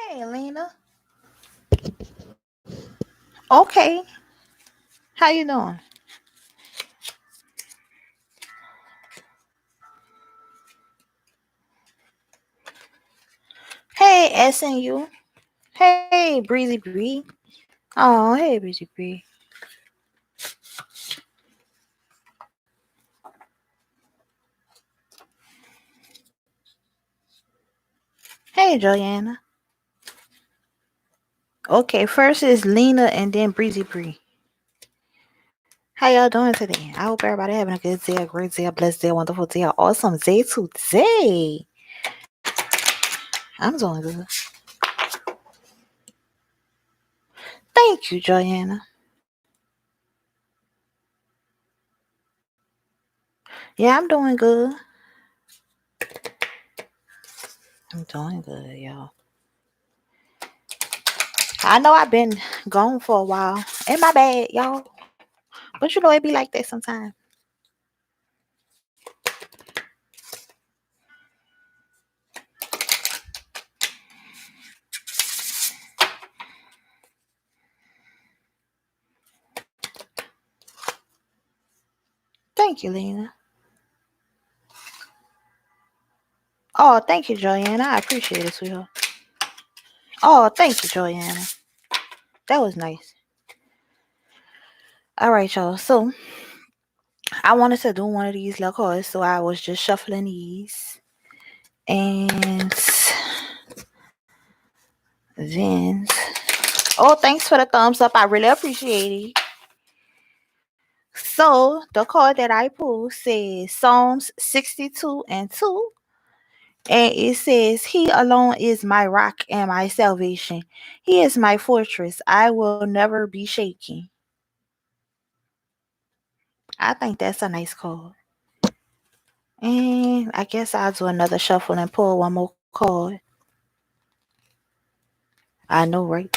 Hey, Lena. Okay. How you doing? Hey, SNU. Hey, Breezy Bree. Oh, hey, Breezy Bree. Hey, Joanna. Okay, first is Lena and then Breezy Bree. How y'all doing today? I hope everybody having a good day, a great day, a blessed day, a wonderful day, a awesome day today. I'm doing good. Thank you, Joanna. Yeah, I'm doing good. I'm doing good, y'all. I know I've been gone for a while. Ain't my bad, y'all. But you know it be like that sometimes. Thank you, Lena. Oh, thank you, Joanna. I appreciate it, sweetheart. Oh, thank you, Joanna. That was nice. All right, y'all. So I wanted to do one of these little cards, so I was just shuffling these. And then, oh, thanks for the thumbs up. I really appreciate it. So the card that I pulled says Psalms 62 and 2. And it says, He alone is my rock and my salvation. He is my fortress. I will never be shaken. I think that's a nice card. And I guess I'll do another shuffle and pull one more card. I know, right?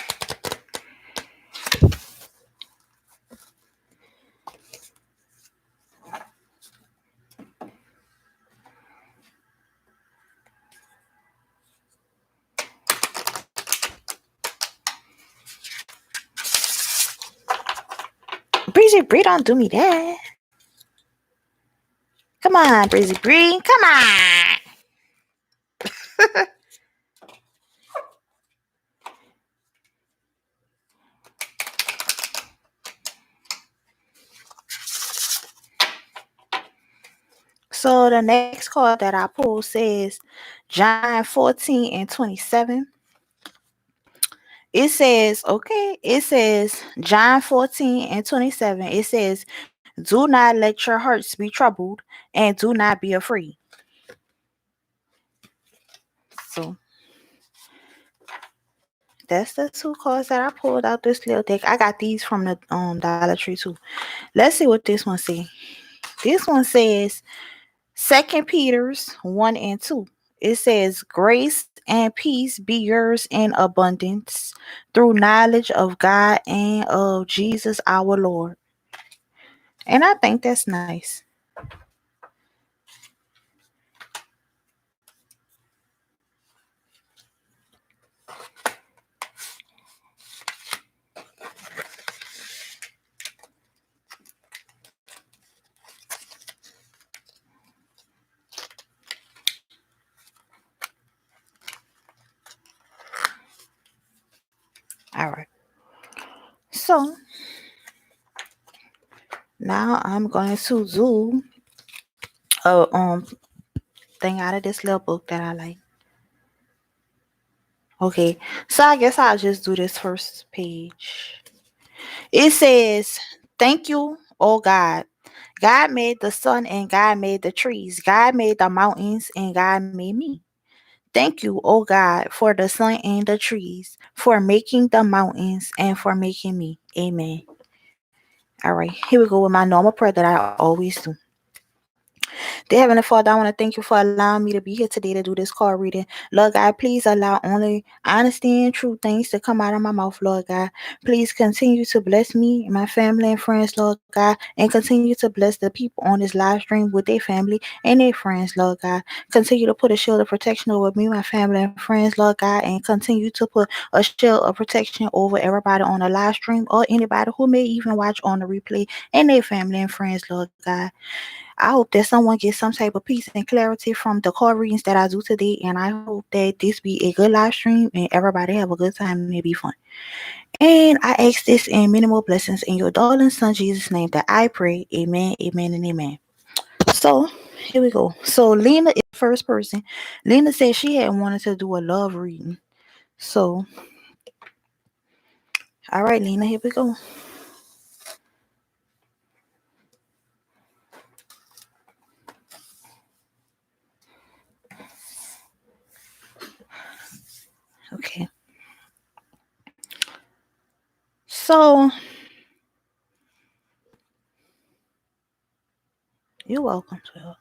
Breezy Bree, don't do me that. Come on, Breezy Bree. Come on. So the next card that I pull says John 14 and 27. It says John 14 and 27. It says, Do not let your hearts be troubled and do not be afraid. So that's the two cards that I pulled out this little deck. I got these from the Dollar Tree too. Let's see what this one says. This one says 2 Peter's 1 and 2. It says, Grace and peace be yours in abundance through knowledge of God and of Jesus our Lord. And I think that's nice. All right. So now I'm going to do a thing out of this little book that I like. Okay, so I guess I'll just do this first page. It says, Thank you, oh God. God made the sun and God made the trees. God made the mountains and God made me. Thank you, oh God, for the sun and the trees, for making the mountains and for making me. Amen. All right, here we go with my normal prayer that I always do. Dear Heavenly Father, I want to thank you for allowing me to be here today to do this card reading. Lord God, please allow only honesty and true things to come out of my mouth, Lord God. Please continue to bless me, my family, and friends, Lord God, and continue to bless the people on this live stream with their family and their friends, Lord God. Continue to put a shield of protection over me, my family, and friends, Lord God, and continue to put a shield of protection over everybody on the live stream or anybody who may even watch on the replay and their family and friends, Lord God. I hope that someone gets some type of peace and clarity from the card readings that I do today, and I hope that this be a good live stream and everybody have a good time and it be fun. And I ask this in minimal blessings in your darling son Jesus' name that I pray. Amen, amen, and amen. So here we go. So Lena is the first person. Lena said she had wanted to do a love reading. So all right, Lena, here we go. Okay. So you're welcome to it.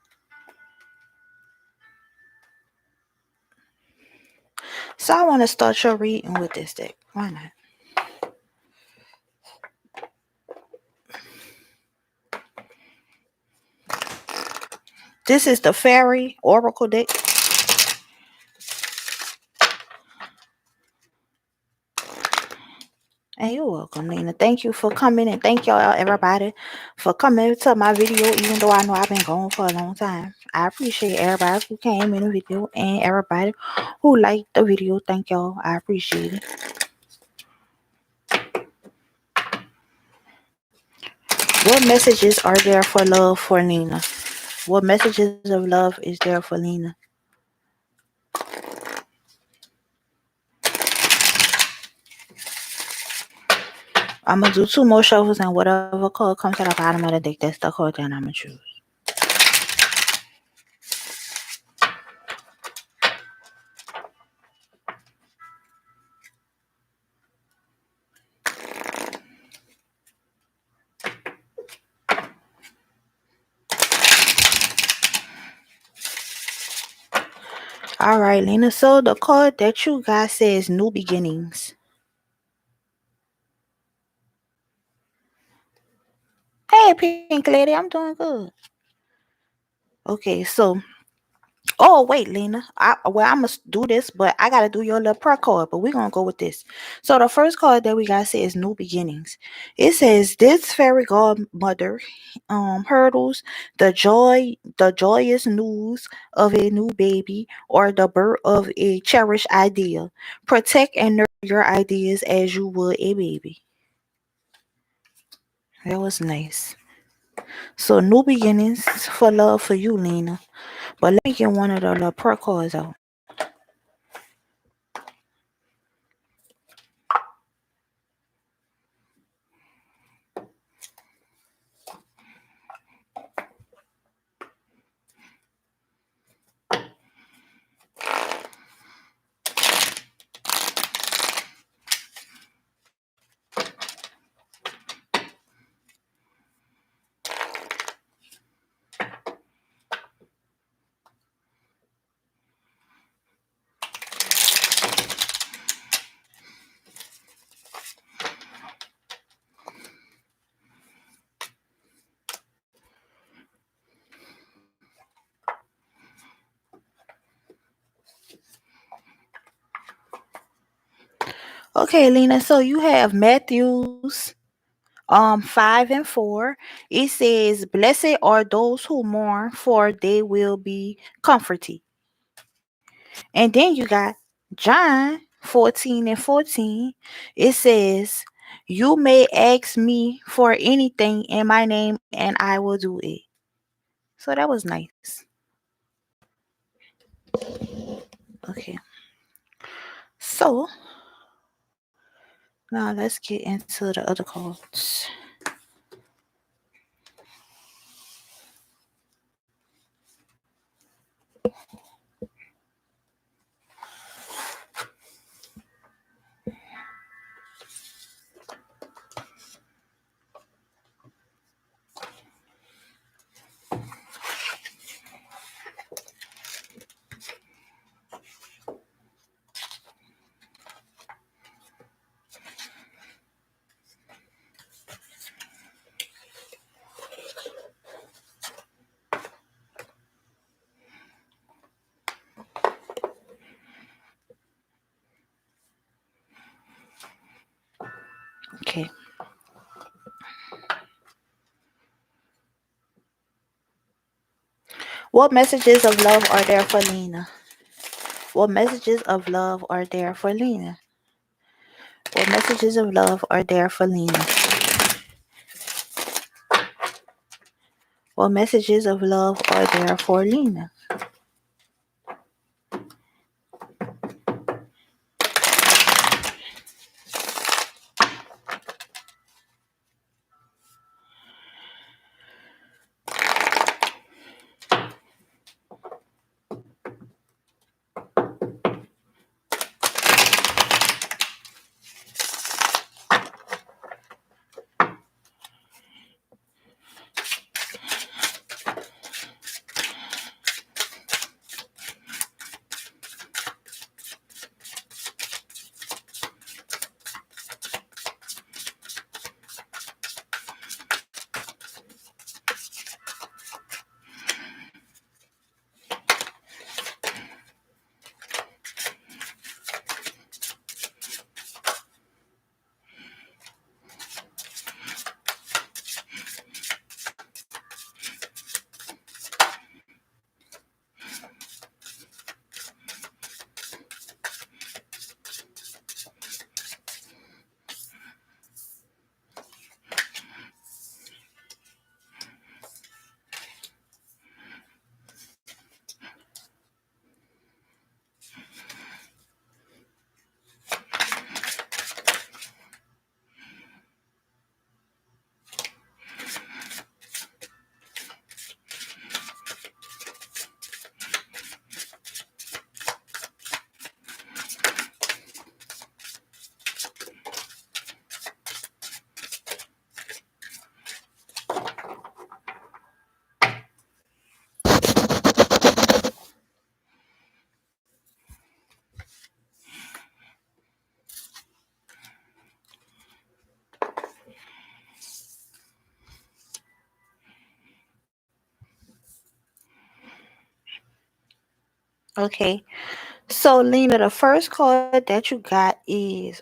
So I want to start your reading with this deck. Why not? This is the Fairy Oracle deck. And you're welcome, Nina. Thank you for coming, and thank y'all, everybody, for coming to my video, even though I know I've been gone for a long time. I appreciate everybody who came in the video and everybody who liked the video. Thank y'all. I appreciate it. What messages are there for love for Nina? What messages of love is there for Nina? I'm going to do two more shuffles, and whatever card comes to the bottom of the deck, that's the card that I'm going to choose. All right, Lena. So the card that you got says New Beginnings. Hey, Pink Lady, I'm doing good. Okay, so oh wait, Lena. I'm gonna do this, but I gotta do your little prayer card. But we're gonna go with this. So the first card that we got says New Beginnings. It says this fairy godmother hurdles the joyous news of a new baby or the birth of a cherished idea. Protect and nurture your ideas as you would a baby. That was nice. So new beginnings for love for you, Lena. But let me get one of the little prayer cards out. Okay, Lena. So you have Matthew's 5 and 4. It says, "Blessed are those who mourn, for they will be comforted." And then you got John 14 and 14. It says, "You may ask me for anything in my name, and I will do it." So that was nice. Okay. So now let's get into the other cards. Okay. What messages of love are there for Lena? What messages of love are there for Lena? What messages of love are there for Lena? What messages of love are there for Lena? Okay. So Lena, the first card that you got is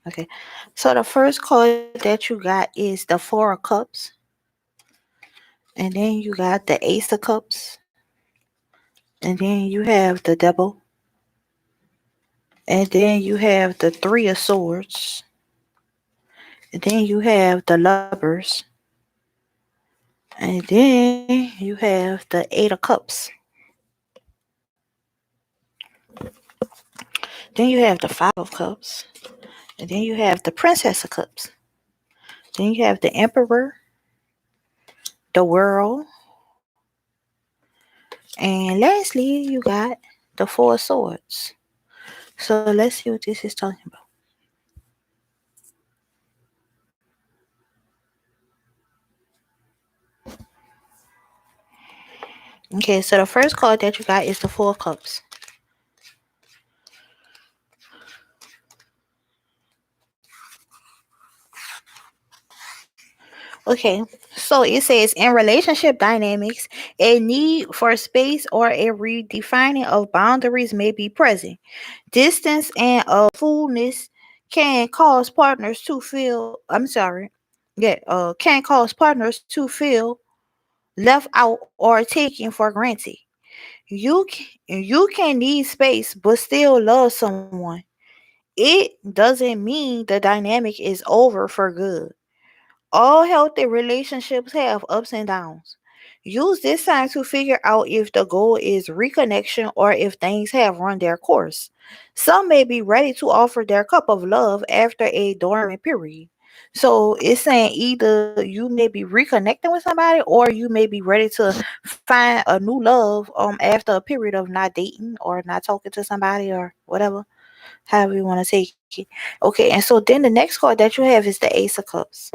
okay. So the first card that you got is the Four of Cups, and then you got the Ace of Cups, and then you have the Devil, and then you have the Three of Swords, and then you have the Lovers, and then you have the Eight of Cups. Then you have the Five of Cups, and then you have the Princess of Cups. Then you have the Emperor, the World, and lastly you got the Four of Swords. So let's see what this is talking about. Okay, so the first card that you got is the Four of Cups. Okay, so it says in relationship dynamics, a need for space or a redefining of boundaries may be present. Distance and fullness can cause partners to feel, I'm sorry, yeah, can cause partners to feel left out or taken for granted. You can need space but still love someone. It doesn't mean the dynamic is over for good. All healthy relationships have ups and downs. Use this time to figure out if the goal is reconnection or if things have run their course. Some may be ready to offer their cup of love after a dormant period. So it's saying either you may be reconnecting with somebody or you may be ready to find a new love after a period of not dating or not talking to somebody or whatever, however you want to take it. Okay, and so then the next card that you have is the Ace of Cups.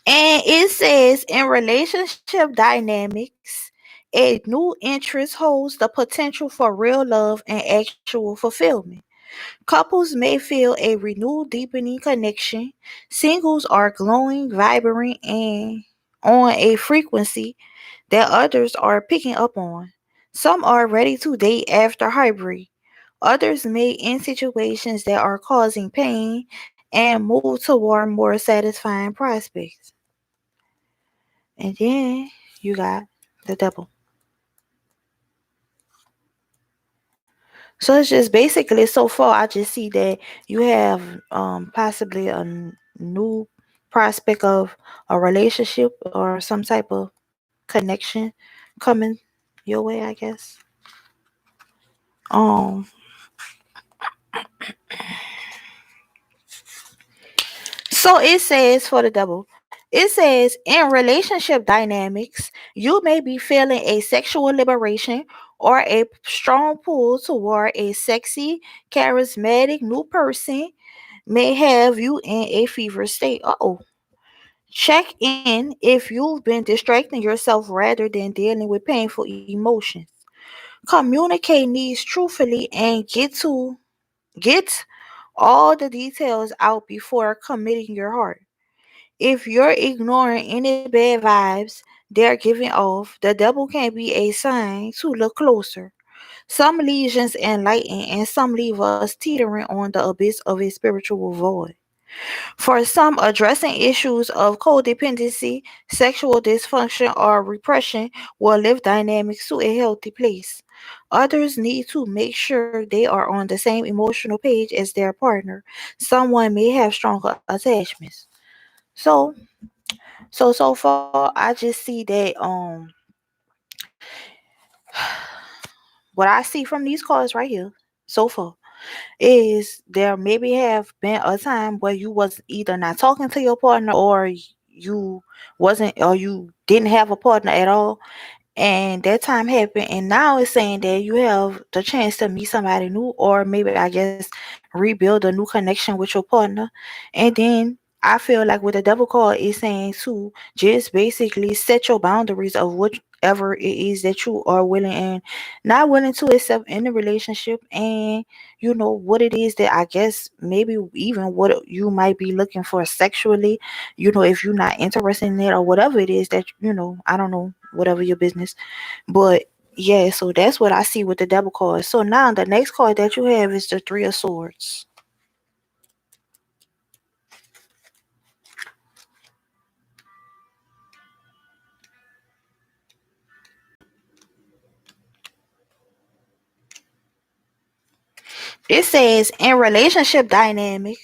And it says in relationship dynamics, a new interest holds the potential for real love and actual fulfillment. Couples may feel a renewed, deepening connection. Singles are glowing, vibrant, and on a frequency that others are picking up on. Some are ready to date after hybrid. Others may end situations that are causing pain and move toward more satisfying prospects. And then you got the devil. So it's just basically so far I just see that you have possibly a new prospect of a relationship or some type of connection coming your way, I guess. Um so it says for the devil, it says in relationship dynamics, you may be feeling a sexual liberation or a strong pull toward a sexy, charismatic new person may have you in a fever state. Oh, check in if you've been distracting yourself rather than dealing with painful emotions. Communicate needs truthfully and get all the details out before committing your heart. If you're ignoring any bad vibes they're giving off, the devil can be a sign to look closer. Some lesions enlighten and some leave us teetering on the abyss of a spiritual void. For some, addressing issues of codependency, sexual dysfunction, or repression will lift dynamics to a healthy place. Others need to make sure they are on the same emotional page as their partner. Someone may have stronger attachments. So, so far, I just see that what I see from these cards right here so far is there maybe have been a time where you was either not talking to your partner or you wasn't or you didn't have a partner at all, and that time happened, and now it's saying that you have the chance to meet somebody new, or maybe I guess rebuild a new connection with your partner. And then I feel like with the devil card is saying to just basically set your boundaries of whatever it is that you are willing and not willing to accept in the relationship, and you know what it is that I guess maybe even what you might be looking for sexually, if you're not interested in it or whatever it is that I don't know, whatever your business. But yeah, so that's what I see with the devil card. So now the next card that you have is the Three of Swords. It says in relationship dynamic,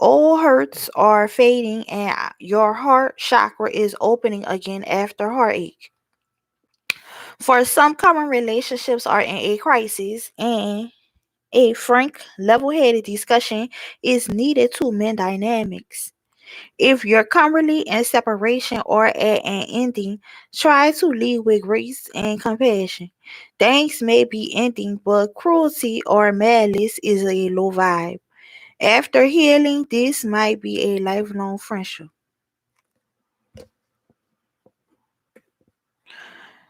old hurts are fading and your heart chakra is opening again after heartache. For some, common relationships are in a crisis, and a frank, level headed discussion is needed to mend dynamics. If you're currently in separation or at an ending, try to lead with grace and compassion. Things may be ending, but cruelty or malice is a low vibe. After healing, this might be a lifelong friendship.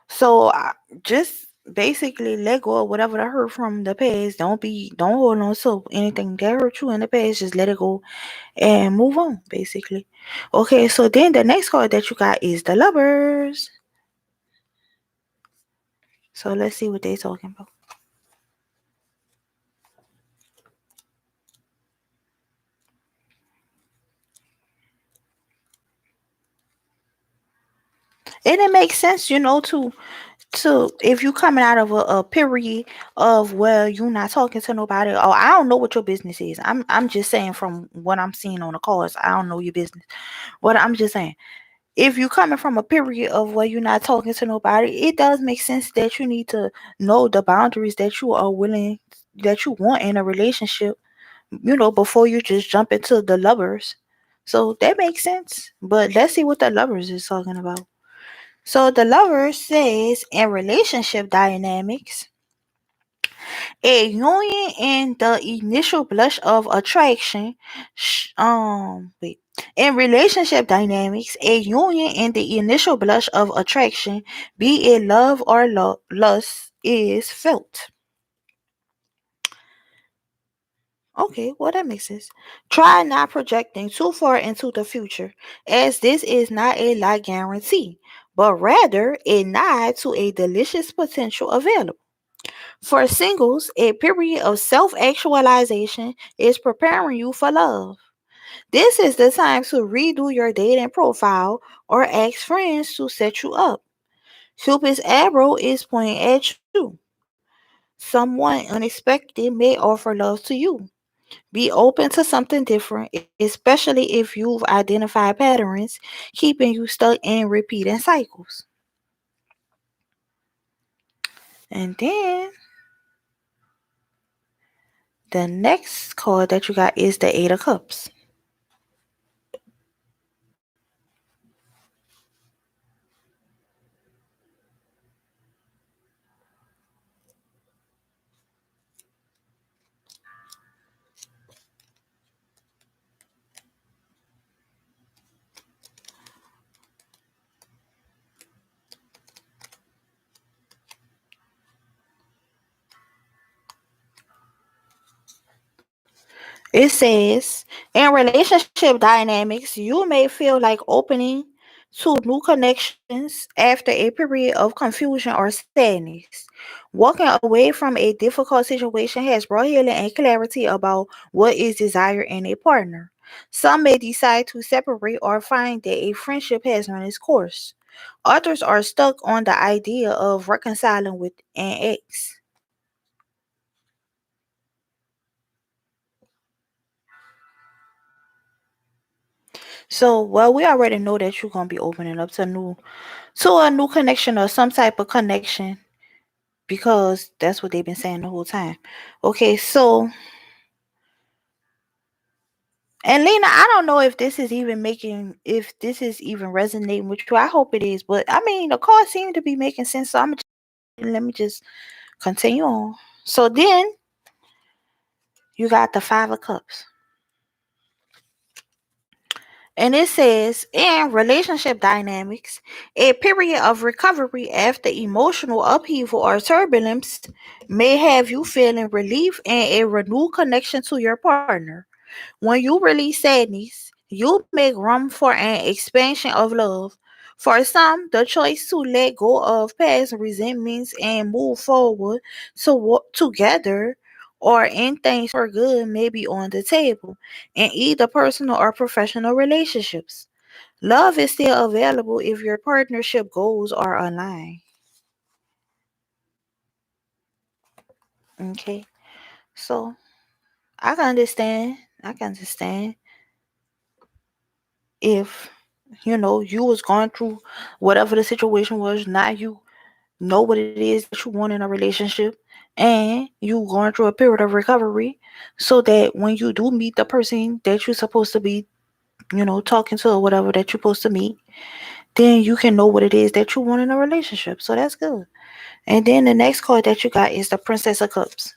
So just basically let go of whatever that hurt from the past. Don't hold on to anything that hurt you in the past. Just let it go and move on, basically. Okay, so then the next card that you got is the Lovers. So let's see what they're talking about. And it makes sense, to if you coming out of a period of where you not talking to nobody. Oh, I don't know what your business is. I'm just saying from what I'm seeing on the cards. I don't know your business. What I'm just saying. If you coming from a period of where you're not talking to nobody, it does make sense that you need to know the boundaries that you are willing that you want in a relationship, before you just jump into the Lovers. So that makes sense. But let's see what the Lovers is talking about. So the Lover says in relationship dynamics, a union in the initial blush of attraction. Wait. In relationship dynamics, a union in the initial blush of attraction, be it love or lust, is felt. Okay, well, that makes sense. Try not projecting too far into the future, as this is not a life guarantee, but rather a nod to a delicious potential available. For singles, a period of self actualization is preparing you for love. This is the time to redo your dating profile or ask friends to set you up. Cupid's arrow is pointing at you. Someone unexpected may offer love to you. Be open to something different, especially if you've identified patterns keeping you stuck in repeating cycles. And then the next card that you got is the Eight of Cups. It says, in relationship dynamics, you may feel like opening to new connections after a period of confusion or sadness. Walking away from a difficult situation has brought healing and clarity about what is desired in a partner. Some may decide to separate or find that a friendship has run its course. Others are stuck on the idea of reconciling with an ex. So, well, we already know that you're gonna be opening up to a new connection or some type of connection because that's what they've been saying the whole time. Okay, so and Lena, I don't know if this is even resonating with you. I hope it is, but I mean the cards seem to be making sense. So let me just continue on. So then you got the Five of Cups. And it says, in relationship dynamics, a period of recovery after emotional upheaval or turbulence may have you feeling relief and a renewed connection to your partner. When you release sadness, you make room for an expansion of love. For some, the choice to let go of past resentments and move forward together or in things for good may be on the table in either personal or professional relationships. Love is still available if your partnership goals are aligned. Okay, so I can understand. I can understand if you was going through whatever the situation was. Now you know what it is that you want in a relationship, and you going through a period of recovery, so that when you do meet the person that you're supposed to be, talking to, or whatever that you're supposed to meet, then you can know what it is that you want in a relationship. So that's good. And then the next card that you got is the Princess of Cups.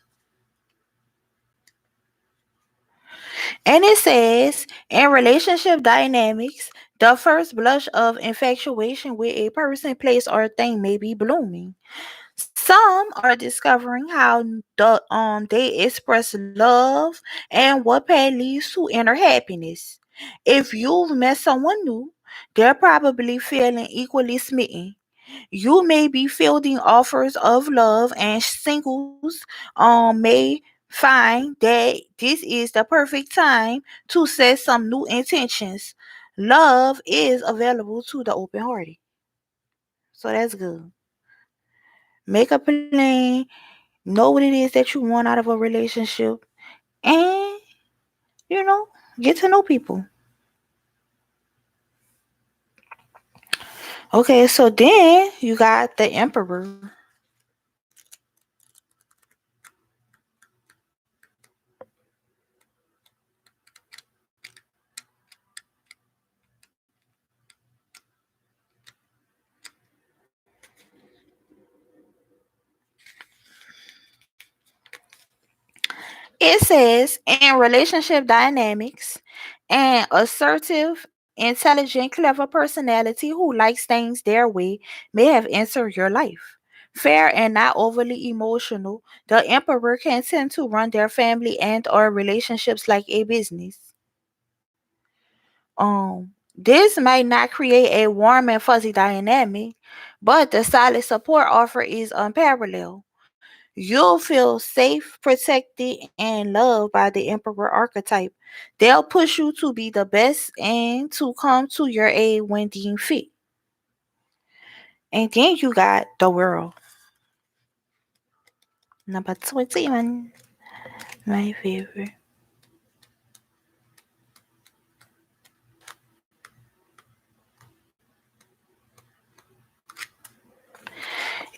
And it says, in relationship dynamics, the first blush of infatuation with a person, place, or thing may be blooming. Some are discovering how they express love and what path leads to inner happiness. If you've met someone new, they're probably feeling equally smitten. You may be fielding offers of love, and singles may find that this is the perfect time to set some new intentions. Love is available to the open hearted. So that's good. Make a plan, know what it is that you want out of a relationship, and you know, get to know people. Okay, so then you got the Emperor. It says, in relationship dynamics, an assertive, intelligent, clever personality who likes things their way may have entered your life. Fair and not overly emotional, the emperor can tend to run their family and or relationships like a business. This might not create a warm and fuzzy dynamic, but the solid support offer is unparalleled. You'll feel safe, protected, and loved by the emperor archetype. They'll push you to be the best and to come to your aid when deemed fit. And then you got the world. Number 21, my favorite.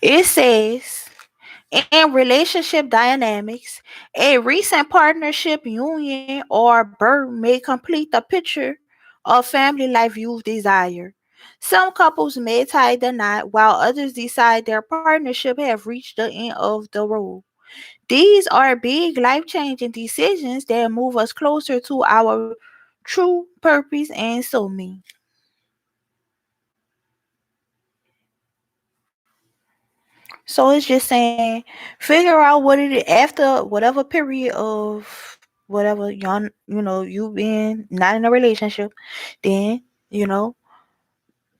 It says, in relationship dynamics, a recent partnership, union, or birth may complete the picture of family life you've desired. Some couples may tie the knot while others decide their partnership have reached the end of the road. These are big life changing decisions that move us closer to our true purpose and soulmate. So it's just saying, figure out what it is after whatever period of whatever you've been not in a relationship, then you know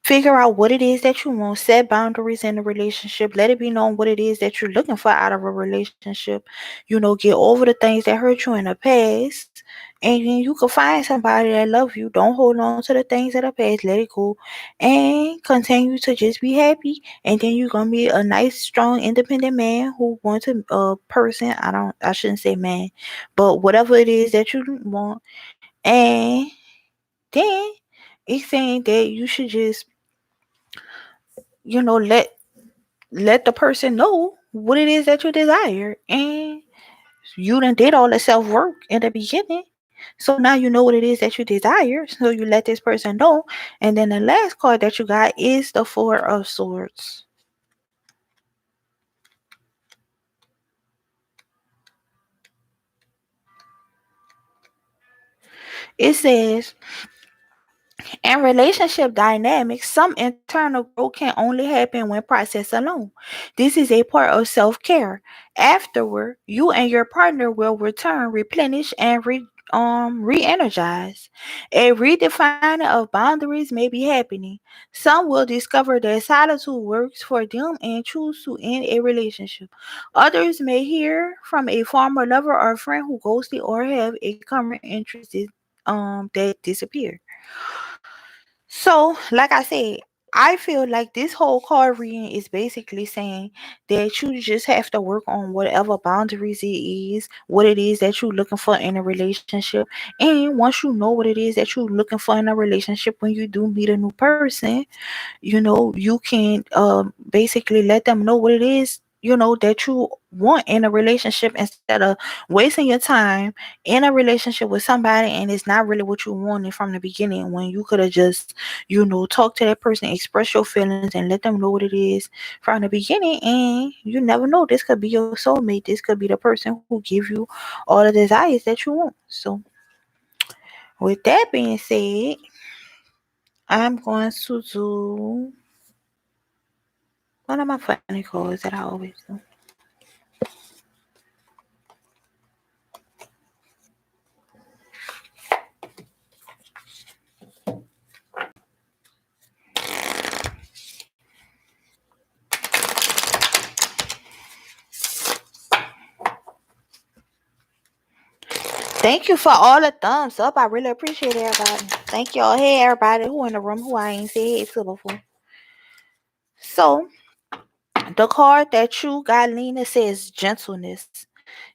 figure out what it is that you want, set boundaries in the relationship, let it be known what it is that you're looking for out of a relationship. Get over the things that hurt you in the past, and then you can find somebody that love you. Don't hold on to the things of the past, let it go, and continue to just be happy. And then you're gonna be a nice, strong, independent man who wants a person. I shouldn't say man, but whatever it is that you want. And then it's saying that you should just you know let let the person know what it is that you desire, and you done did all the self work in the beginning, so now you know what it is that you desire, so you let this person know. And then the last card that you got is the Four of Swords. It says, in relationship dynamics, some internal growth can only happen when processed alone. This is a part of self care. Afterward, you and your partner will return, replenish, and re energize. A redefining of boundaries may be happening. Some will discover that solitude works for them and choose to end a relationship. Others may hear from a former lover or friend who ghosted or have a current interest that disappeared. So, like I said, I feel like this whole card reading is basically saying that you just have to work on whatever boundaries it is, what it is that you're looking for in a relationship. And once you know what it is that you're looking for in a relationship, when you do meet a new person, you can basically let them know what it is that you want in a relationship, instead of wasting your time in a relationship with somebody and it's not really what you wanted from the beginning, when you could have just talk to that person, express your feelings, and let them know what it is from the beginning. And you never know, this could be your soulmate, this could be the person who give you all the desires that you want. So with that being said, I'm going to do one of my funny calls that I always do. Thank you for all the thumbs up. I really appreciate everybody. Thank y'all. Hey, everybody who in the room who I ain't said hey to before. So, the card that you got, Lena, says gentleness.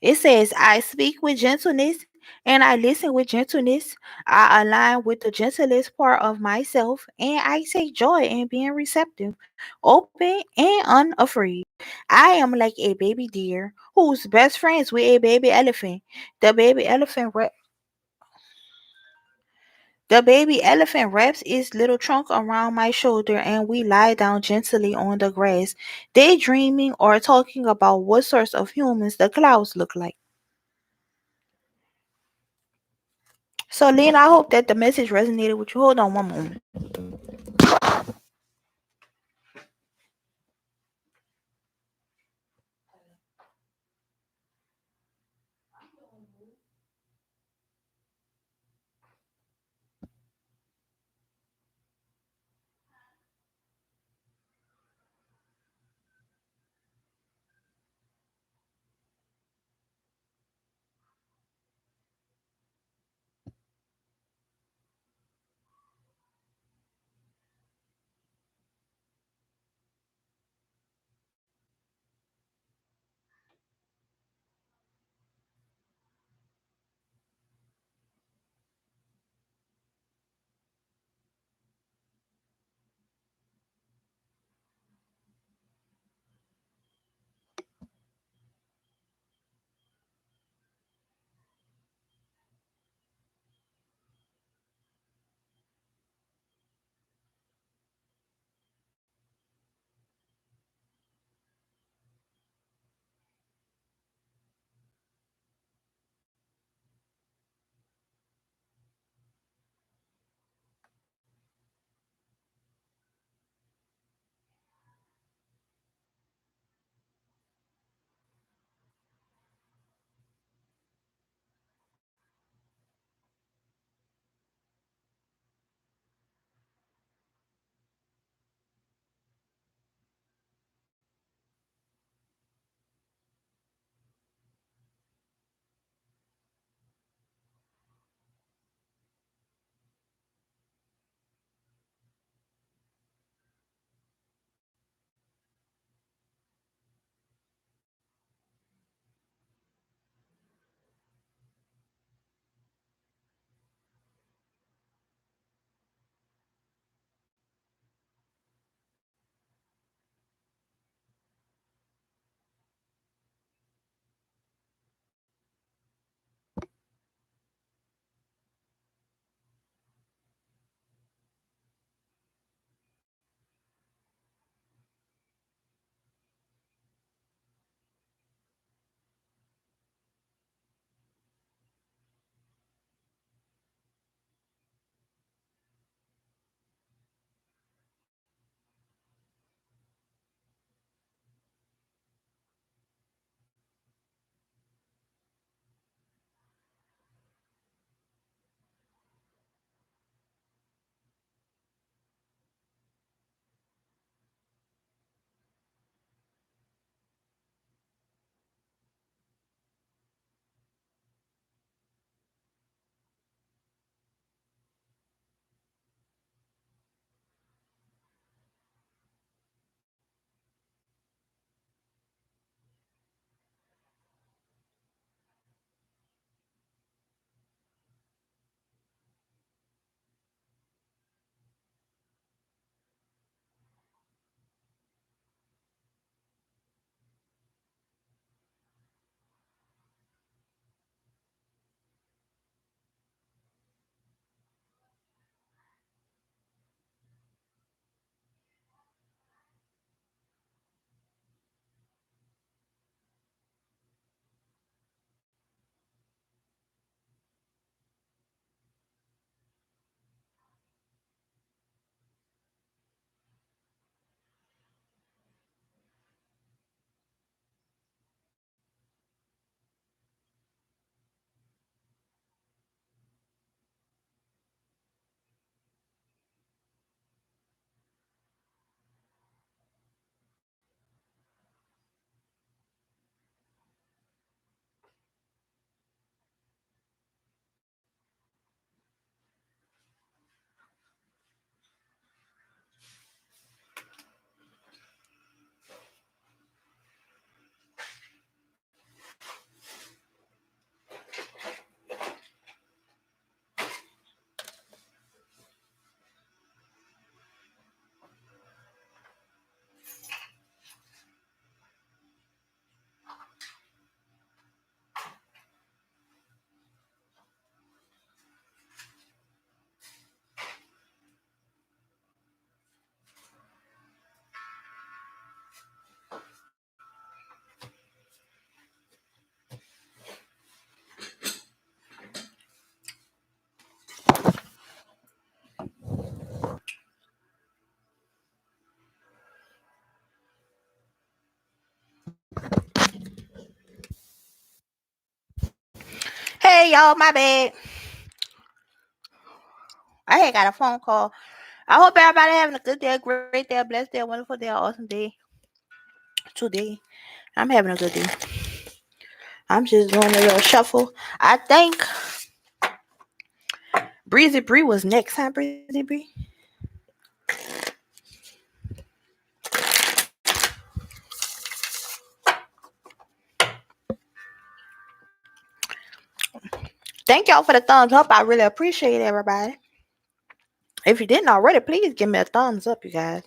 It says, I speak with gentleness and I listen with gentleness. I align with the gentlest part of myself, and I take joy in being receptive, open, and unafraid. I am like a baby deer who's best friends with a baby elephant. The baby elephant The baby elephant wraps its little trunk around my shoulder and we lie down gently on the grass, daydreaming or talking about what sorts of humans the clouds look like. So, Lynn, I hope that the message resonated with you. Hold on one moment. y'all. My bad. I had got a phone call. I hope everybody having a good day, a great day, a blessed day, a wonderful day, an awesome day. Today, I'm having a good day. I'm just doing a little shuffle. I think Breezy Bree was next, huh, Breezy Bree? Thank y'all for the thumbs up. I really appreciate everybody. If you didn't already, please give me a thumbs up, you guys.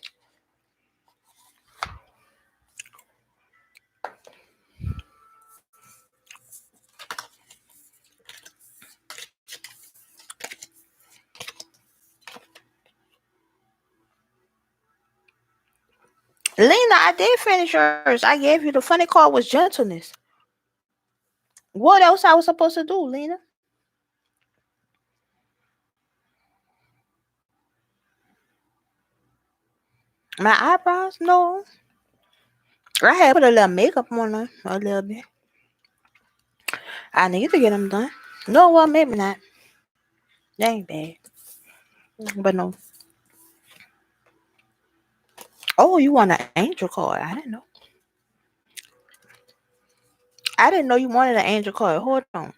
Lena, I did finish yours. I gave you the funny card was gentleness. What else I was supposed to do, Lena? My eyebrows? No. I had put a little makeup on them a little bit. I need to get them done. No, well, maybe not. They ain't bad. But no. Oh, you want an angel card? I didn't know. I didn't know you wanted an angel card. Hold on.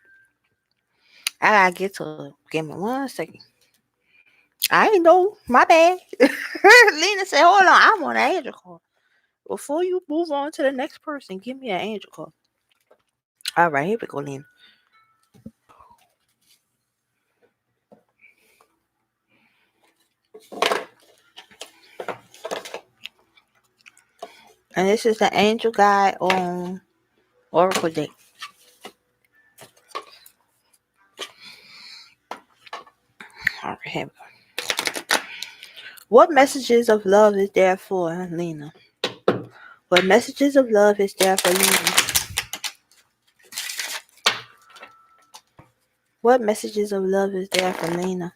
I gotta get to it. Give me 1 second. I ain't know. My bad. Lena said, hold on. I want an angel card. Before you move on to the next person, give me an angel card. All right, here we go, Lena. And this is the angel guide on Oracle deck. All right, here we go. What messages of love is there for Lena? What messages of love is there for Lena? What messages of love is there for Lena?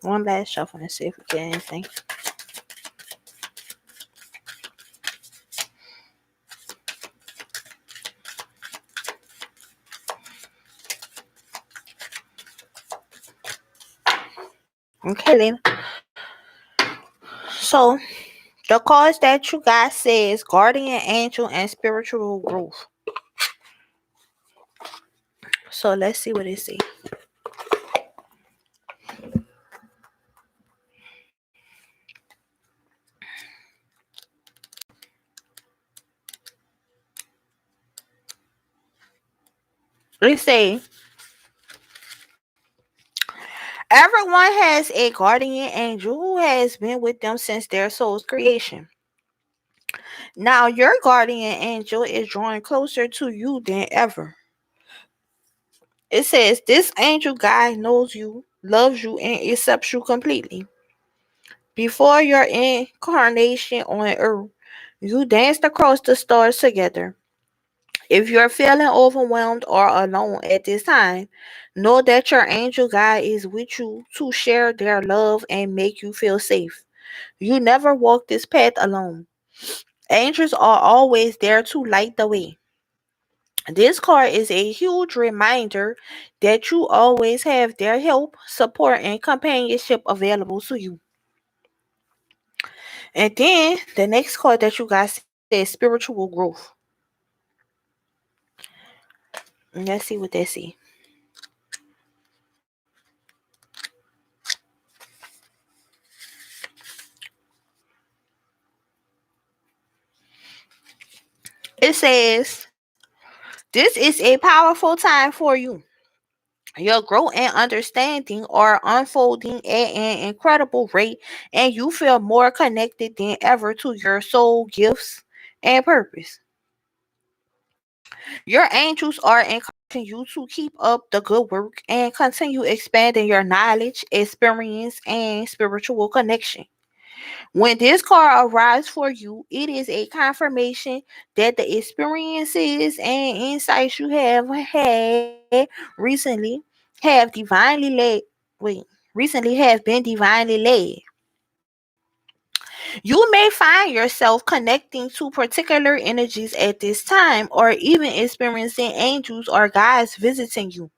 One last shuffle and see if we get anything. Okay, Lena. So the cards that you got says guardian angel and spiritual growth. So let's see what it says. It say everyone has a guardian angel who has been with them since their soul's creation. Now your guardian angel is drawing closer to you than ever. It says this angel guide knows you, loves you, and accepts you completely. Before your incarnation on earth, you danced across the stars together. If you're feeling overwhelmed or alone at this time, know that your angel guide is with you to share their love and make you feel safe. You never walk this path alone. Angels are always there to light the way. This card is a huge reminder that you always have their help, support, and companionship available to you. And then the next card that you got says spiritual growth. Let's see what they see. It says, this is a powerful time for you. Your growth and understanding are unfolding at an incredible rate, and you feel more connected than ever to your soul, gifts, and purpose. Your angels are encouraging you to keep up the good work and continue expanding your knowledge, experience, and spiritual connection. When this card arrives for you, it is a confirmation that the experiences and insights you have had recently have divinely led wait recently have been divinely led. You may find yourself connecting to particular energies at this time or even experiencing angels or guides visiting you.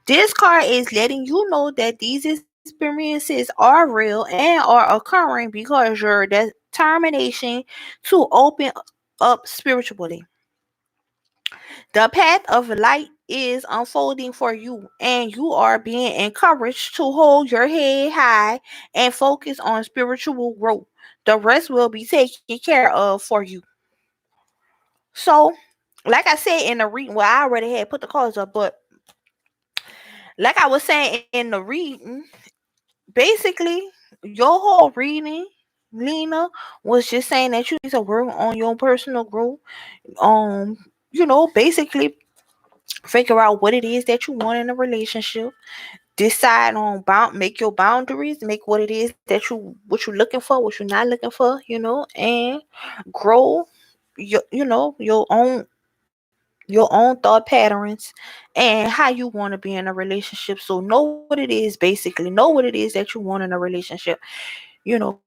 This card is letting you know that these experiences are real and are occurring because your determination to open up spiritually. The path of light is unfolding for you, and you are being encouraged to hold your head high and focus on spiritual growth. The rest will be taken care of for you. So, like I said in the reading, well, I already had put the cards up, but like I was saying in the reading, basically, your whole reading, Lena, was just saying that you need to work on your personal growth. Um, basically figure out what it is that you want in a relationship. Decide on make your boundaries, make what it is that what you're looking for, what you're not looking for, and grow your own thought patterns and how you want to be in a relationship. So know what it is, basically. Know what it is that you want in a relationship, you know,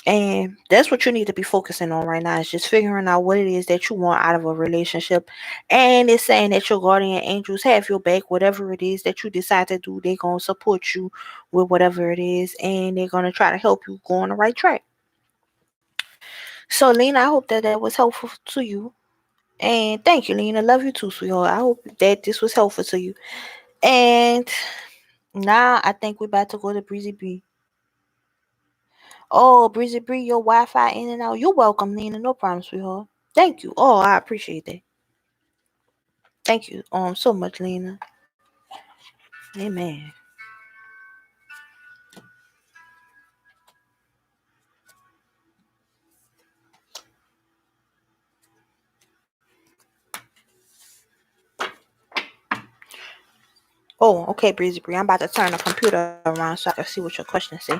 and that's what you need to be focusing on right now is just figuring out what it is that you want out of a relationship. And it's saying that your guardian angels have your back, whatever it is that you decide to do, they're going to support you with whatever it is, and they're going to try to help you go on the right track. So, Lena, I hope that that was helpful to you. And thank you, Lena. Love you too, sweetheart. I hope that this was helpful to you. And now I think we're about to go to Breezy B. Oh, Breezy Bree, your Wi-Fi in and out. You're welcome, Nina. No problem, sweetheart. Thank you. Oh, I appreciate that. Thank you so much, Lena. Amen. Oh, okay, Breezy Bree. I'm about to turn the computer around so I can see what your questions say.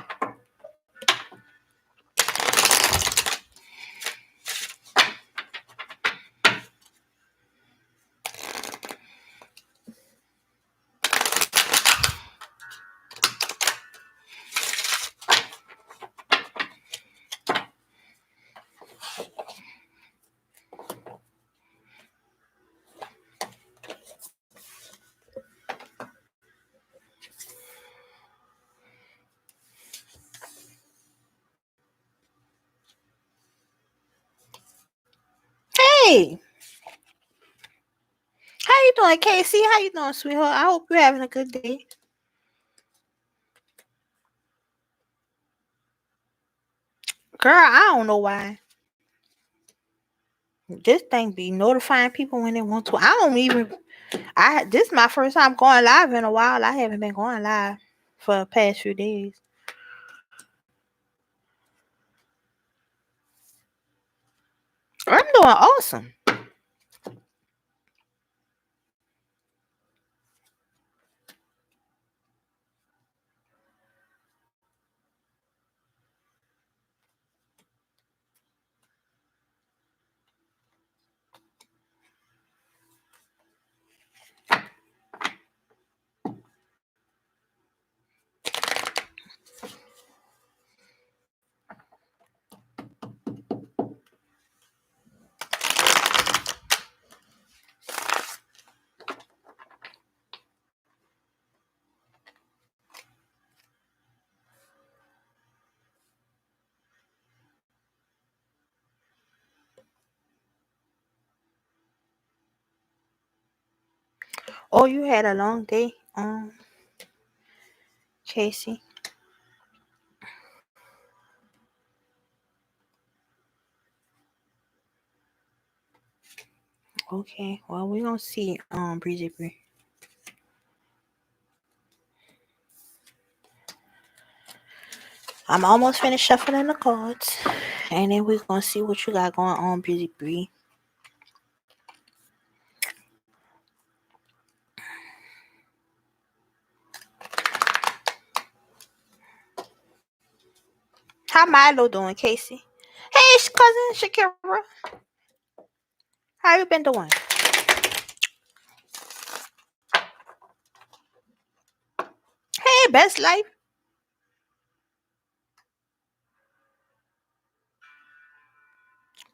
Hey, how you doing, Casey? How you doing, sweetheart? I hope you're having a good day. Girl, I don't know why. This thing be notifying people when they want to. I don't even. This is my first time going live in a while. I haven't been going live for the past few days. I'm doing awesome. Oh, you had a long day, Casey. Okay, well, we're gonna see, Breezy Bree. I'm almost finished shuffling the cards. And then we're gonna see what you got going on, Busy Bree. How Milo doing, Casey? Hey, cousin Shakira. How you been doing? Hey, Best Life.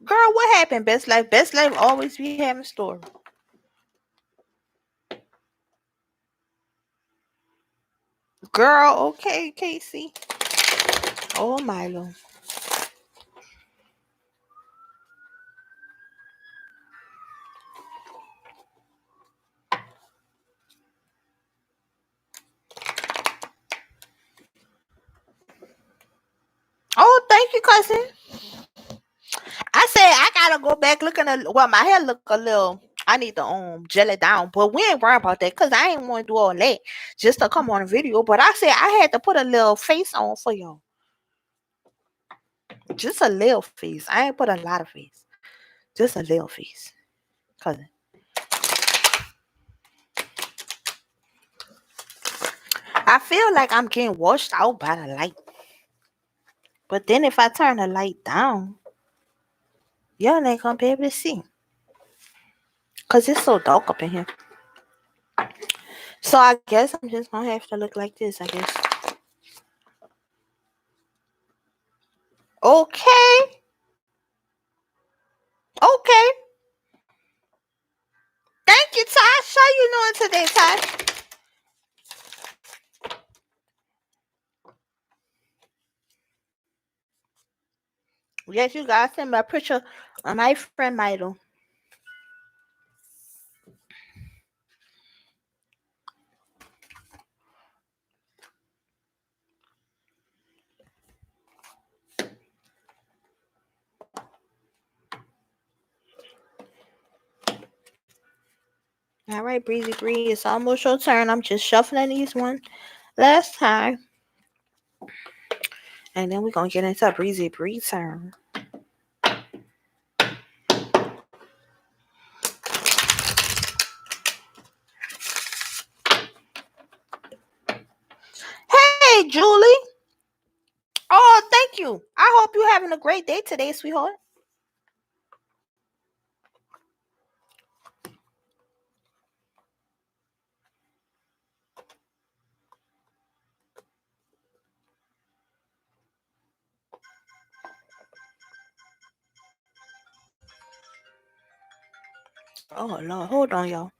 Girl, what happened, Best Life? Best Life always be having story. Girl, okay, Casey. Oh, Milo. Oh, thank you, cousin. I said I gotta go back looking at well, my hair look a little. I need to gel it down, but we ain't worried about that because I ain't want to do all that just to come on a video. But I said I had to put a little face on for y'all, just a little face. I ain't put a lot of face, just a little face, cousin. I feel like I'm getting washed out by the light, but then if I turn the light down, y'all ain't gonna be able to see because it's so dark up in here. So I guess I'm just gonna have to look like this. I guess. Okay. Okay. Thank you, Tosh. How you doing today, Tosh? Yes, you guys send me a picture of my friend Milo. All right, Breezy Bree, it's almost your turn. I'm just shuffling these one last time. And then we're going to get into Breezy Bree's turn. Hey, Julie. Oh, thank you. I hope you're having a great day today, sweetheart. Oh, Lord. Hold on, y'all.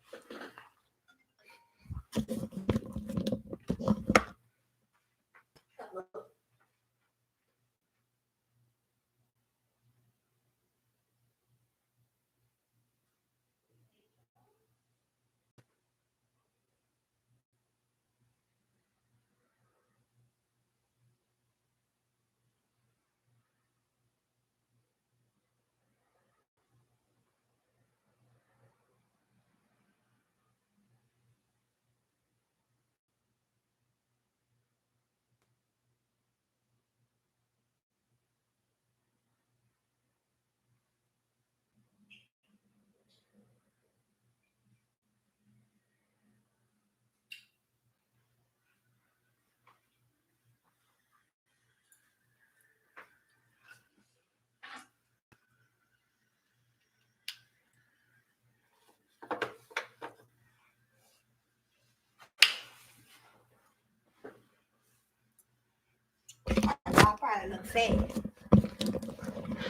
I probably look fat.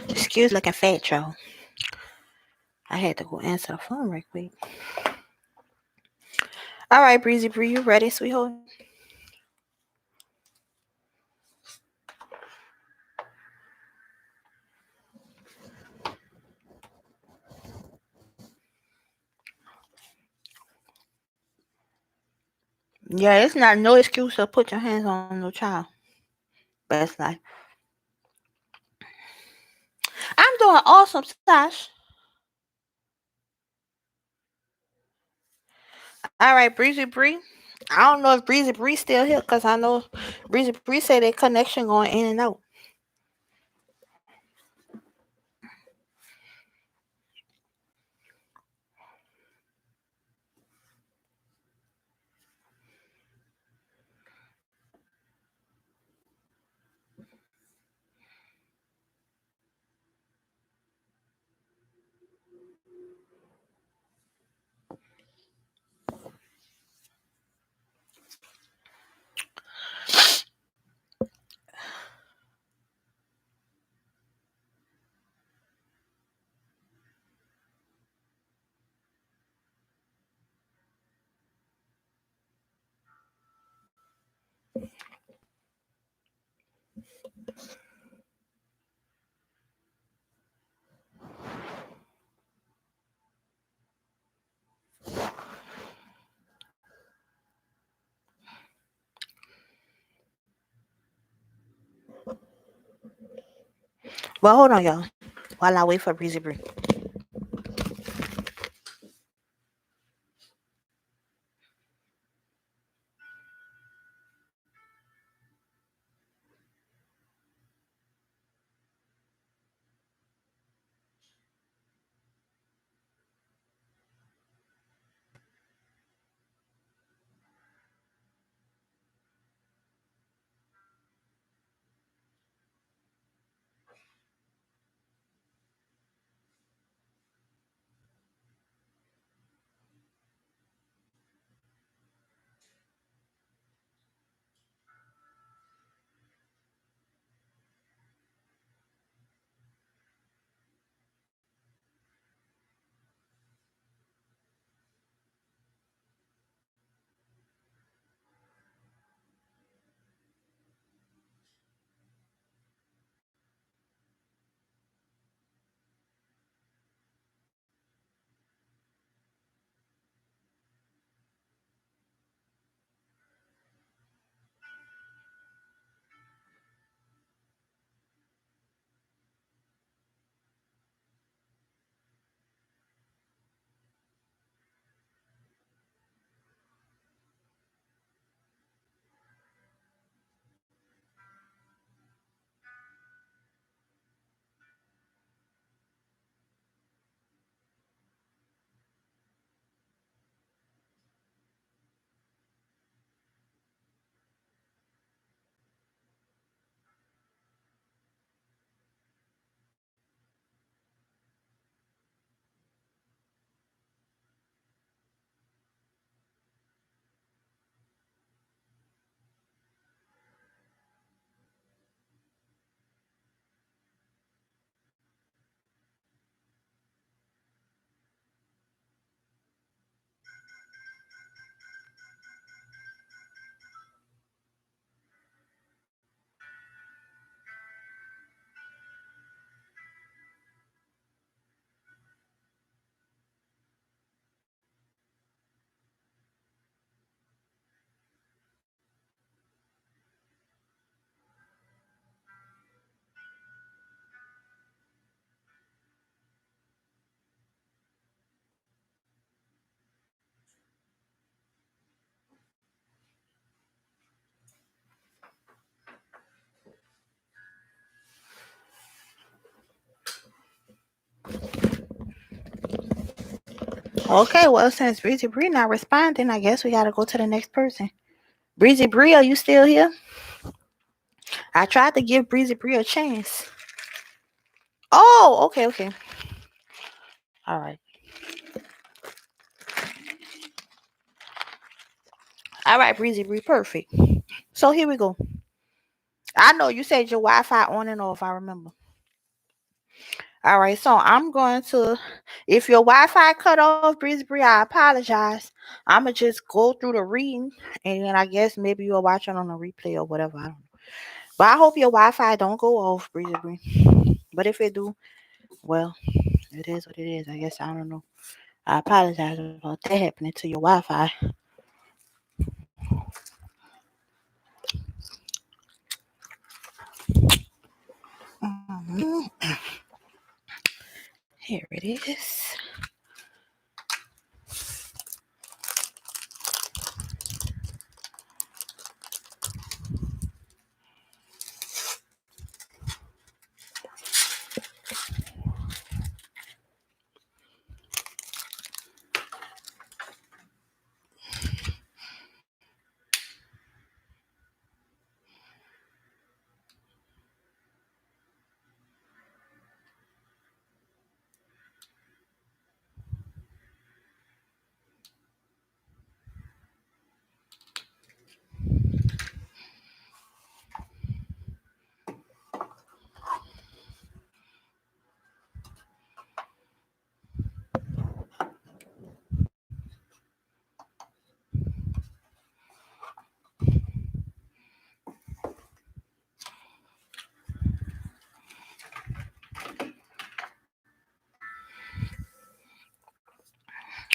Excuse looking fat, y'all. I had to go answer the phone right quick. All right, Breezy Bree, you ready, sweetheart? Yeah, it's not no excuse to put your hands on no child. Best life. I'm doing awesome, Sash. All right, Breezy Bree. I don't know if Breezy Bree still here because I know Breezy Bree said that connection going in and out. Well, hold on, y'all, while I wait for Breezy Bree. Okay, well, since Breezy Bree not responding, I guess we gotta go to the next person. Breezy Bree, are you still here? I tried to give Breezy Bree a chance. Oh, okay, okay. All right. All right, Breezy Bree, perfect. So here we go. I know you said your Wi-Fi on and off, I remember. All right, so I'm going to, if your Wi-Fi cut off, Breezy Bree, I apologize. I'ma just go through the reading, and then I guess maybe you'll watch it on a replay or whatever. I don't know. But I hope your Wi-Fi don't go off, Breezy Bree. But if it do, well, it is what it is. I guess I don't know. I apologize about that happening to your Wi-Fi. Here it is.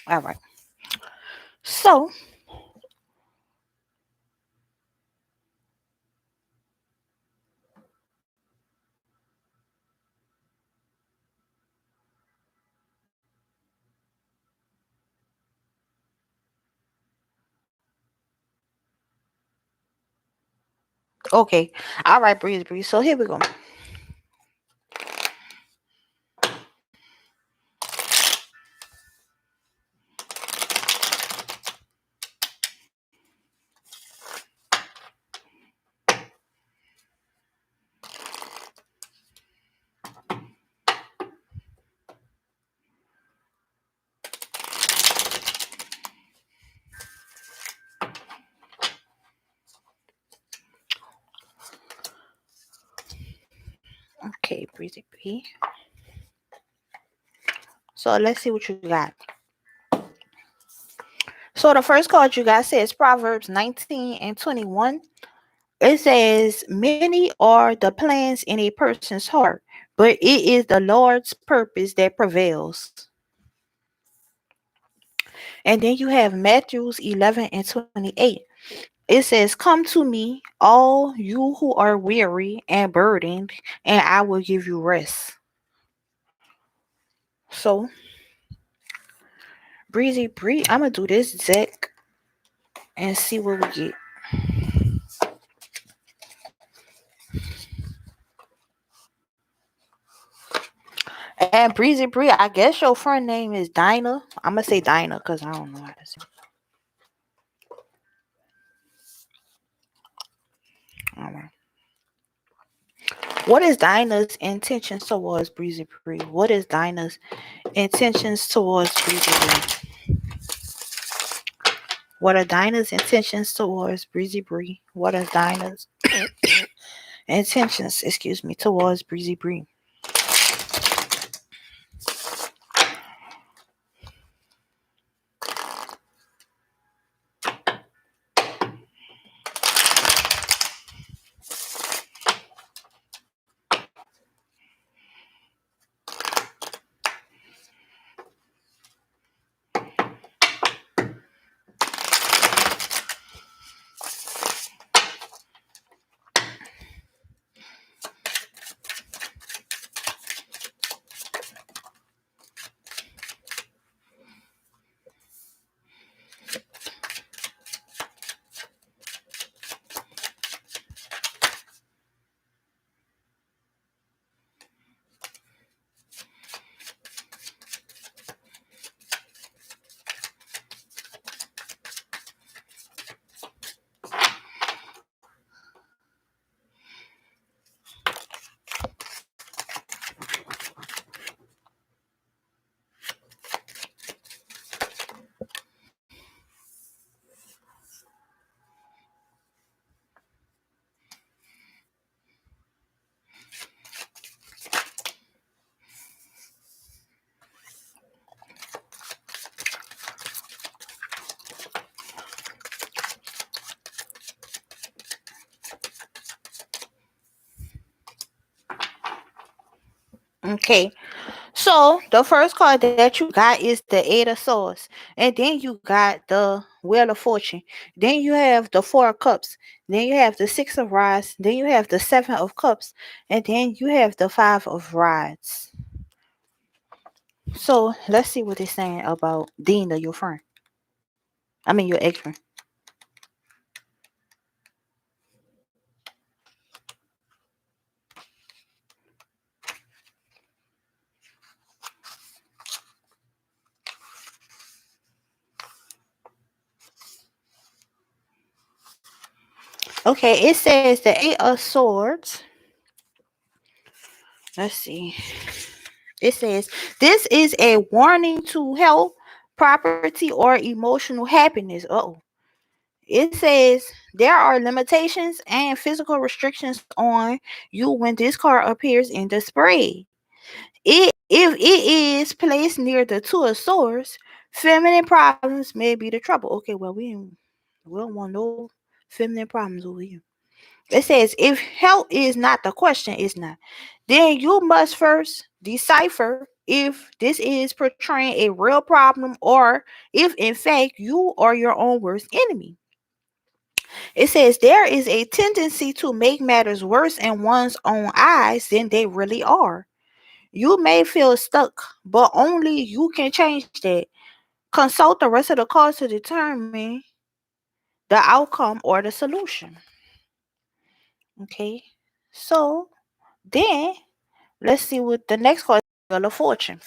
All right. So, okay. All right, breathe, breathe. So here we go. Okay, breathe, breathe. So let's see what you got. So the first card you got says Proverbs 19 and 21. It says, many are the plans in a person's heart, but it is the Lord's purpose that prevails. And then you have Matthews 11 and 28. It says, come to me, all you who are weary and burdened, and I will give you rest. So, breezy, breeze. I'm going to do this deck and see what we get. And breezy, breeze, I guess your friend name is Dinah. I'm going to say Dinah because I don't know how to say it. All right. What is Dinah's intentions towards Breezy Bree? What is Dinah's intentions towards Breezy Bree? What are Dinah's intentions towards Breezy Bree? What are Dinah's intentions, towards Breezy Bree? Okay, so the first card that you got is the Eight of Swords, and then you got the Wheel of Fortune. Then you have the Four of Cups. Then you have the Six of Rods. Then you have the Seven of Cups, and then you have the Five of Rods. So let's see what they're saying about Dina, your friend. I mean, your ex friend. Okay, it says the Eight of Swords. Let's see. It says this is a warning to health, property, or emotional happiness. Oh, it says there are limitations and physical restrictions on you when this card appears in the spread. It if it is placed near the Two of Swords, feminine problems may be the trouble. Okay, well we don't want no feminine problems over here. It says if health is not the question, it's not. Then you must first decipher if this is portraying a real problem or if in fact you are your own worst enemy. It says there is a tendency to make matters worse in one's own eyes than they really are. You may feel stuck, but only you can change that. Consult the rest of the cards to determine the outcome or the solution. Okay, so then let's see what the next card is. Wheel of Fortune.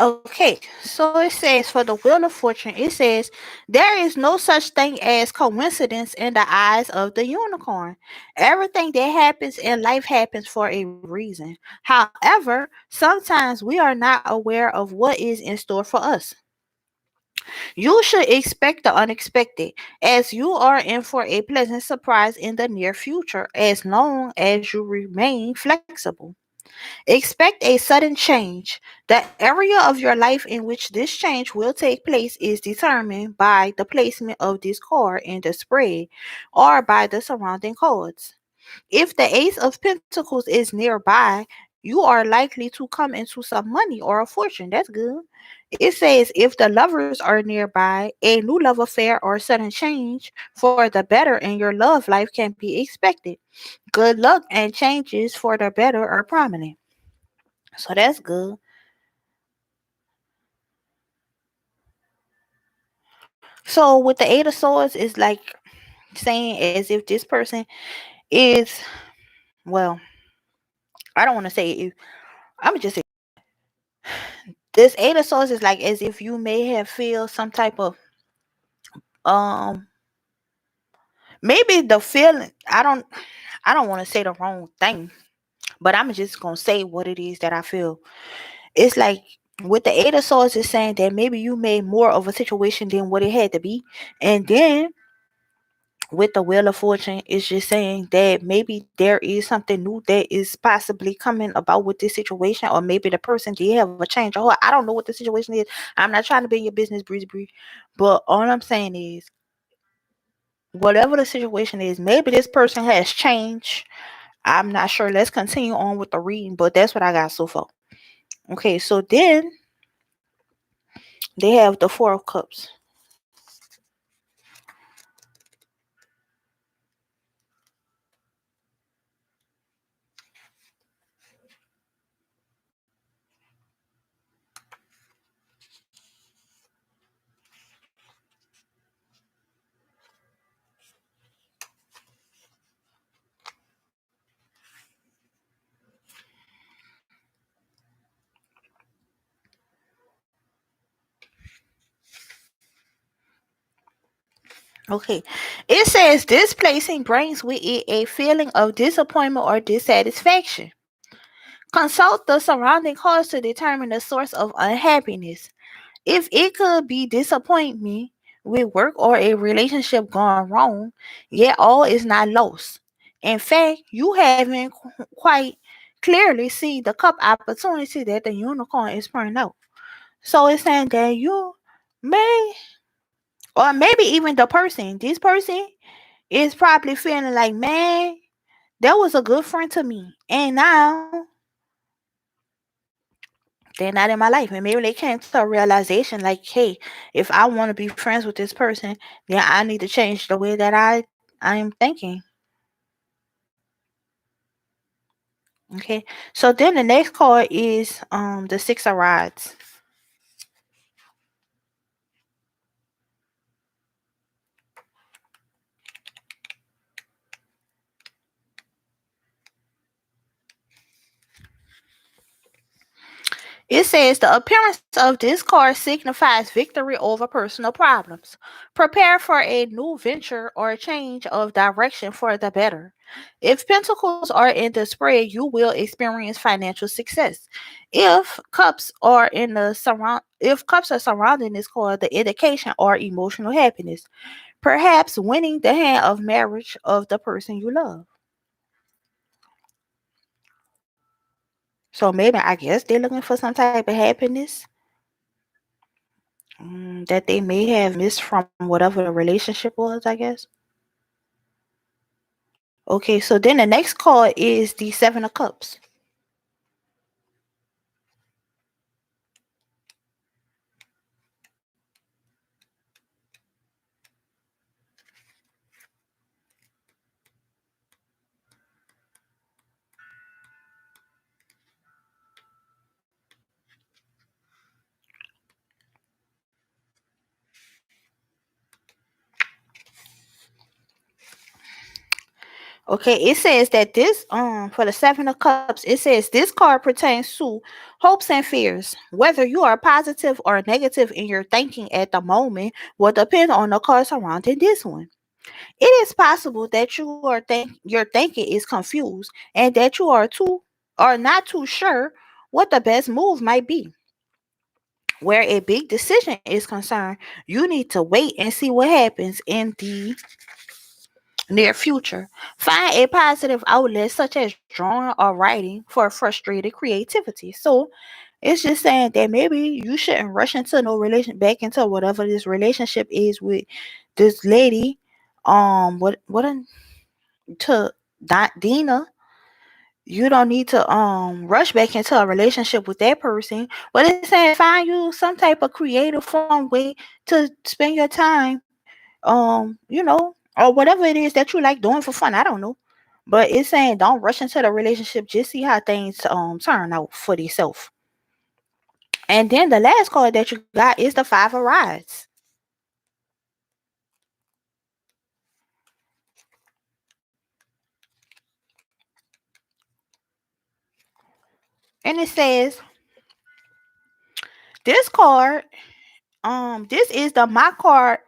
Okay, so it says for the Wheel of Fortune, it says there is no such thing as coincidence in the eyes of the unicorn. Everything that happens in life happens for a reason. However, sometimes we are not aware of what is in store for us. You should expect the unexpected, as you are in for a pleasant surprise in the near future as long as you remain flexible. Expect a sudden change. The area of your life in which this change will take place is determined by the placement of this card in the spread or by the surrounding cards. If the Ace of Pentacles is nearby, you are likely to come into some money or a fortune. That's good. It says if the lovers are nearby, a new love affair or sudden change for the better in your love life can be expected. Good luck and changes for the better are prominent. So that's good. So with the Eight of Swords, it's like saying as if this person is, well, I don't want to say if, I'm gonna just say this Eight of Swords is like as if you may have feel some type of um maybe the feeling. I don't want to say the wrong thing, but I'm just gonna say what it is that I feel. It's like with the Eight of Swords is saying that maybe you made more of a situation than what it had to be, and then with the Wheel of Fortune, it's just saying that maybe there is something new that is possibly coming about with this situation, or maybe the person did have a change. Oh, I don't know what the situation is. I'm not trying to be in your business, breezy breeze. But all I'm saying is, whatever the situation is, maybe this person has changed. I'm not sure. Let's continue on with the reading, but that's what I got so far. Okay, so then they have the Four of Cups. Okay. It says this placing brings with it a feeling of disappointment or dissatisfaction. Consult the surrounding cause to determine the source of unhappiness. If it could be disappointment with work or a relationship gone wrong, yet all is not lost. In fact, you haven't quite clearly seen the cup opportunity that the unicorn is pouring out. So it's saying that you may, or maybe even the person, this person is probably feeling like, man, that was a good friend to me. And now they're not in my life. And maybe they came to a realization like, hey, if I want to be friends with this person, then I need to change the way that I'm thinking. Okay. So then the next card is the six of rods. It says the appearance of this card signifies victory over personal problems. Prepare for a new venture or a change of direction for the better. If pentacles are in the spread, you will experience financial success. If cups are surrounding this card, the indication are emotional happiness. Perhaps winning the hand of marriage of the person you love. So maybe I guess they're looking for some type of happiness that they may have missed from whatever the relationship was, I guess. Okay, so then the next card is the Seven of Cups. Okay, it says that this for the Seven of Cups, it says this card pertains to hopes and fears. Whether you are positive or negative in your thinking at the moment will depend on the card surrounding this one. It is possible that your thinking is confused and that you are not too sure what the best move might be. Where a big decision is concerned, you need to wait and see what happens in the near future. Find a positive outlet such as drawing or writing for frustrated creativity. So it's just saying that maybe you shouldn't rush into no relation back into whatever this relationship is with this lady. What to Dina, you don't need to rush back into a relationship with that person. But it's saying find you some type of creative fun way to spend your time. Or whatever it is that you like doing for fun. I don't know. But it's saying don't rush into the relationship. Just see how things turn out for yourself. And then the last card that you got is the Five of Rods. And it says this card. This is the my card.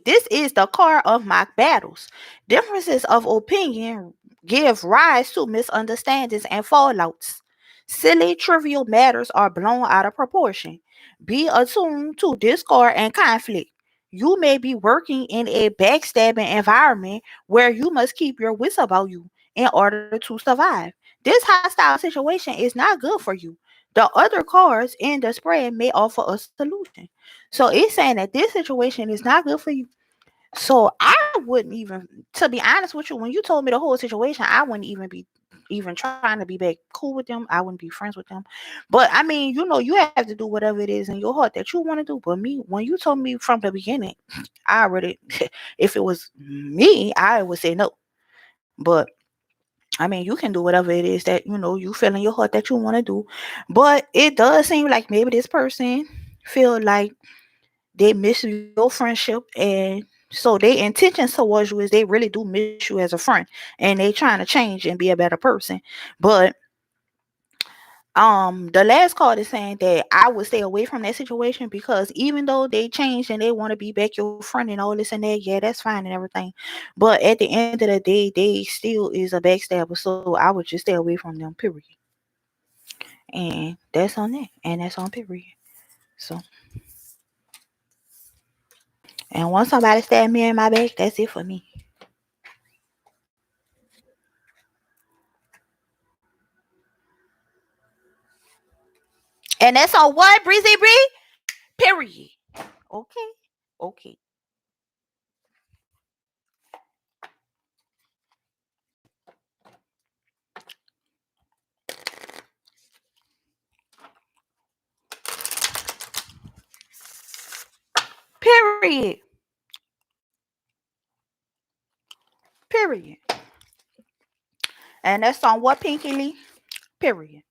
This is the card of mock battles. Differences of opinion give rise to misunderstandings and fallouts. Silly, trivial matters are blown out of proportion. Be attuned to discord and conflict. You may be working in a backstabbing environment where you must keep your wits about you in order to survive. This hostile situation is not good for you. The other cards in the spread may offer a solution. So it's saying that this situation is not good for you. So I wouldn't even, to be honest with you, when you told me the whole situation, I wouldn't even trying to be back cool with them. I wouldn't be friends with them. But I mean, you have to do whatever it is in your heart that you want to do. But me, when you told me from the beginning, I already, if it was me, I would say no. But I mean, you can do whatever it is that you feel in your heart that you want to do. But it does seem like maybe this person feel like they miss your friendship, and so their intentions towards you is they really do miss you as a friend, and they trying to change and be a better person. But the last card is saying that I would stay away from that situation because even though they changed and they want to be back your friend and all this and that, yeah, that's fine and everything. But at the end of the day, they still is a backstabber, so I would just stay away from them, period. And that's on that, and that's on period. So, and once somebody stab me in my back, that's it for me. And that's on what, Breezy Bree? Period. Okay. Okay. Period. Period. And that's on what, Pinky Lee? Period.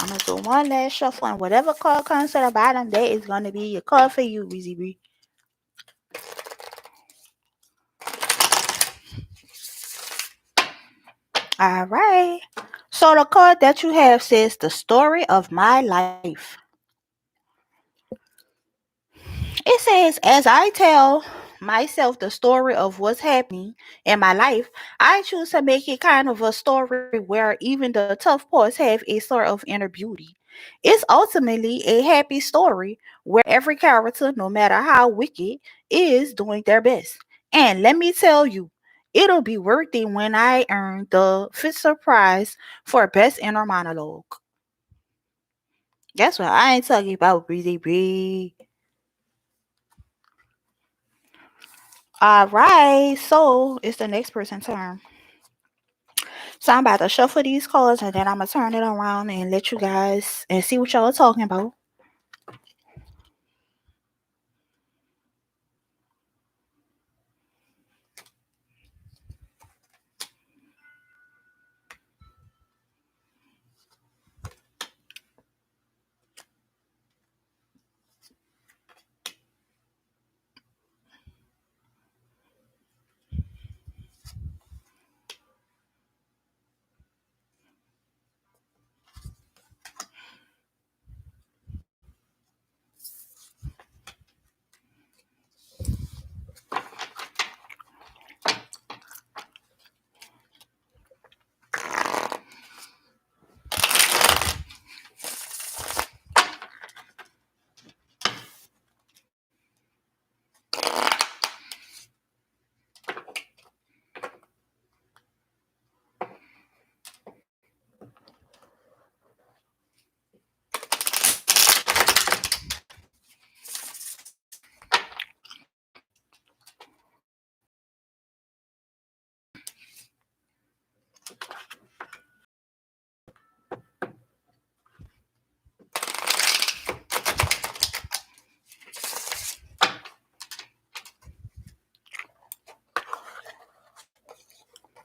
I'm gonna do one last shuffle, and whatever card comes to the bottom, that is gonna be your card for you, Weezy B. All right. So the card that you have says the story of my life. It says, as I tell myself the story of what's happening in my life, I choose to make it kind of a story where even the tough parts have a sort of inner beauty. It's ultimately a happy story where every character, no matter how wicked, is doing their best. And let me tell you, it'll be worth it when I earn the Fitzer Prize for Best Inner Monologue. That's what I ain't talking about, Breezy Bree. All right, so it's the next person's turn. So I'm about to shuffle these cards and then I'm gonna turn it around and let you guys and see what y'all are talking about.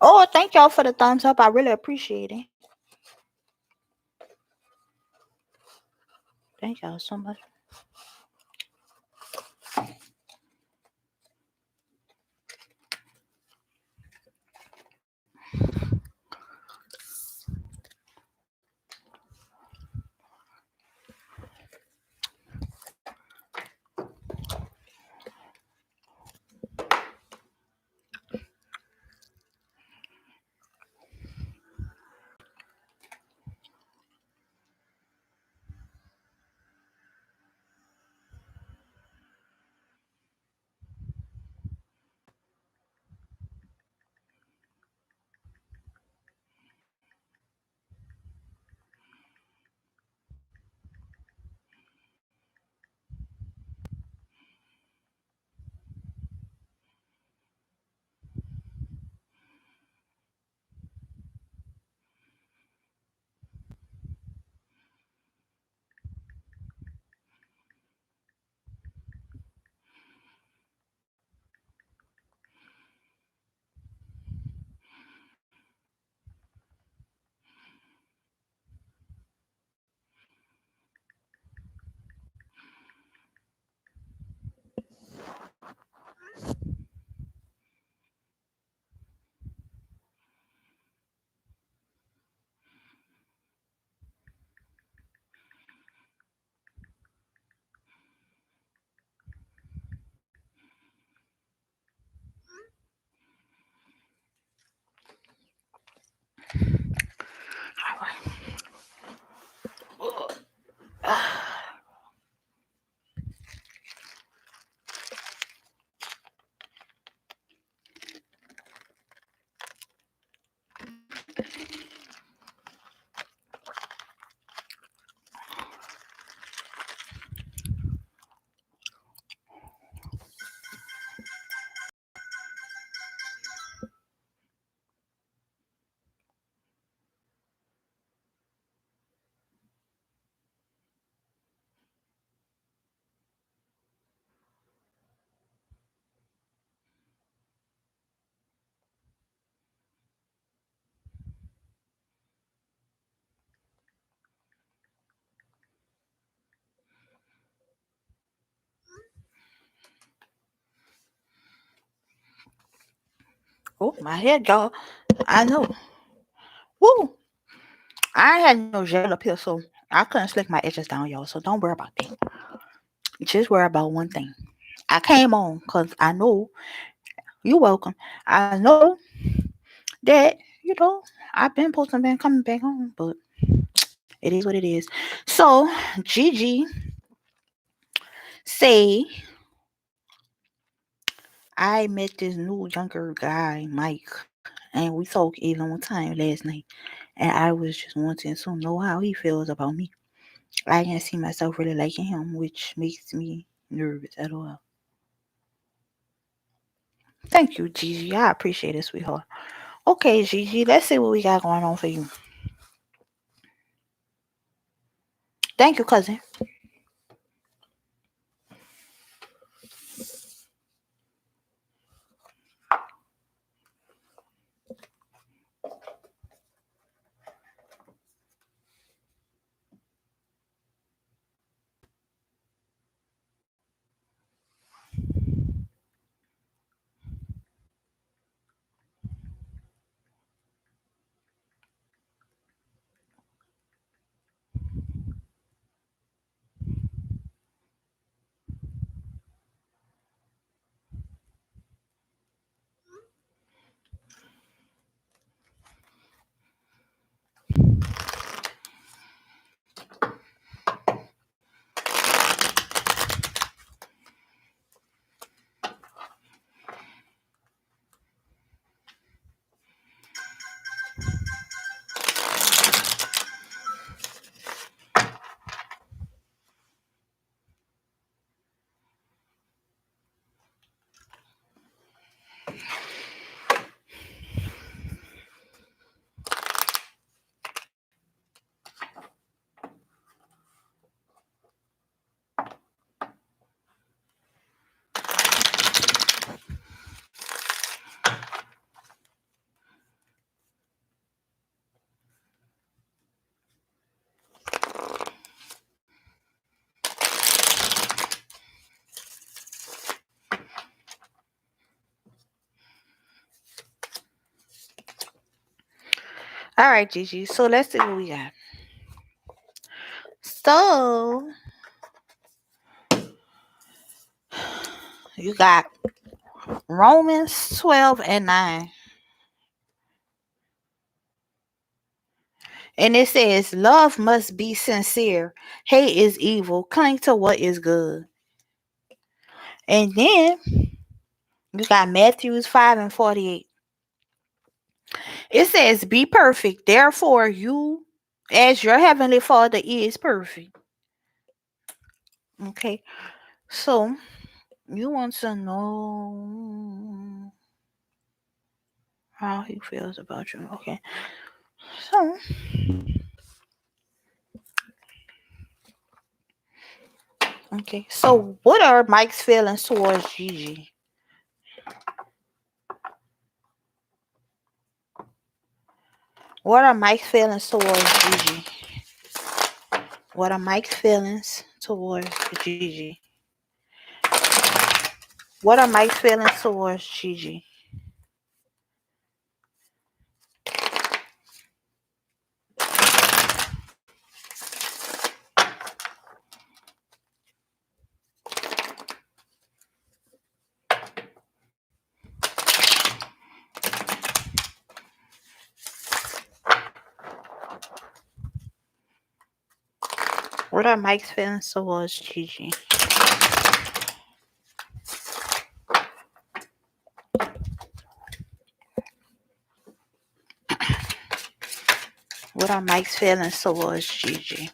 Oh, thank y'all for the thumbs up. I really appreciate it. Thank y'all so much. Oh, my head, y'all. I know. Woo! I ain't had no gel up here, so I couldn't slick my edges down, y'all. So don't worry about that. Just worry about one thing. I came on because I know you're welcome. I know that, I've been posting, been coming back on, but it is what it is. So, Gigi say, I met this new younger guy, Mike, and we talked even one time last night. And I was just wanting to know how he feels about me. I can't see myself really liking him, which makes me nervous at all. Thank you, Gigi. I appreciate it, sweetheart. Okay, Gigi, let's see what we got going on for you. Thank you, cousin. All right, Gigi. So let's see what we got. So you got Romans 12 and 9. And it says, love must be sincere. Hate is evil. Cling to what is good. And then you got Matthews 5 and 48. It says, be perfect. Therefore, you, as your heavenly Father is perfect. Okay. So you want to know how he feels about you. Okay. So, okay. So what are Mike's feelings towards Gigi? What are Mike's feelings towards Gigi? What are Mike's feelings towards Gigi? What are Mike's feelings towards Gigi? What are Mike's feelings towards Gigi? What are Mike's feelings towards Gigi?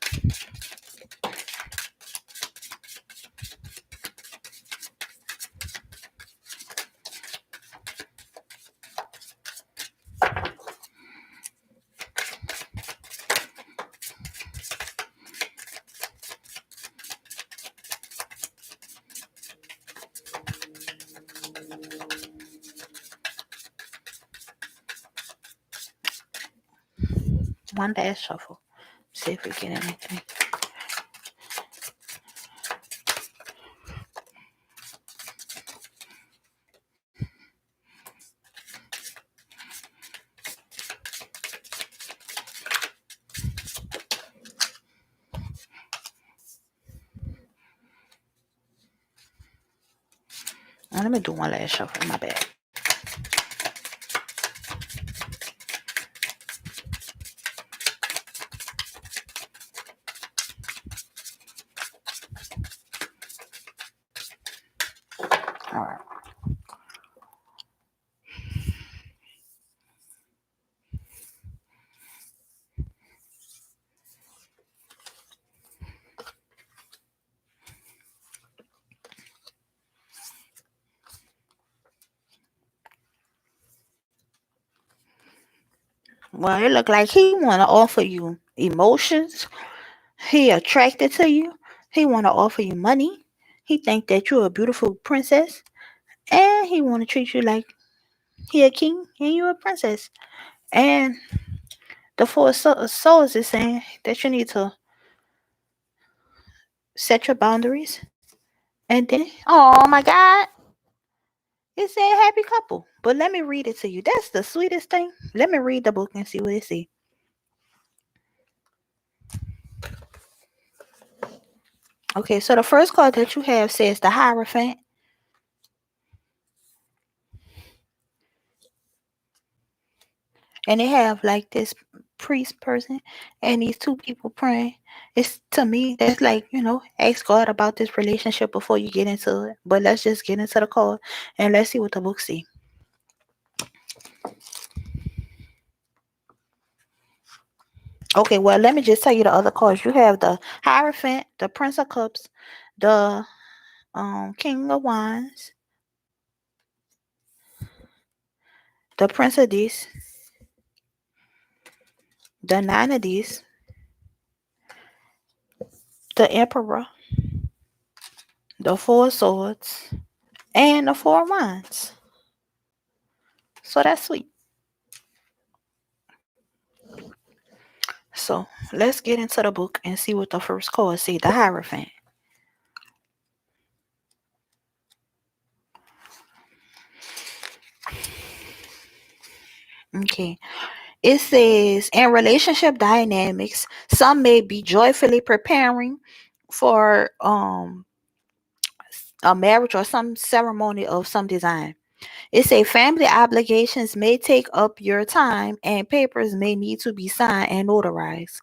One last shuffle. See if we get anything. Let me do one last shuffle. My bad. All right. Well, it look like he want to offer you emotions. He attracted to you. He want to offer you money. He think that you're a beautiful princess, and he want to treat you like he a king and you a princess. And the four souls is saying that you need to set your boundaries. And then, oh my God, it said happy couple. But let me read it to you. That's the sweetest thing. Let me read the book and see what it says. Okay, so the first card that you have says the Hierophant. And they have like this priest person and these two people praying. It's to me that's like, ask God about this relationship before you get into it. But let's just get into the card and let's see what the book says. Okay, well, let me just tell you the other cards. You have the Hierophant, the Prince of Cups, the King of Wands, the Prince of this, the Nine of this, the Emperor, the Four of Swords, and the Four of Wands. So that's sweet. So let's get into the book and see what the first card say. The Hierophant. Okay. It says in relationship dynamics, some may be joyfully preparing for a marriage or some ceremony of some design. It say family obligations may take up your time and papers may need to be signed and notarized.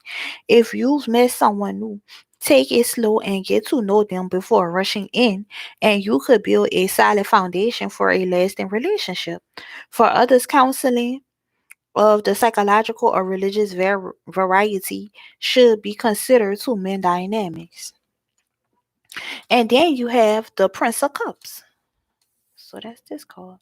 If you've met someone new, take it slow and get to know them before rushing in, and you could build a solid foundation for a lasting relationship. For others, counseling of the psychological or religious variety should be considered to mend dynamics. And then you have the Prince of Cups. So that's this card.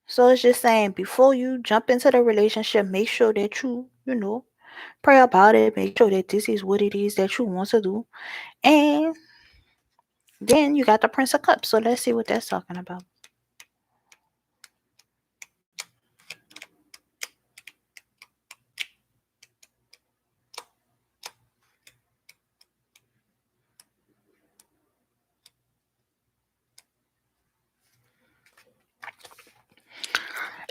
So it's just saying before you jump into the relationship, make sure that you pray about it, make sure that this is what it is that you want to do. And then you got the Prince of Cups. So let's see what that's talking about.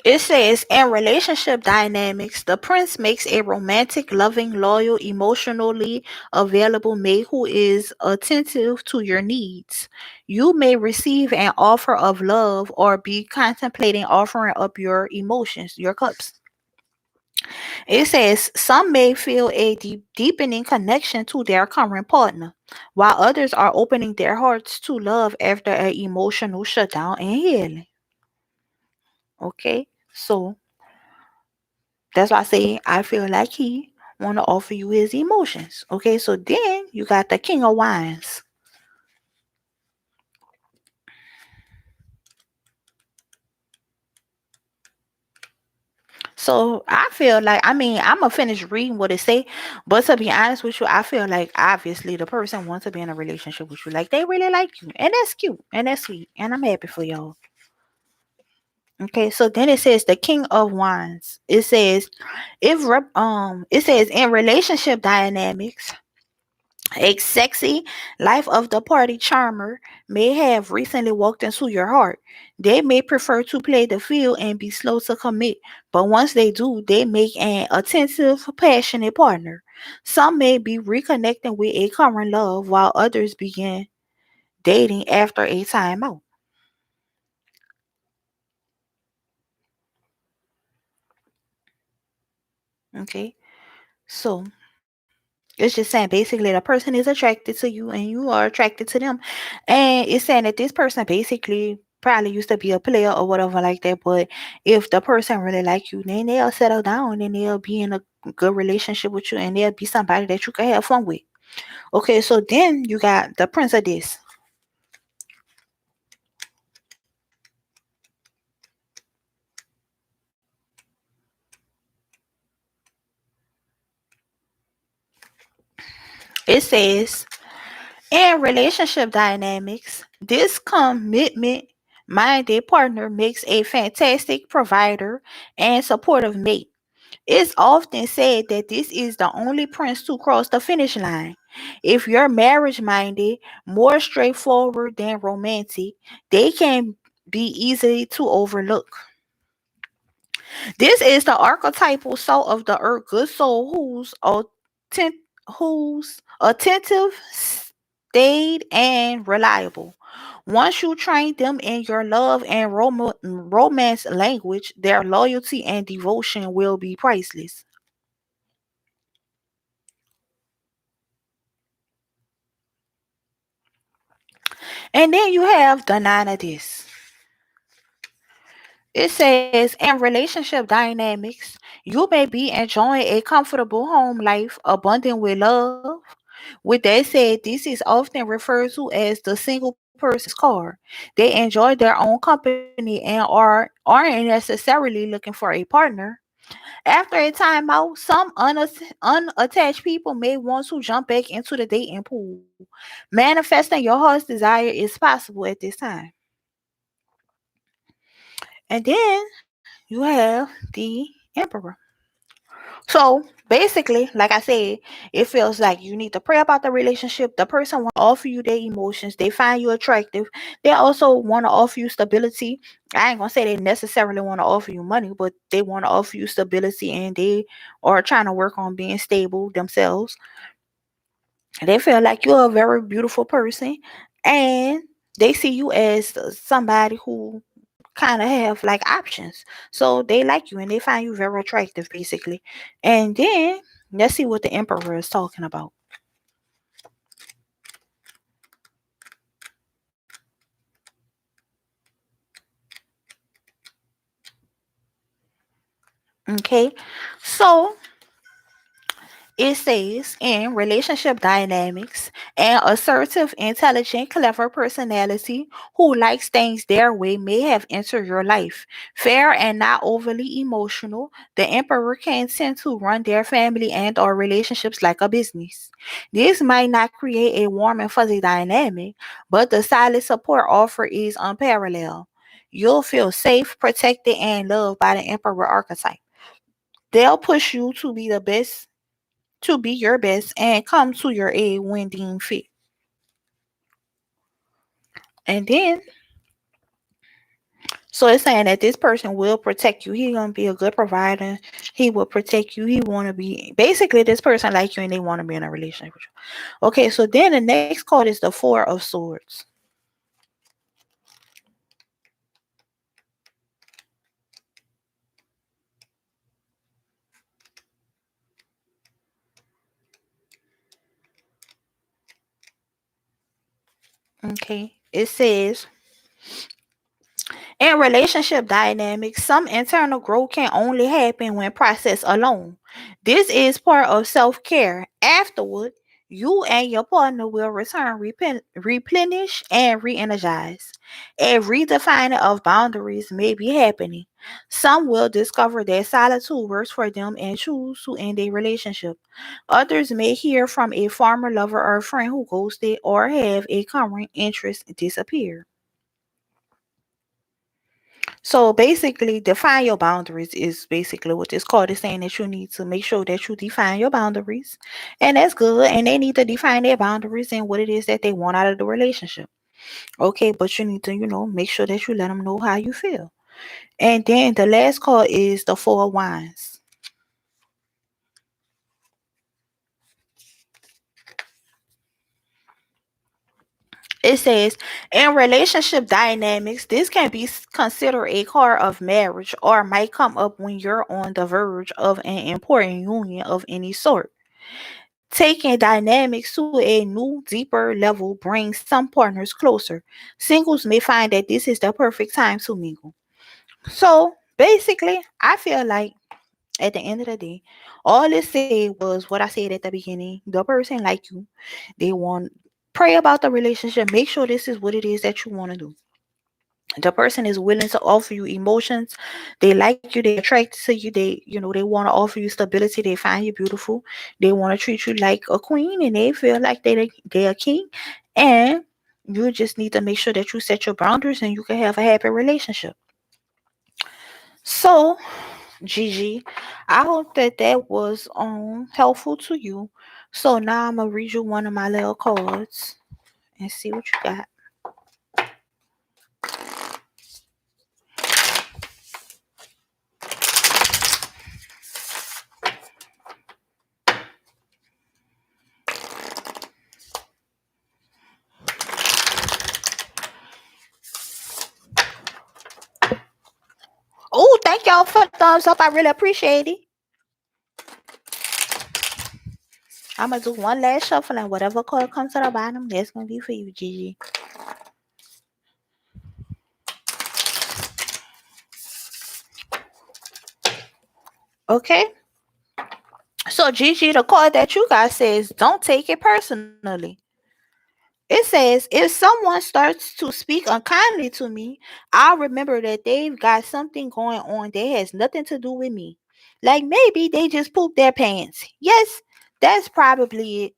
It says in relationship dynamics, the prince makes a romantic, loving, loyal, emotionally available mate who is attentive to your needs. You may receive an offer of love or be contemplating offering up your emotions, your cups. It says some may feel a deepening connection to their current partner, while others are opening their hearts to love after an emotional shutdown and healing. Okay, so that's why I say I feel like he want to offer you his emotions. Okay, so then you got the King of Wands. So I feel like I'm gonna finish reading what it say, but to be honest with you, I feel like obviously the person wants to be in a relationship with you. Like they really like you, and that's cute and that's sweet, and I'm happy for y'all. Okay, so then it says the King of Wands. It says it says in relationship dynamics, a sexy life of the party charmer may have recently walked into your heart. They may prefer to play the field and be slow to commit, but once they do, they make an attentive, passionate partner. Some may be reconnecting with a current love while others begin dating after a time out. Okay. So it's just saying basically the person is attracted to you and you are attracted to them. And it's saying that this person basically probably used to be a player or whatever like that. But if the person really like you, then they'll settle down and they'll be in a good relationship with you and they'll be somebody that you can have fun with. Okay, so then you got the prince of this. It says in relationship dynamics, this commitment minded partner makes a fantastic provider and supportive mate. It's often said that this is the only prince to cross the finish line. If you're marriage minded, more straightforward than romantic, they can be easy to overlook. This is the archetypal soul of the earth, good soul who's attentive, staid, and reliable. Once you train them in your love and romance language, their loyalty and devotion will be priceless. And then you have the nine of this. It says in relationship dynamics, you may be enjoying a comfortable home life abundant with love. With that said, this is often referred to as the single person's card. They enjoy their own company and aren't necessarily looking for a partner. After a time out, some unattached people may want to jump back into the dating pool. Manifesting your heart's desire is possible at this time. And then you have the emperor. So basically, like I said, it feels like you need to pray about the relationship. The person want to offer you their emotions. They find you attractive. They also want to offer you stability. I ain't gonna say they necessarily want to offer you money, but they want to offer you stability and they are trying to work on being stable themselves. They feel like you're a very beautiful person and they see you as somebody who kind of have like options. So they like you and they find you very attractive, basically. And then let's see what the emperor is talking about. Okay, so it says in relationship dynamics, an assertive, intelligent, clever personality who likes things their way may have entered your life. Fair and not overly emotional, the emperor can tend to run their family and or relationships like a business. This might not create a warm and fuzzy dynamic, but the silent support offer is unparalleled. You'll feel safe, protected, and loved by the emperor archetype. They'll push you to be your best and come to your aid when deemed fit. And then, so it's saying that this person will protect you. He's gonna be a good provider. He will protect you. He wanna be basically this person like you and they want to be in a relationship with you. Okay, so then the next card is the Four of Swords. Okay, it says in relationship dynamics, some internal growth can only happen when processed alone. This is part of self care. Afterward, you and your partner will return, replenish, and re energize. A redefining of boundaries may be happening. Some will discover that solitude works for them and choose to end a relationship. Others may hear from a former lover or friend who ghosted or have a current interest disappear. So basically, define your boundaries is basically what this card is saying that you need to make sure that you define your boundaries. And that's good. And they need to define their boundaries and what it is that they want out of the relationship. Okay, but you need to, make sure that you let them know how you feel. And then the last card is the Four of Wands. It says, in relationship dynamics, this can be considered a card of marriage or might come up when you're on the verge of an important union of any sort. Taking dynamics to a new, deeper level brings some partners closer. Singles may find that this is the perfect time to mingle. So basically, I feel like at the end of the day, all it said was what I said at the beginning. The person like you, they want pray about the relationship. Make sure this is what it is that you want to do. The person is willing to offer you emotions. They like you. They attracted to you. They want to offer you stability. They find you beautiful. They want to treat you like a queen, and they feel like they're a king. And you just need to make sure that you set your boundaries, and you can have a happy relationship. So, Gigi, I hope that that was helpful to you. So now I'm gonna read you one of my little cards and see what you got. Oh, thank y'all for the thumbs up. I really appreciate it. I'm gonna do one last shuffle, and whatever card comes to the bottom, that's gonna be for you, Gigi. Okay. So Gigi, the card that you got says, "Don't take it personally." It says, if someone starts to speak unkindly to me, I'll remember that they've got something going on that has nothing to do with me. Like maybe they just pooped their pants. Yes, that's probably it.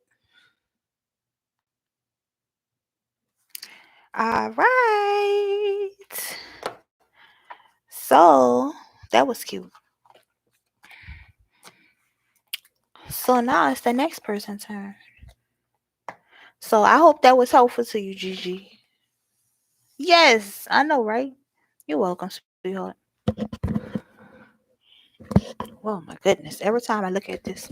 All right. So that was cute. So now it's the next person's turn. So I hope that was helpful to you, Gigi. Yes, I know, right? You're welcome, sweetheart. Oh my goodness. Every time I look at this.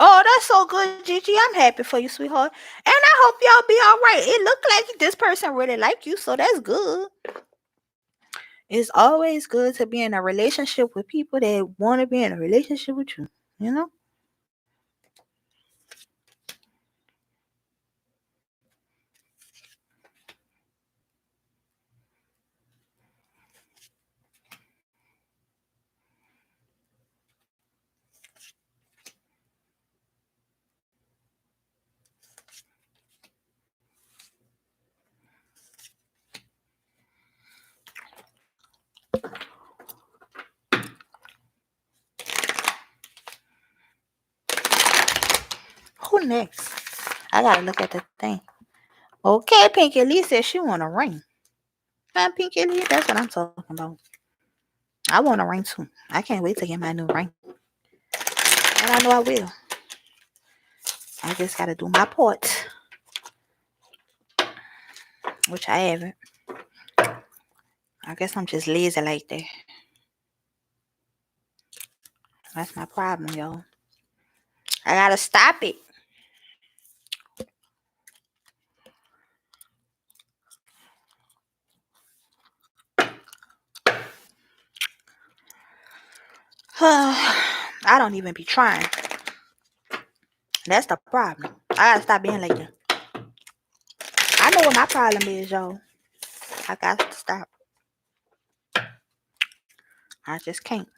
Oh, that's so good, Gigi. I'm happy for you, sweetheart. And I hope y'all be all right. It looked like this person really like you, so that's good. It's always good to be in a relationship with people that want to be in a relationship with you. You know? Who next? I gotta look at the thing. Okay, Pinky Lee says she want a ring. Pinky Lee, that's what I'm talking about. I want a ring too. I can't wait to get my new ring. And I know I will. I just gotta do my part, which I haven't. I guess I'm just lazy like that. That's my problem, y'all. I gotta stop it. I don't even be trying. That's the problem. I gotta stop being like that. I know what my problem is, y'all. I got to stop. I just can't.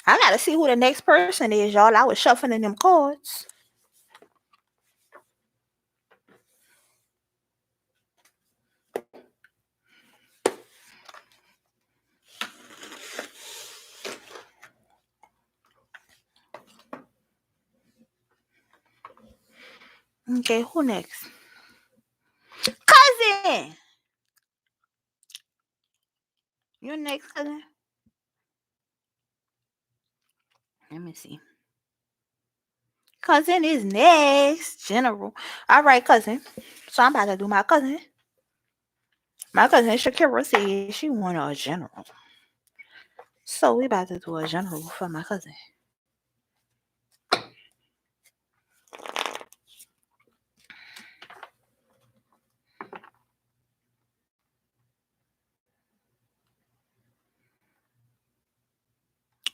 I gotta see who the next person is, y'all. I was shuffling them cards. Okay, who next? Cousin! You're next, cousin? Let me see. Cousin is next. General. All right, cousin. So I'm about to do my cousin. My cousin Shakira said she want a general. So we about to do a general for my cousin.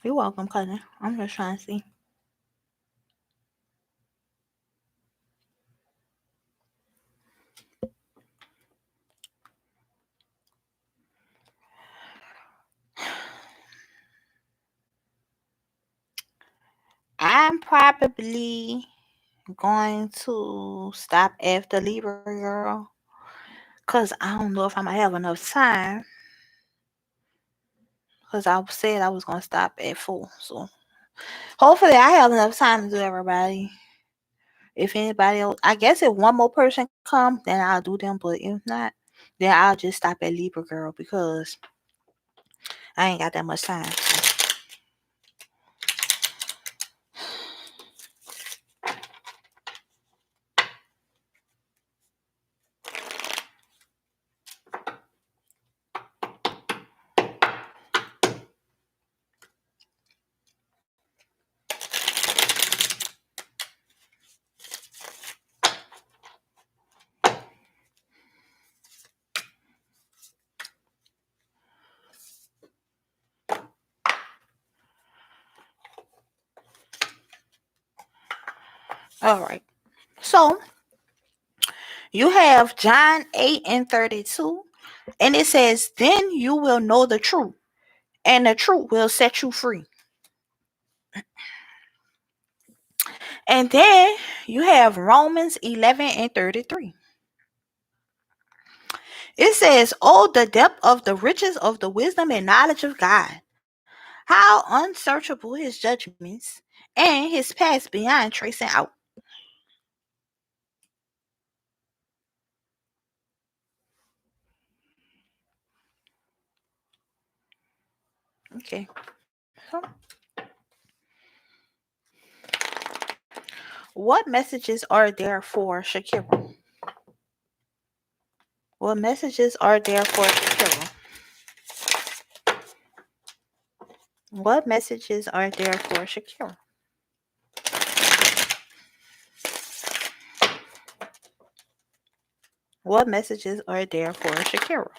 You're welcome, cousin. I'm just trying to see. I'm probably going to stop after Libra girl. Cause I don't know if I'm gonna have enough time. Cause I said I was gonna stop at 4. So hopefully I have enough time to do everybody. If anybody else, I guess if one more person come, then I'll do them. But if not, then I'll just stop at Libra girl because I ain't got that much time. All right. So you have John 8:32, and it says, "Then you will know the truth, and the truth will set you free." And then you have Romans 11:33. It says, "Oh, the depth of the riches of the wisdom and knowledge of God. How unsearchable his judgments and his paths beyond tracing out." Okay. So, what messages are there for Shakira? What messages are there for Shakira? What messages are there for Shakira? What messages are there for Shakira?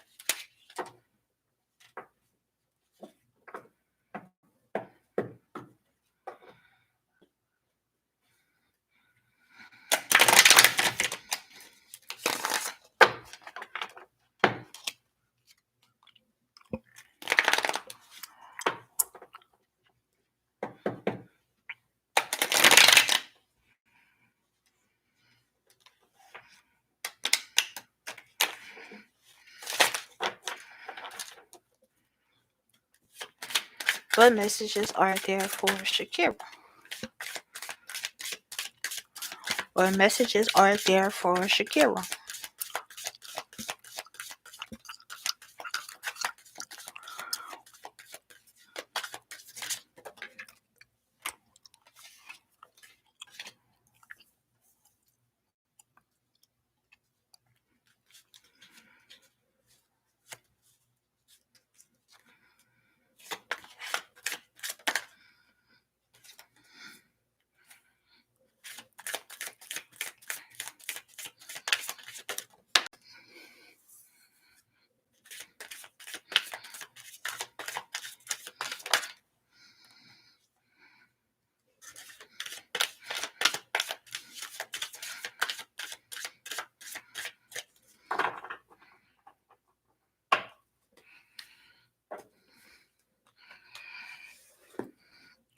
What messages are there for Shakira? What messages are there for Shakira?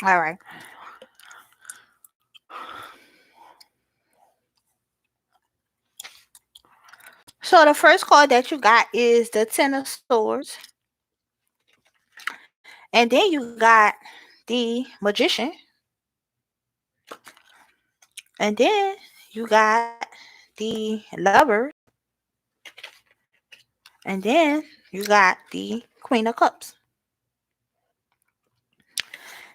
All right. So the first card that you got is the Ten of Swords, and then you got the Magician, and then you got the Lovers, and then you got the Queen of Cups,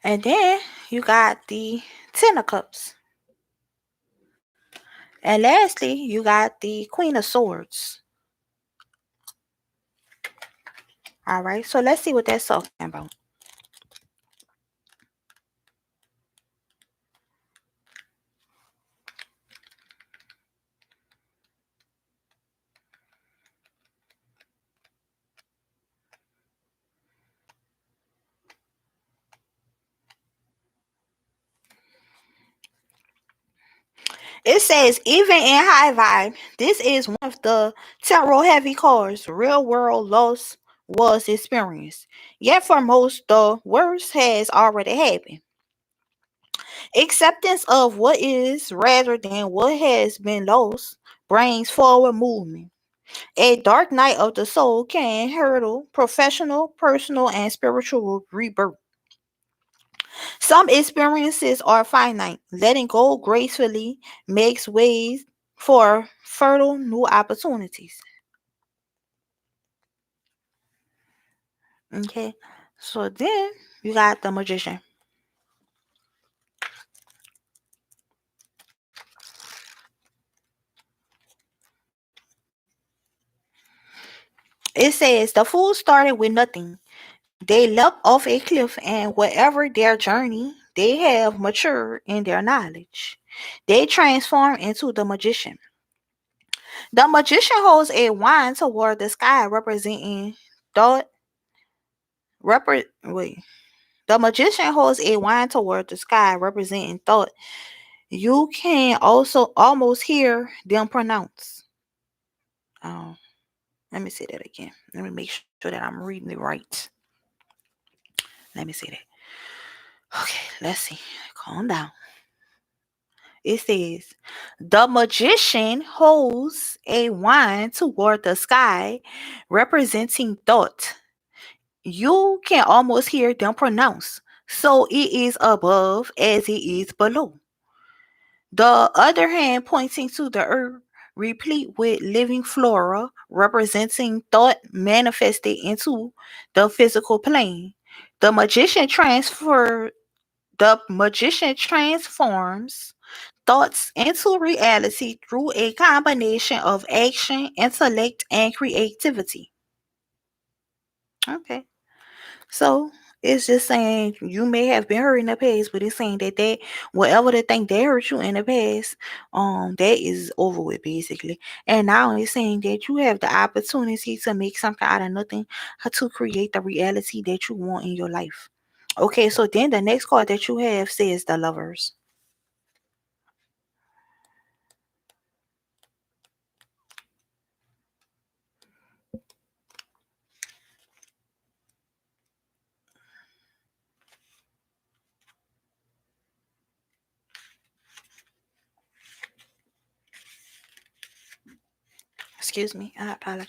and then you got the Ten of Cups, and lastly you got the Queen of Swords. All right, so let's see what that's talking about. It says, even in high vibe, this is one of the tarot heavy cards. Real world loss was experienced. Yet for most, the worst has already happened. Acceptance of what is rather than what has been lost brings forward movement. A dark night of the soul can hurdle professional, personal, and spiritual rebirth. Some experiences are finite. Letting go gracefully makes ways for fertile new opportunities. Okay, so then you got the Magician. It says the fool started with nothing. They leapt off a cliff, and whatever their journey, they have matured in their knowledge. They transform into the magician. The magician holds a wand toward the sky, representing thought. Wait. The magician holds a wand toward the sky, representing thought. You can also almost hear them pronounce. Um, Let me say that again. Let me make sure that I'm reading it right. Let me say that. Okay, let's see. Calm down. It says, the magician holds a wand toward the sky, representing thought. You can almost hear them pronounce. So it is above as it is below. The other hand pointing to the earth, replete with living flora, representing thought manifested into the physical plane. The magician transfer the magician transforms thoughts into reality through a combination of action, intellect, and creativity. Okay. So it's just saying you may have been hurt in the past, but it's saying that whatever the thing that hurt you in the past, that is over with basically. And now it's saying that you have the opportunity to make something out of nothing, to create the reality that you want in your life. Okay, so then the next card that you have says the Lovers. Excuse me, I apologize.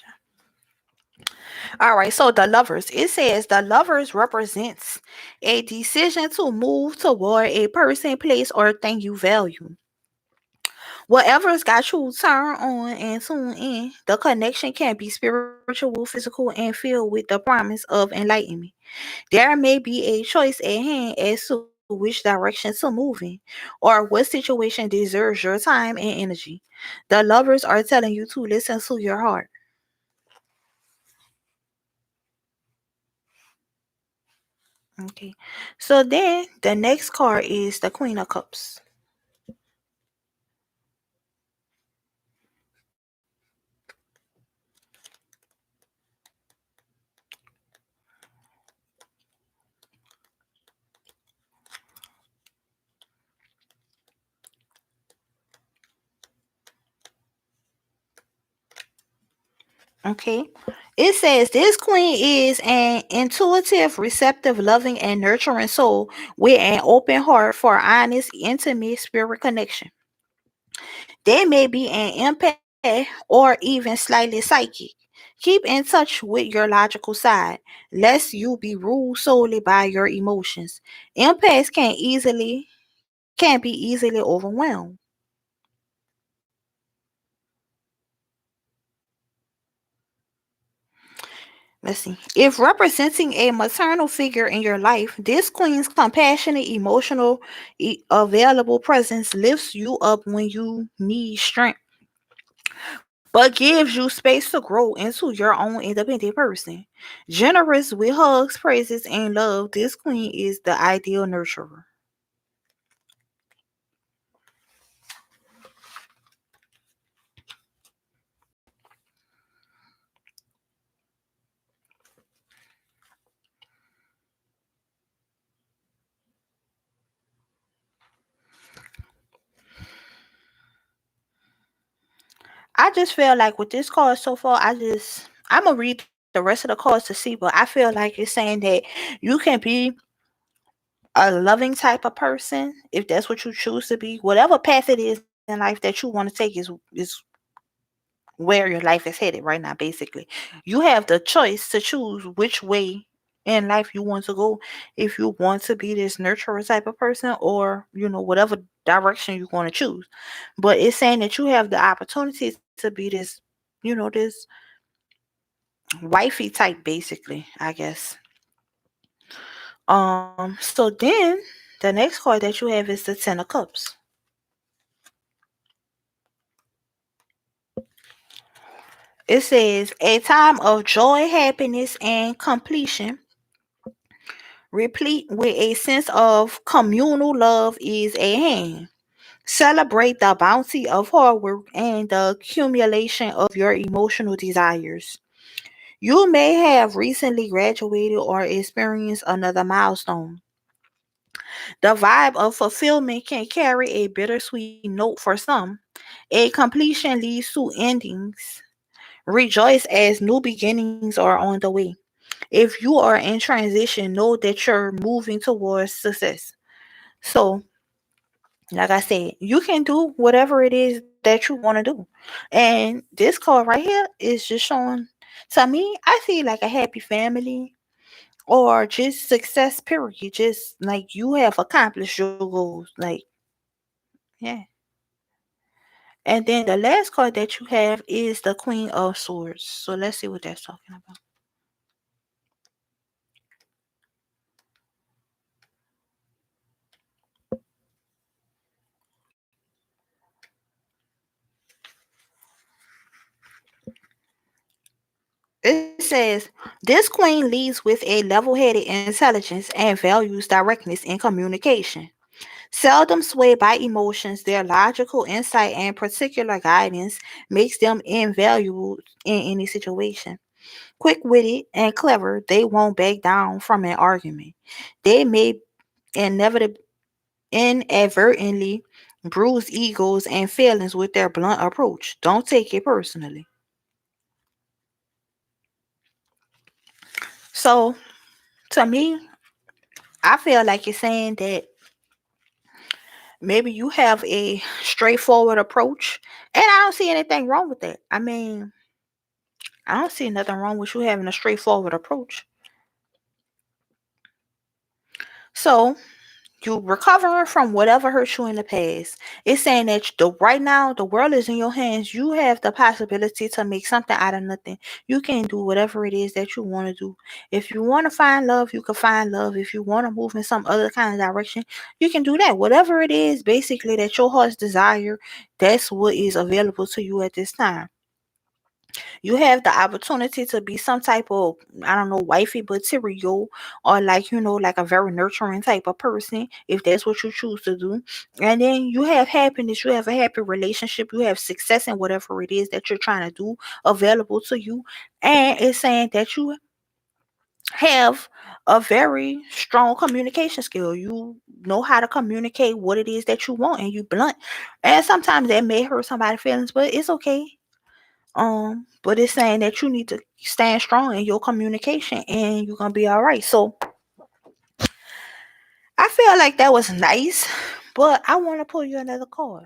All right, so the Lovers. It says the Lovers represents a decision to move toward a person, place, or thing you value. Whatever's got you turn on and tune in, the connection can be spiritual, physical, and filled with the promise of enlightenment. There may be a choice at hand as to which direction to move in, or what situation deserves your time and energy. The Lovers are telling you to listen to your heart. Okay. So then the next card is the Queen of Cups. Okay. It says this queen is an intuitive, receptive, loving, and nurturing soul with an open heart for honest, intimate spirit connection. They may be an empath or even slightly psychic. Keep in touch with your logical side, lest you be ruled solely by your emotions. Empaths can be easily overwhelmed. Let's see. If representing a maternal figure in your life, this queen's compassionate, emotional, available presence lifts you up when you need strength, but gives you space to grow into your own independent person. Generous with hugs, praises, and love, this queen is the ideal nurturer. I just feel like with this card so far, I'm gonna read the rest of the cards to see, but I feel like it's saying that you can be a loving type of person if that's what you choose to be. Whatever path it is in life that you want to take is where your life is headed right now. Basically, you have the choice to choose which way in life you want to go. If you want to be this nurturer type of person, or whatever direction you want to choose. But it's saying that you have the opportunity to be this, this wifey type, basically, I guess. So then the next card that you have is the Ten of Cups. It says a time of joy, happiness, and completion, replete with a sense of communal love, is at hand. Celebrate the bounty of hard work and the accumulation of your emotional desires. You may have recently graduated or experienced another milestone. The vibe of fulfillment can carry a bittersweet note for some. A completion leads to endings. Rejoice as new beginnings are on the way. If you are in transition, know that you're moving towards success. So, like I said, you can do whatever it is that you want to do. And this card right here is just showing, to me, I see like a happy family or just success, period. Just like you have accomplished your goals. Like, yeah. And then the last card that you have is the Queen of Swords. So let's see what that's talking about. It says, this queen leads with a level headed intelligence and values directness in communication. Seldom swayed by emotions, their logical insight and particular guidance makes them invaluable in any situation. Quick witted and clever, they won't back down from an argument. They may inevitably inadvertently bruise egos and feelings with their blunt approach. Don't take it personally. So, to me, I feel like it's saying that maybe you have a straightforward approach, and I don't see anything wrong with that. I mean, I don't see nothing wrong with you having a straightforward approach. So, you recovering from whatever hurt you in the past. It's saying that right now the world is in your hands. You have the possibility to make something out of nothing. You can do whatever it is that you want to do. If you want to find love, you can find love. If you want to move in some other kind of direction, you can do that. Whatever it is, basically that your heart's desire, that's what is available to you at this time. You have the opportunity to be some type of, I don't know, wifey material, or like, like a very nurturing type of person, if that's what you choose to do. And then you have happiness, you have a happy relationship, you have success in whatever it is that you're trying to do available to you. And it's saying that you have a very strong communication skill. You know how to communicate what it is that you want, and you blunt. And sometimes that may hurt somebody's feelings, but it's okay. But it's saying that you need to stand strong in your communication and you're gonna be all right. So I feel like that was nice, but I want to pull you another card.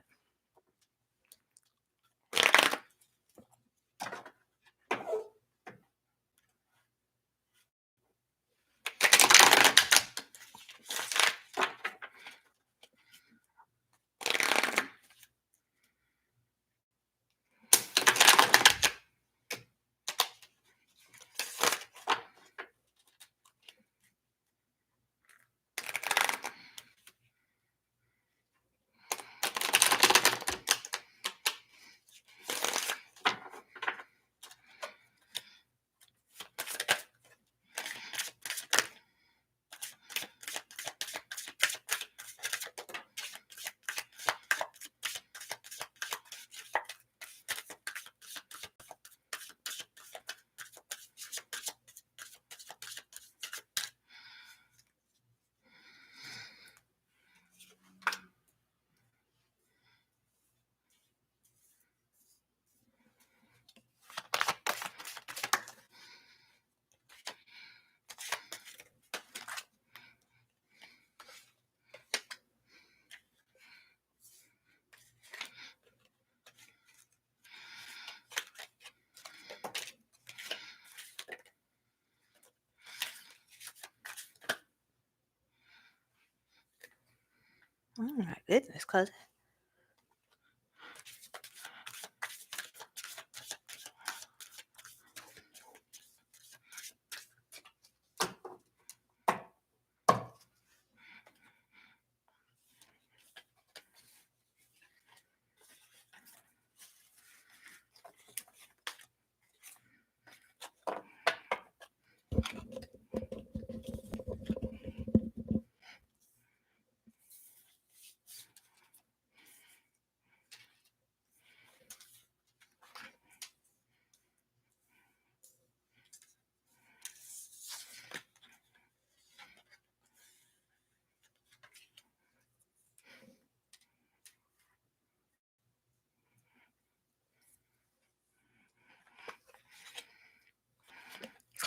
Oh my goodness, cousin.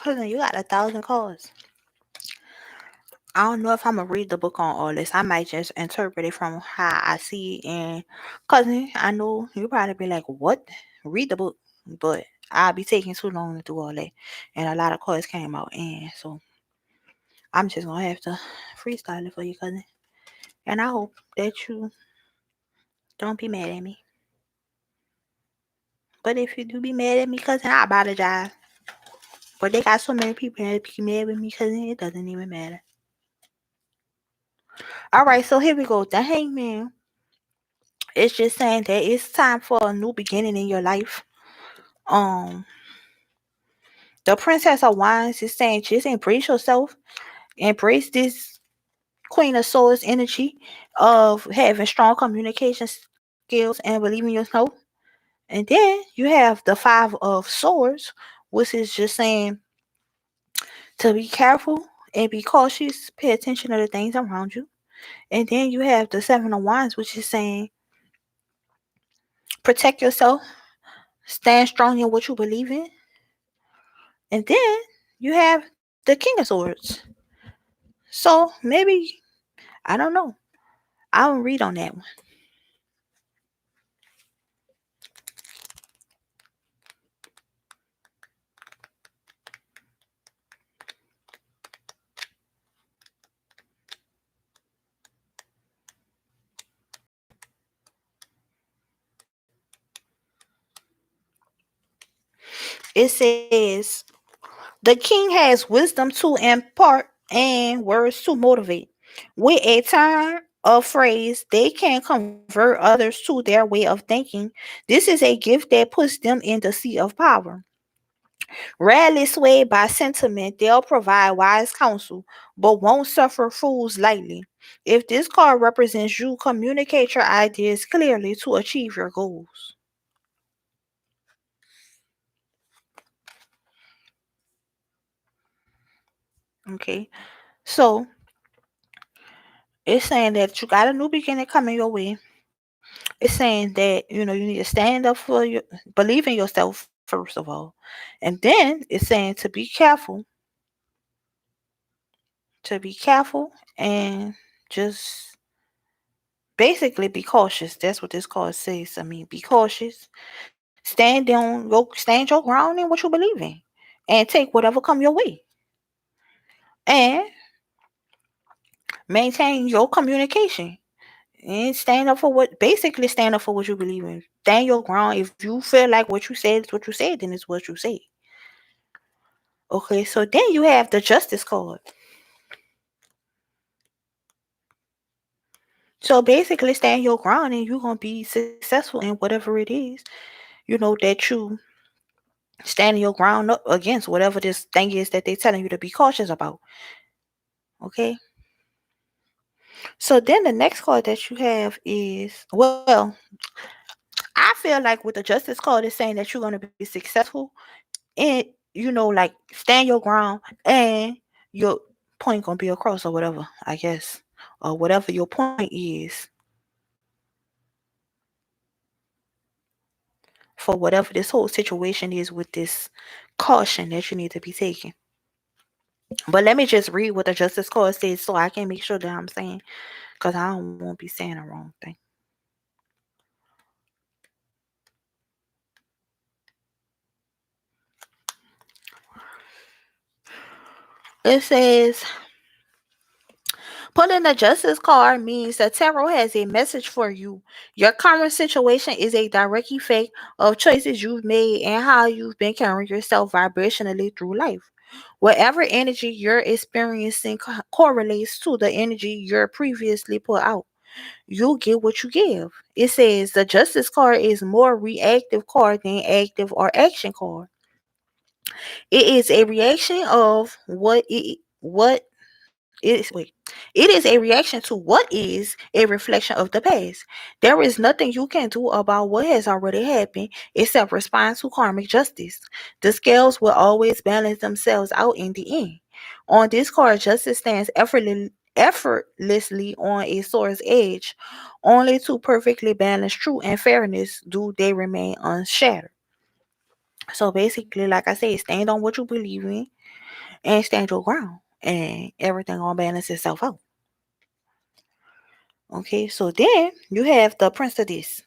Cousin, you got 1,000 cards. I don't know if I'm gonna read the book on all this. I might just interpret it from how I see it. And cousin, I know you probably be like, "What? Read the book?" But I'll be taking too long to do all that, and a lot of cards came out, and so I'm just gonna have to freestyle it for you, cousin. And I hope that you don't be mad at me. But if you do be mad at me, cousin, I apologize. But they got so many people that be mad with me, cousin, it doesn't even matter. All right, so here we go. The Hangman. It's just saying that it's time for a new beginning in your life. Um, the Princess of Wands is saying just embrace yourself, embrace this Queen of Swords energy of having strong communication skills and believing yourself. And then you have the Five of Swords, which is just saying to be careful and be cautious, pay attention to the things around you. And then you have the Seven of Wands, which is saying protect yourself, stand strong in what you believe in. And then you have the King of Swords. So maybe, I don't know. I don't read on that one. It says the king has wisdom to impart and words to motivate. With a turn of phrase, they can convert others to their way of thinking. This is a gift that puts them in the seat of power. Rarely swayed by sentiment, they'll provide wise counsel, but won't suffer fools lightly. If this card represents you, communicate your ideas clearly to achieve your goals. Okay, so it's saying that you got a new beginning coming your way. It's saying that you need to stand up for your believe in yourself first of all, and then it's saying to be careful and just basically be cautious. That's what this card says. I mean, be cautious. Stand your ground in what you believe in, and take whatever come your way, and maintain your communication. And stand up for what you believe in. Stand your ground. If you feel like what you said is what you said, then it's what you say. Okay, so then you have the justice card. So basically stand your ground and you're gonna be successful in whatever it is, that you standing your ground up against whatever this thing is that they're telling you to be cautious about. Okay. So then the next card that you have is, well, I feel like with the justice card is saying that you're gonna be successful and like stand your ground and your point gonna be across or whatever, I guess. Or whatever your point is for whatever this whole situation is with this caution that you need to be taking. But let me just read what the justice card says so I can make sure that I'm saying, because I don't want to be saying the wrong thing. It says Pulling the justice card means the tarot has a message for you. Your current situation is a direct effect of choices you've made and how you've been carrying yourself vibrationally through life. Whatever energy you're experiencing correlates to the energy you're previously put out. You get what you give. It says the justice card is more reactive card than active or action card. It is a reaction of what it is a reaction to what is a reflection of the past. There is nothing you can do about what has already happened except respond to karmic justice. The scales will always balance themselves out in the end. On this card, justice stands effortlessly on a sword's edge. Only to perfectly balance truth and fairness do they remain unshattered. So basically, like I said, stand on what you believe in and stand your ground, and everything gonna balance itself out. Okay, so then you have the prince of this.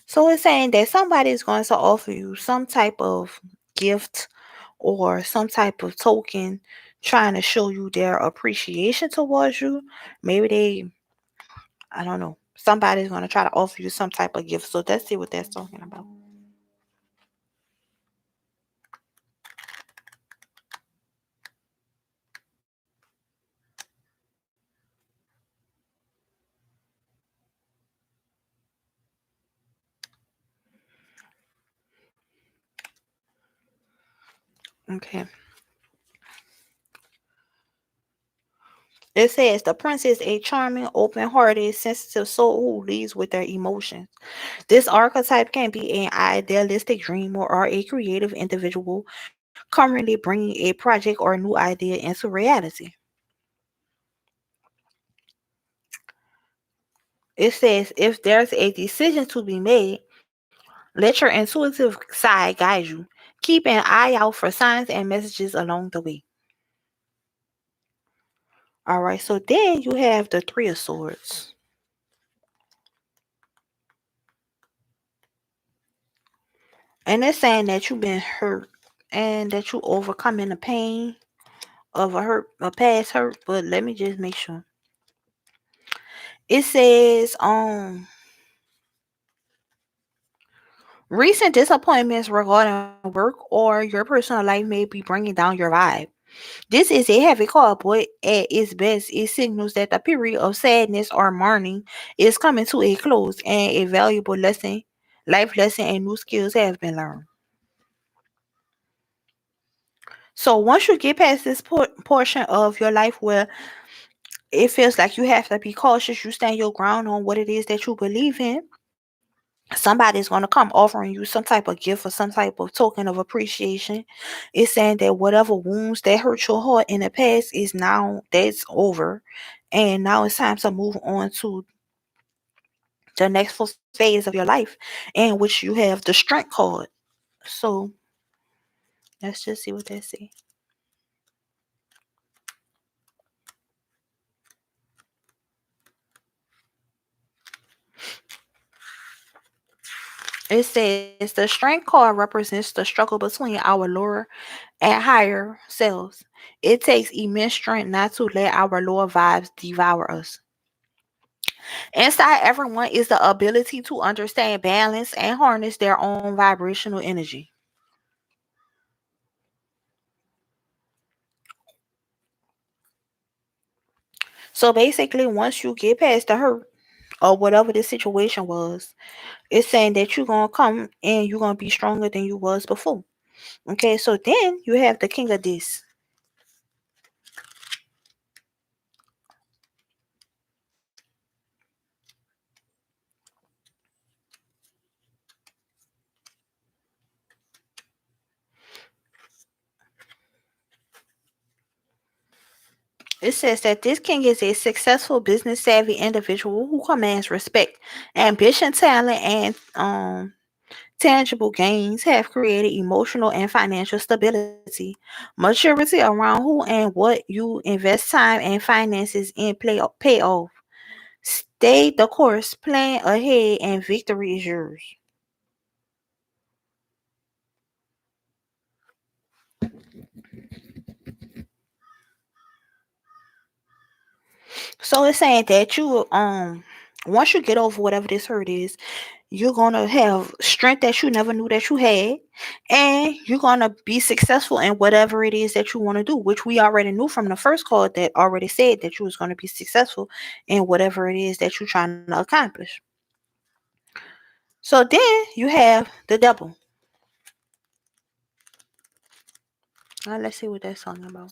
So it's saying that somebody is going to offer you some type of gift or some type of token trying to show you their appreciation towards you. Maybe I don't know, somebody's going to try to offer you some type of gift. So let's see what that's talking about. Okay. It says the prince is a charming, open hearted, sensitive soul who leads with their emotions. This archetype can be an idealistic dreamer or a creative individual currently bringing a project or new idea into reality. It says if there's a decision to be made, let your intuitive side guide you. Keep an eye out for signs and messages along the way. All right, so then you have the Three of Swords. And it's saying that you've been hurt and that you overcoming the pain of a past hurt. But let me just make sure. It says, recent disappointments regarding work or your personal life may be bringing down your vibe. This is a heavy call, but at its best, it signals that the period of sadness or mourning is coming to a close and a valuable life lesson, and new skills have been learned. So once you get past this portion of your life where it feels like you have to be cautious, you stand your ground on what it is that you believe in, somebody's going to come offering you some type of gift or some type of token of appreciation. It's saying that whatever wounds that hurt your heart in the past is now that's over, and now it's time to move on to the next phase of your life, in which you have the strength card. So let's just see what that says. It says the strength card represents the struggle between our lower and higher selves. It takes immense strength not to let our lower vibes devour us. Inside everyone is the ability to understand balance and harness their own vibrational energy. So basically, once you get past the hurt or whatever the situation was, it's saying that you're gonna come and you're gonna be stronger than you was before. Okay, so then you have the king of this. It says that this king is a successful business savvy individual who commands respect. Ambition, talent, and tangible gains have created emotional and financial stability. Maturity around who and what you invest time and finances in pay off. Stay the course, plan ahead, and victory is yours. So it's saying that once you get over whatever this hurt is, you're gonna have strength that you never knew that you had, and you're gonna be successful in whatever it is that you want to do, which we already knew from the first card that already said that you was gonna be successful in whatever it is that you're trying to accomplish. So then you have the devil. Let's see what that's talking about.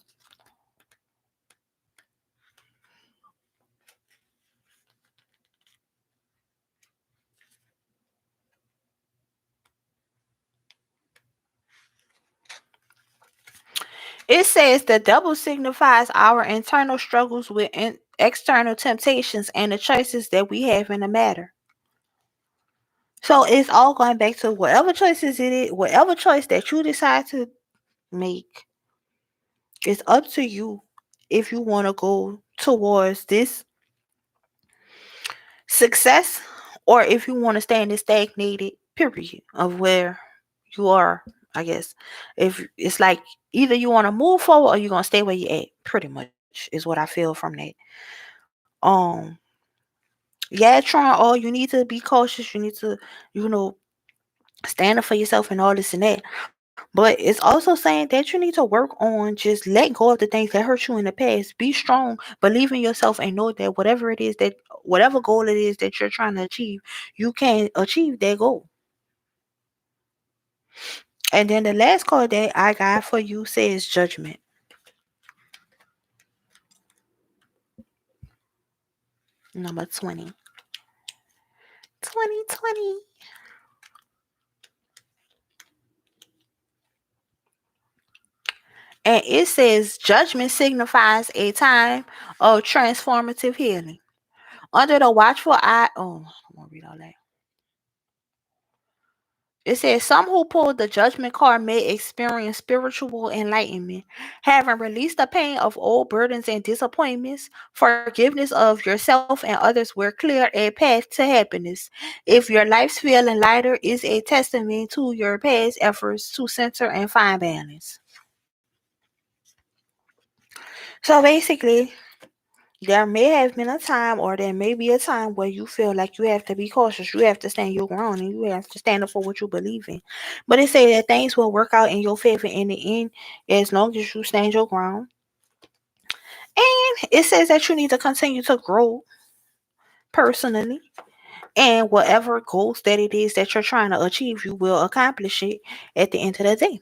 It says the devil signifies our internal struggles with external temptations and the choices that we have in the matter. So it's all going back to whatever choices it is, whatever choice that you decide to make. It's up to you if you want to go towards this success or if you want to stay in this stagnated period of where you are, I guess. If it's like either you want to move forward or you're gonna stay where you at, pretty much is what I feel from that. Um yeah, trying all you need to be cautious, you need to, you know, stand up for yourself and all this and that. But it's also saying that you need to work on just let go of the things that hurt you in the past. Be strong, believe in yourself, and know that whatever goal it is that you're trying to achieve, you can achieve that goal. And then the last card that I got for you says judgment. Number 20. 2020. And it says judgment signifies a time of transformative healing. Under the watchful eye, I won't read all that. It says some who pull the judgment card may experience spiritual enlightenment, having released the pain of old burdens and disappointments. Forgiveness of yourself and others will clear a path to happiness. If your life's feeling lighter, is a testament to your past efforts to center and find balance. So basically, there may have been a time, or there may be a time where you feel like you have to be cautious. You have to stand your ground, and you have to stand up for what you believe in. But it say that things will work out in your favor in the end, as long as you stand your ground. And it says that you need to continue to grow personally, and whatever goals that it is that you're trying to achieve, you will accomplish it at the end of the day.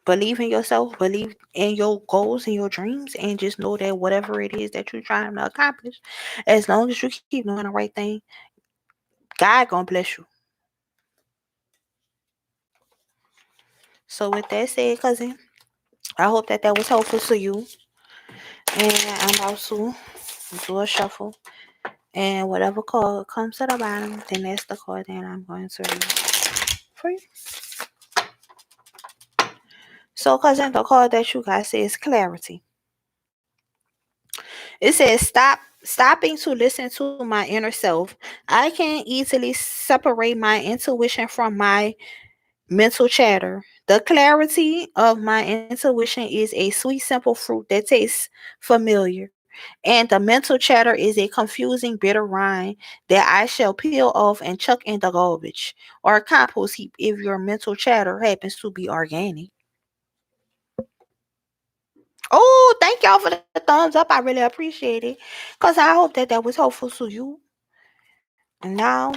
Believe in yourself, believe in your goals and your dreams, and just know that whatever it is that you're trying to accomplish, as long as you keep doing the right thing, God gonna bless you. So with that said, cousin, I hope that that was helpful to you. And I'm about to do a shuffle, and whatever card comes to the bottom, then that's the card that I'm going to read for you. So, cousin, the card that you got says clarity. It says stopping to listen to my inner self. I can easily separate my intuition from my mental chatter. The clarity of my intuition is a sweet, simple fruit that tastes familiar, and the mental chatter is a confusing, bitter rind that I shall peel off and chuck in the garbage or compost heap if your mental chatter happens to be organic. Oh, thank y'all for the thumbs up. I really appreciate it. Because I hope that that was helpful to you. And now,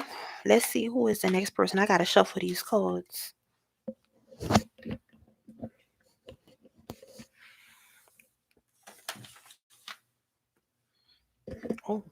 let's see who is the next person. I got to shuffle these cards. Oh,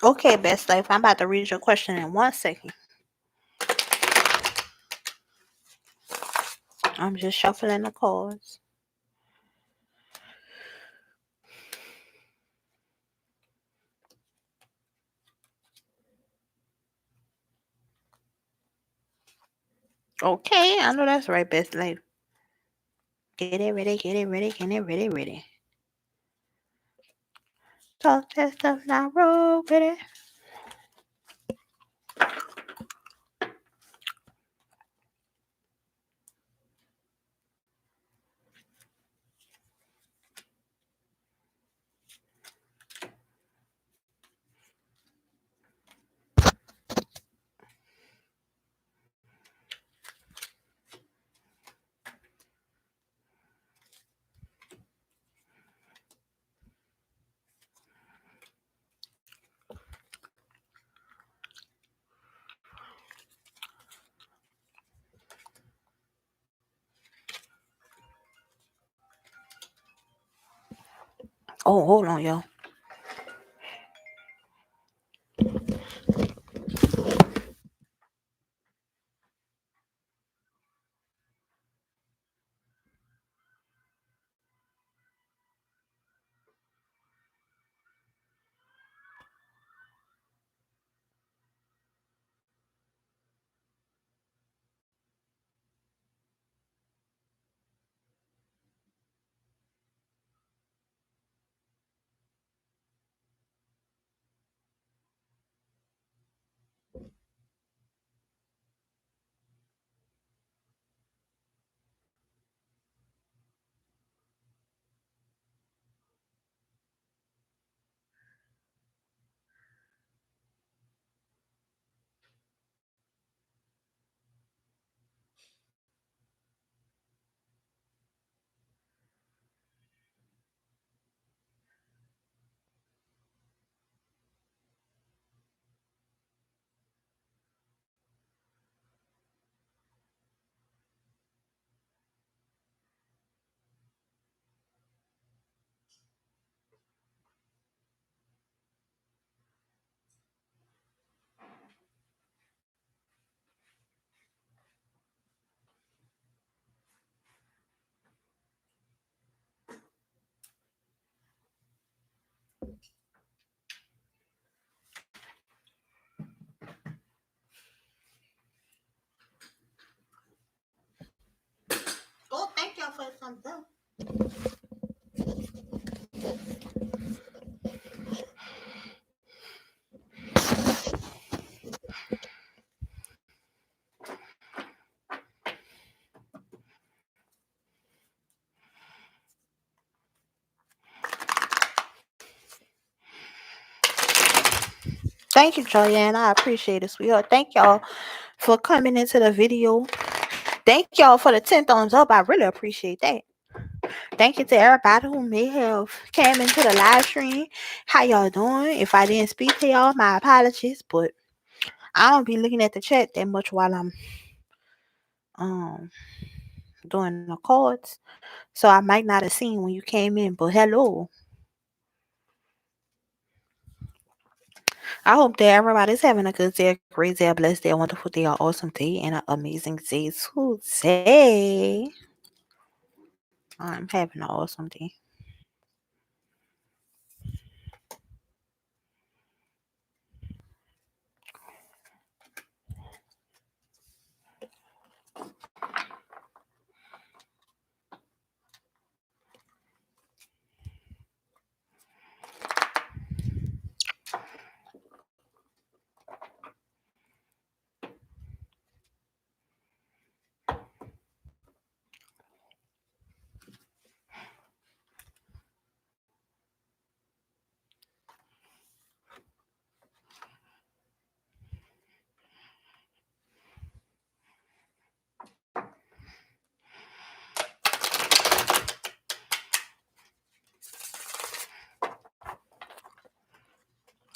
Okay, best life. I'm about to read your question in 1 second. I'm just shuffling the cards. Okay, I know that's right, best life. Get it ready, get it ready, get it ready, ready. Talk that stuff now, roll with it. Oh, hold on, y'all. Oh, thank y'all for the thumbs up. Thank you, Joyanne. I appreciate it, sweetheart. Thank y'all for coming into the video. Thank y'all for the 10 thumbs up. I really appreciate that. Thank you to everybody who may have came into the live stream. How y'all doing? If I didn't speak to y'all, my apologies. But I don't be looking at the chat that much while I'm um doing the cards. So I might not have seen when you came in. But hello. I hope that everybody's having a good day, a great day, a blessed day, a wonderful day, an awesome day, and an amazing day today. I'm having an awesome day.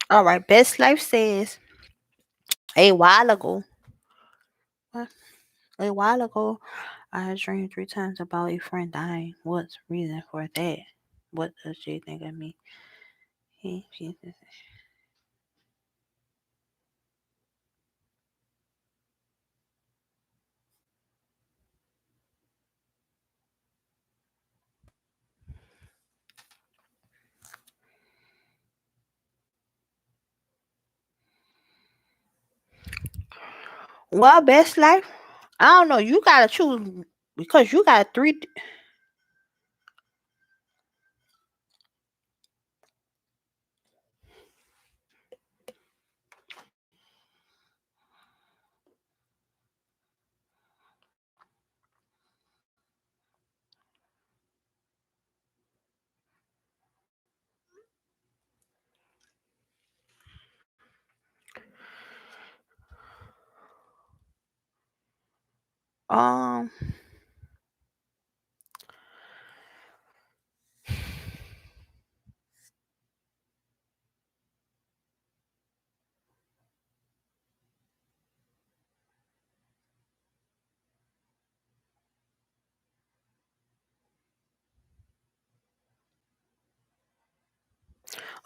All right, Best Life says a while ago. what? A while ago, I dreamed 3 times about a friend dying. What's the reason for that? What does she think of me? He, she, Well, best life. I don't know. You gotta choose because you got three. Um.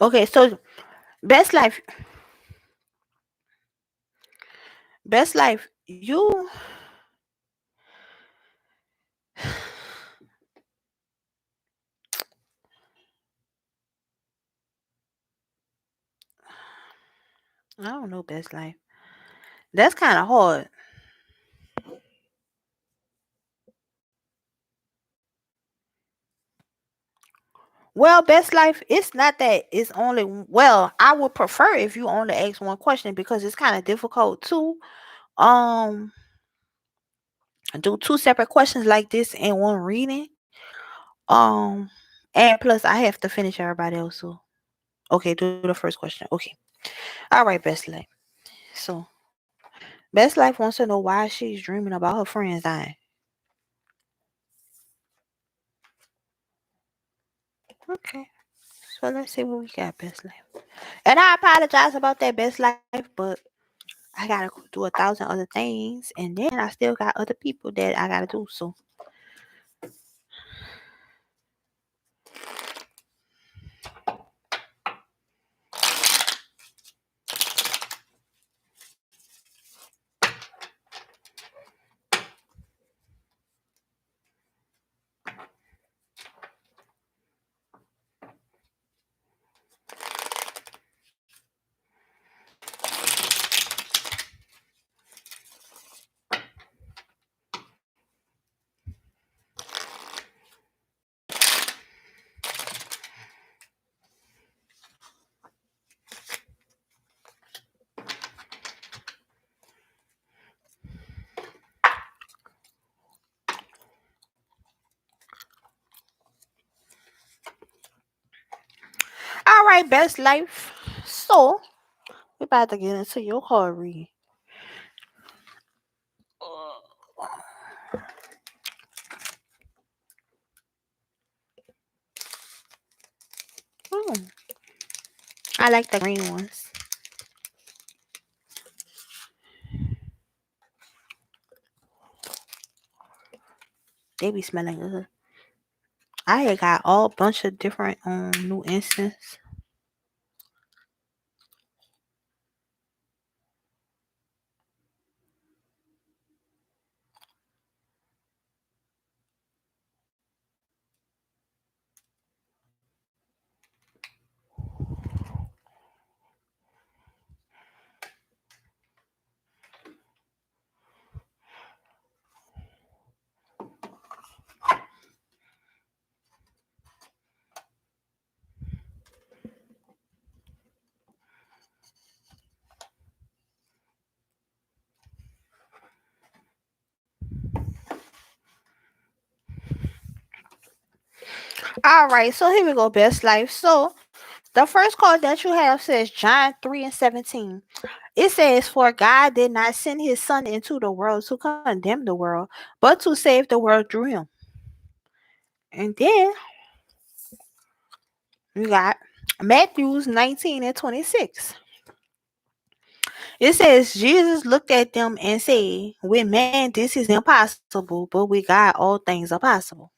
Okay. So best life. Best life. You. I don't know. Best life. That's kind of hard. Well, best life. It's not that it's only. Well, I would prefer if you only ask one question because it's kind of difficult to um do two separate questions like this in one reading. Um, and plus I have to finish everybody else. So okay, do the first question. Okay. All right, best life. So best life wants to know why she's dreaming about her friends dying. Okay. So let's see what we got, best life. And I apologize about that best life, but I gotta do 1,000 other things, and then I still got other people that I gotta do. So, all right, best life. So we're about to get into your card reading. Hmm, I like the green ones. They be smelling good. I had got all bunch of different new incense. All right, so here we go, best life. So the first card that you have says John 3 and 17. It says, "For God did not send his son into the world to condemn the world, but to save the world through him." And then you got Matthews 19 and 26. It says, "Jesus looked at them and said, with man this is impossible, but with God all things are possible."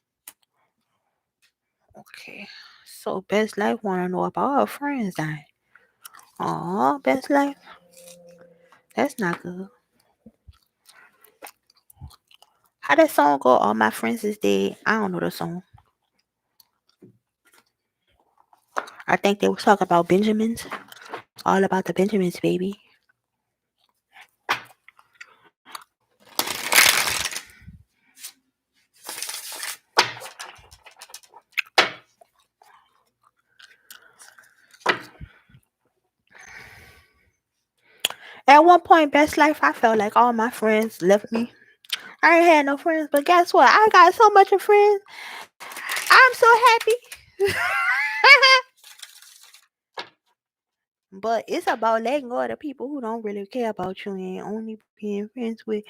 Okay. So best life wanna know about our friends dying. Aw, best life. That's not good. How that song go? All my friends is dead. I don't know the song. I think they was talking about Benjamins. All about the Benjamins, baby. At one point, best life, I felt like all my friends left me. I ain't had no friends, but guess what? I got so much of friends. I'm so happy. But it's about letting go of the people who don't really care about you and only being friends with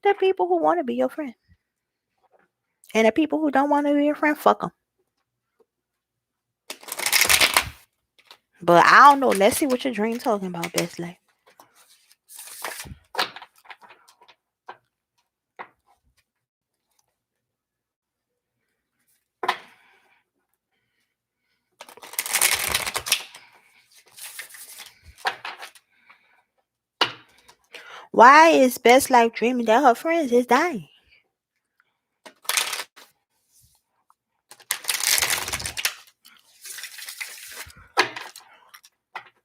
the people who want to be your friend. And the people who don't want to be your friend, fuck them. But I don't know. Let's see what your dream talking about, best life. Why is best life dreaming that her friends is dying?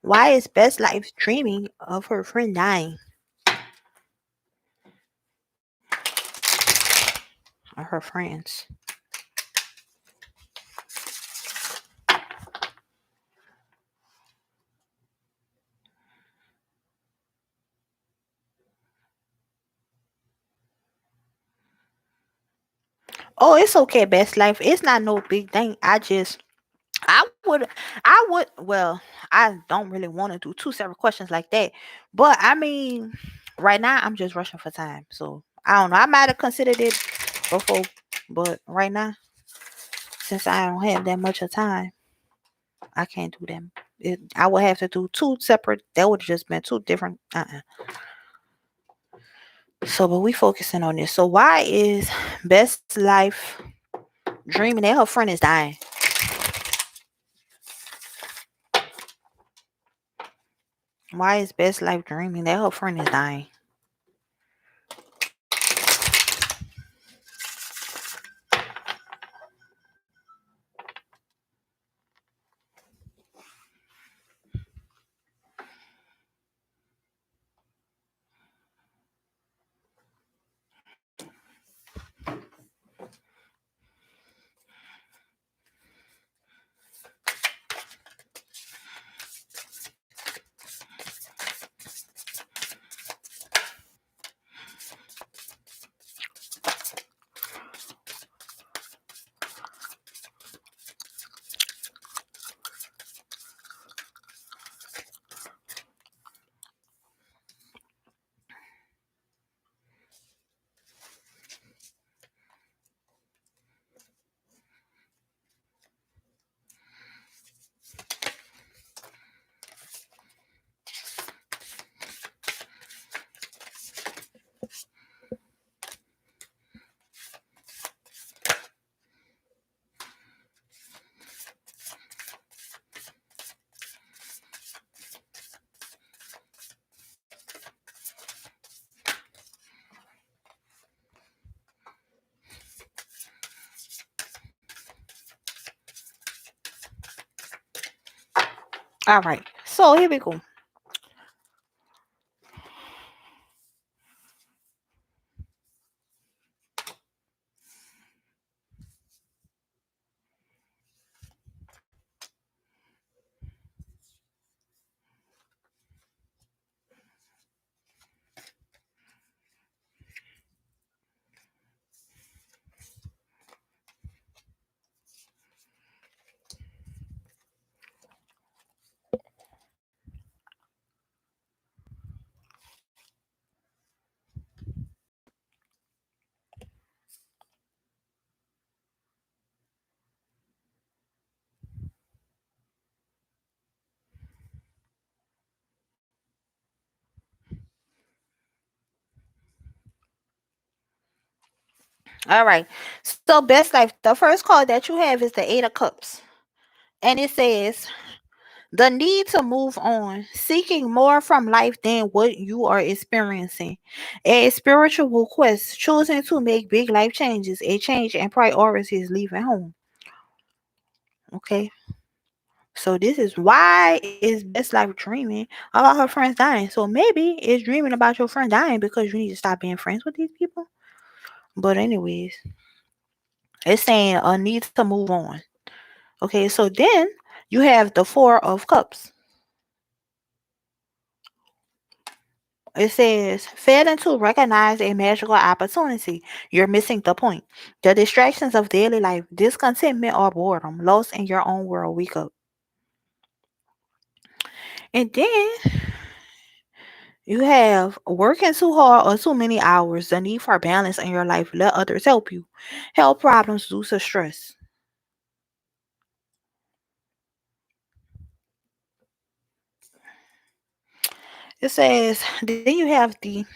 Why is best life dreaming of her friend dying? Or her friends? Oh, it's okay, best life. It's not no big thing. Well, I don't really want to do two separate questions like that. But I mean, right now I'm just rushing for time. So I don't know. I might have considered it before, but right now, since I don't have that much of time, I can't do them. I would have to do two separate. That would have just been two different. So, but we focusing on this. So, why is best life dreaming that her friend is dying? Why is best life dreaming that her friend is dying? All right. So here we go. All right. So best life. The first card that you have is the Eight of Cups, and it says the need to move on, seeking more from life than what you are experiencing, a spiritual quest, choosing to make big life changes, a change in priorities, leaving home. Okay. So this is why is best life dreaming about her friends dying. So maybe it's dreaming about your friend dying because you need to stop being friends with these people. But anyways, it's saying a need to move on. Okay, so then you have the Four of Cups. It says, failing to recognize a magical opportunity. You're missing the point. The distractions of daily life, discontentment or boredom, lost in your own world, wake up. And then you have working too hard or too many hours, the need for balance in your life. Let others help you. Health problems due to stress. It says, then you have the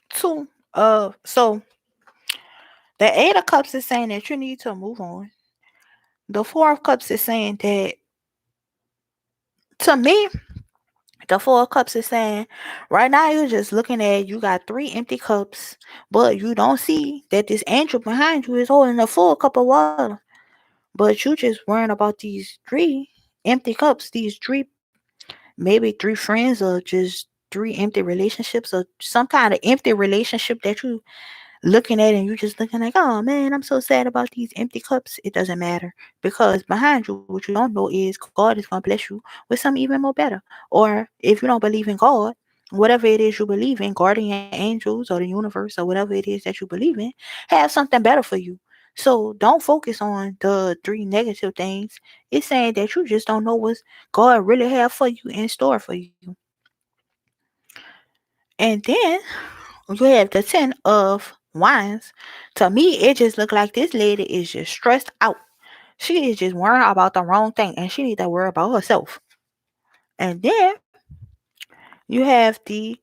two so the eight of cups is saying that you need to move on. The four of cups is saying that, to me, the four of cups is saying right now you're just looking at, you got three empty cups, but you don't see that this angel behind you is holding a full cup of water. But you just worrying about these three empty cups, these three, maybe three friends, or just three empty relationships, or some kind of empty relationship that you looking at, and you just looking like, oh man, I'm so sad about these empty cups. It doesn't matter, because behind you, what you don't know is God is going to bless you with something even more better. Or if you don't believe in God, whatever it is you believe in, guardian angels or the universe or whatever it is that you believe in, have something better for you. So don't focus on the three negative things. It's saying that you just don't know what God really have for you, in store for you. And then you have the 10 of wands. To me, it just looked like this lady is just stressed out. She is just worrying about the wrong thing, and she need to worry about herself. And then you have the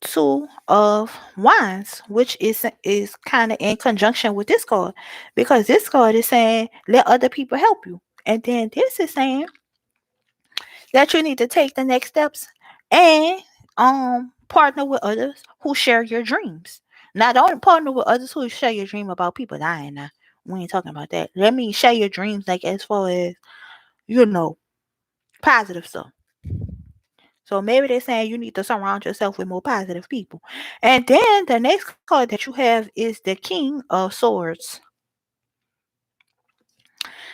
2 of wands, which is kind of in conjunction with this card, because this card is saying let other people help you. And then this is saying that you need to take the next steps and partner with others who share your dreams. Now, don't partner with others who share your dream about people dying. Now, we ain't talking about that. Let me share your dreams, like as far as, positive stuff. So maybe they're saying you need to surround yourself with more positive people. And then the next card that you have is the King of Swords.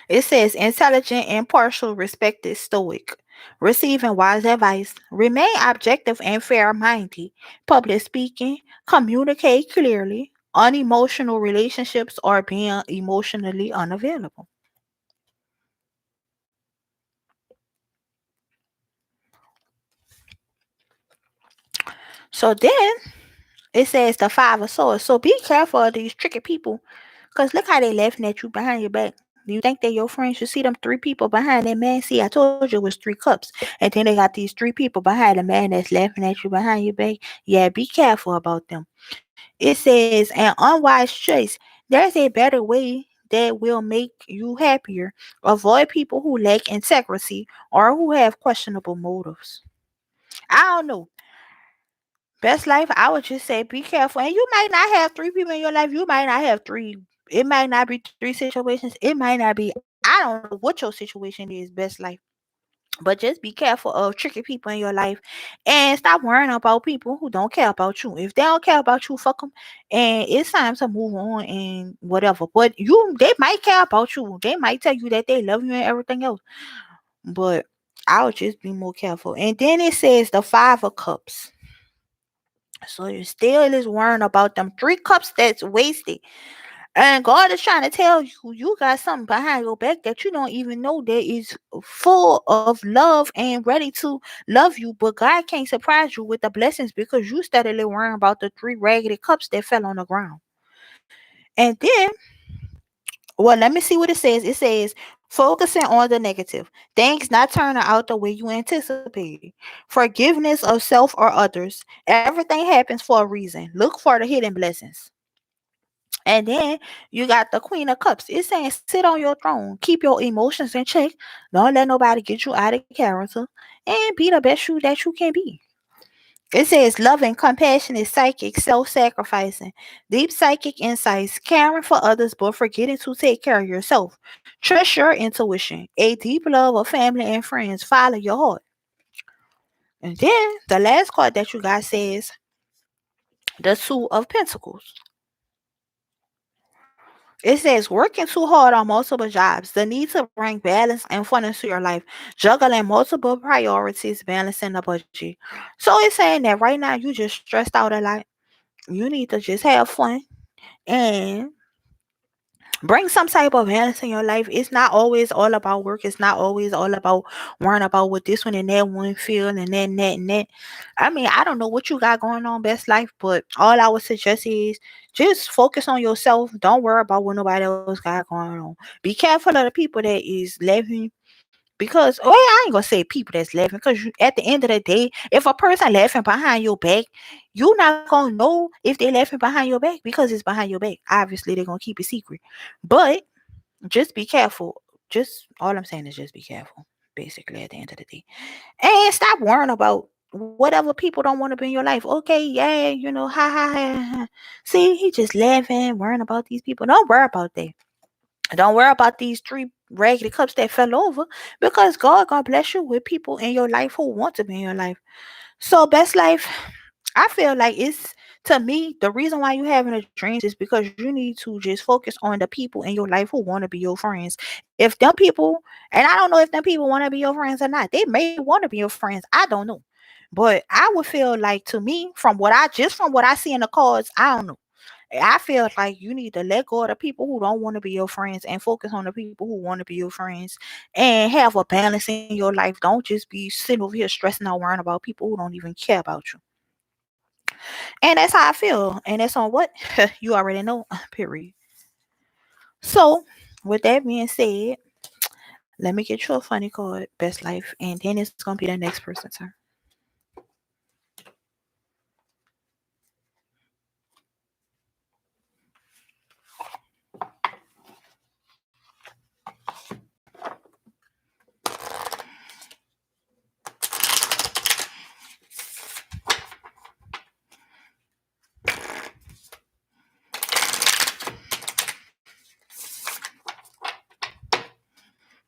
It says intelligent, impartial, respected, stoic, receiving wise advice, remain objective and fair minded, public speaking, communicate clearly, unemotional relationships, or being emotionally unavailable. So then it says the Five of Swords. So be careful of these tricky people, because look how they laughing at you behind your back. You think they're your friends? You see them three people behind that man? See, I told you it was three cups. And then they got these three people behind the man that's laughing at you behind your back. Yeah, be careful about them. It says an unwise choice. There's a better way that will make you happier. Avoid people who lack integrity or who have questionable motives. I don't know. Best life, I would just say be careful. And you might not have three people in your life. You might not have three. It might not be three situations. It might not be. I don't know what your situation is, best life. But just be careful of tricky people in your life, and stop worrying about people who don't care about you. If they don't care about you, fuck them. And it's time to move on and whatever. But they might care about you. They might tell you that they love you and everything else. But I would just be more careful. And then it says the Five of Cups. So you still is worrying about them three cups that's wasted. And God is trying to tell you, you got something behind your back that you don't even know that is full of love and ready to love you. But God can't surprise you with the blessings because you steadily worrying about the three raggedy cups that fell on the ground. And then, well, let me see what it says. It says, focusing on the negative, things not turning out the way you anticipated, forgiveness of self or others. Everything happens for a reason. Look for the hidden blessings. And then you got the Queen of Cups. It's saying sit on your throne, keep your emotions in check, don't let nobody get you out of character, and be the best you that you can be. It says loving, compassionate, psychic, self-sacrificing, deep psychic insights, caring for others but forgetting to take care of yourself. Trust your intuition. A deep love of family and friends. Follow your heart. And then the last card that you got says the Two of Pentacles. It says working too hard on multiple jobs, the need to bring balance and fun into your life, juggling multiple priorities, balancing the budget. So it's saying that right now you just stressed out a lot. You need to just have fun and bring some type of balance in your life. It's not always all about work. It's not always all about worrying about what this one and that one feel and then that and that. I mean, I don't know what you got going on, best life, but all I would suggest is just focus on yourself. Don't worry about what nobody else got going on. Be careful of the people that is laughing. Because, well, I ain't gonna say people that's laughing, because at the end of the day, if a person laughing behind your back, you not gonna know if they laughing behind your back because it's behind your back. Obviously, they're gonna keep it secret. But just be careful. Just all I'm saying is just be careful. Basically, at the end of the day, and stop worrying about whatever people don't want to be in your life. Okay, yeah, ha ha ha. Ha. See, he just laughing, worrying about these people. Don't worry about that. Don't worry about these three raggedy cups that fell over, because God gonna bless you with people in your life who want to be in your life. So, best life, I feel like it's, to me, the reason why you having a dreams is because you need to just focus on the people in your life who want to be your friends. If them people, and I don't know if them people want to be your friends or not, they may want to be your friends. I don't know. But I would feel like, to me, from what I see in the cards, I don't know. I feel like you need to let go of the people who don't want to be your friends and focus on the people who want to be your friends, and have a balance in your life. Don't just be sitting over here stressing out, worrying about people who don't even care about you. And that's how I feel. And that's on what? You already know, period. So, with that being said, let me get you a funny card, best life, and then it's going to be the next person's turn.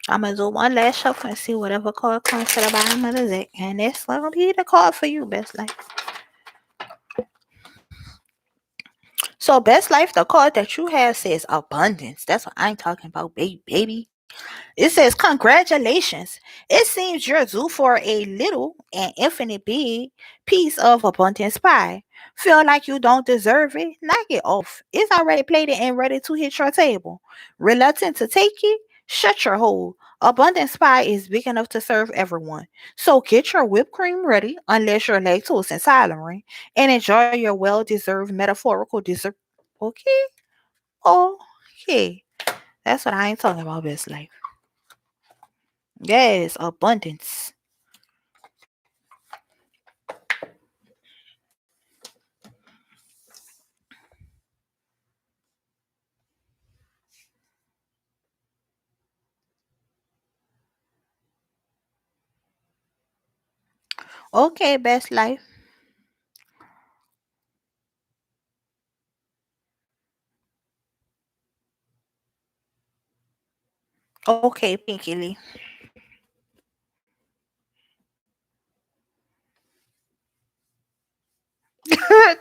I'm going to do one last shuffle and see whatever card comes to the bottom of the deck. And that's going to be the card for you, best life. So, best life, the card that you have says abundance. That's what I'm talking about, baby. It says, congratulations. It seems you're due for a little and infinite big piece of abundance pie. Feel like you don't deserve it? Knock it off. It's already plated and ready to hit your table. Reluctant to take it? Shut your hole. Abundance pie is big enough to serve everyone. So get your whipped cream ready, unless you're lactose intolerant, and enjoy your well deserved metaphorical dessert. Okay? Okay. That's what I ain't talking about, best life. Yes, abundance. Okay, best life. Okay, Pinky Lee.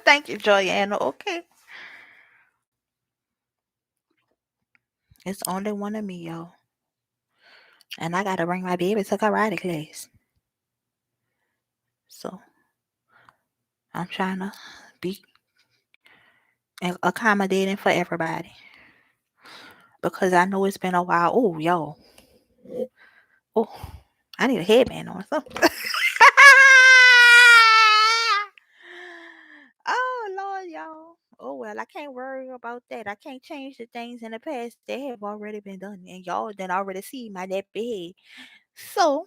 Thank you, Joyanna. Okay. It's only one of me, y'all. And I gotta bring my baby to karate class. So I'm trying to be accommodating for everybody. Because I know it's been a while. Oh, y'all. Oh, I need a headband on. So. Oh Lord, y'all. Oh well, I can't worry about that. I can't change the things in the past that have already been done, and y'all done already see my nappy head. So,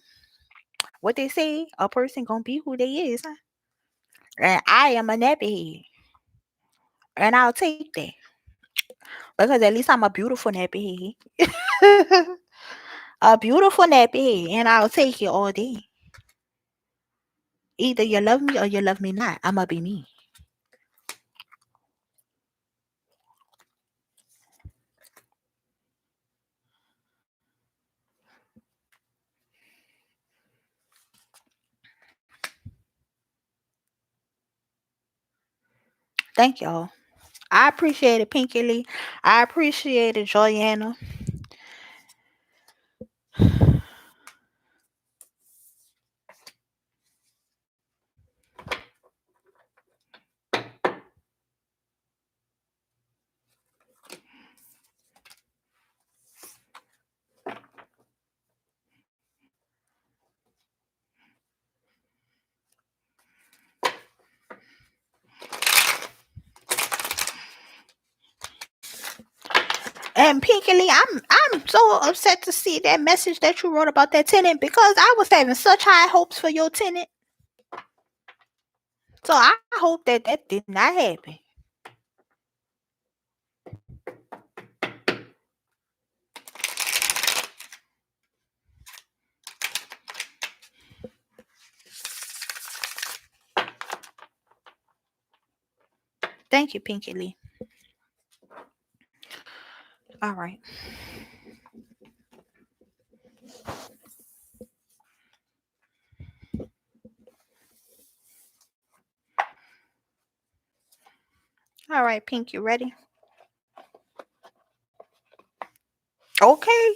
what they say, a person gonna be who they is, huh? And I am a nappy head, and I'll take that because at least I'm a beautiful nappy head, a beautiful nappy head, and I'll take it all day. Either you love me or you love me not. I'ma be me. Thank y'all. I appreciate it, Pinky Lee. I appreciate it, Joyanna. And Pinky Lee, I'm so upset to see that message that you wrote about that tenant because I was having such high hopes for your tenant. So I hope that that did not happen. Thank you, Pinky Lee. All right. All right, Pink, you ready? Okay.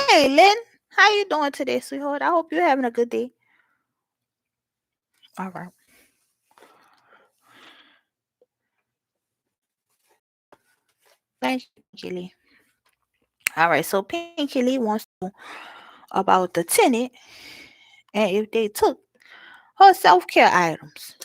Hey, Lynn. How you doing today, sweetheart? I hope you're having a good day. All right. Thank you, Pinky Lee. All right. So Pinky Lee wants to know about the tenant and if they took her self-care items.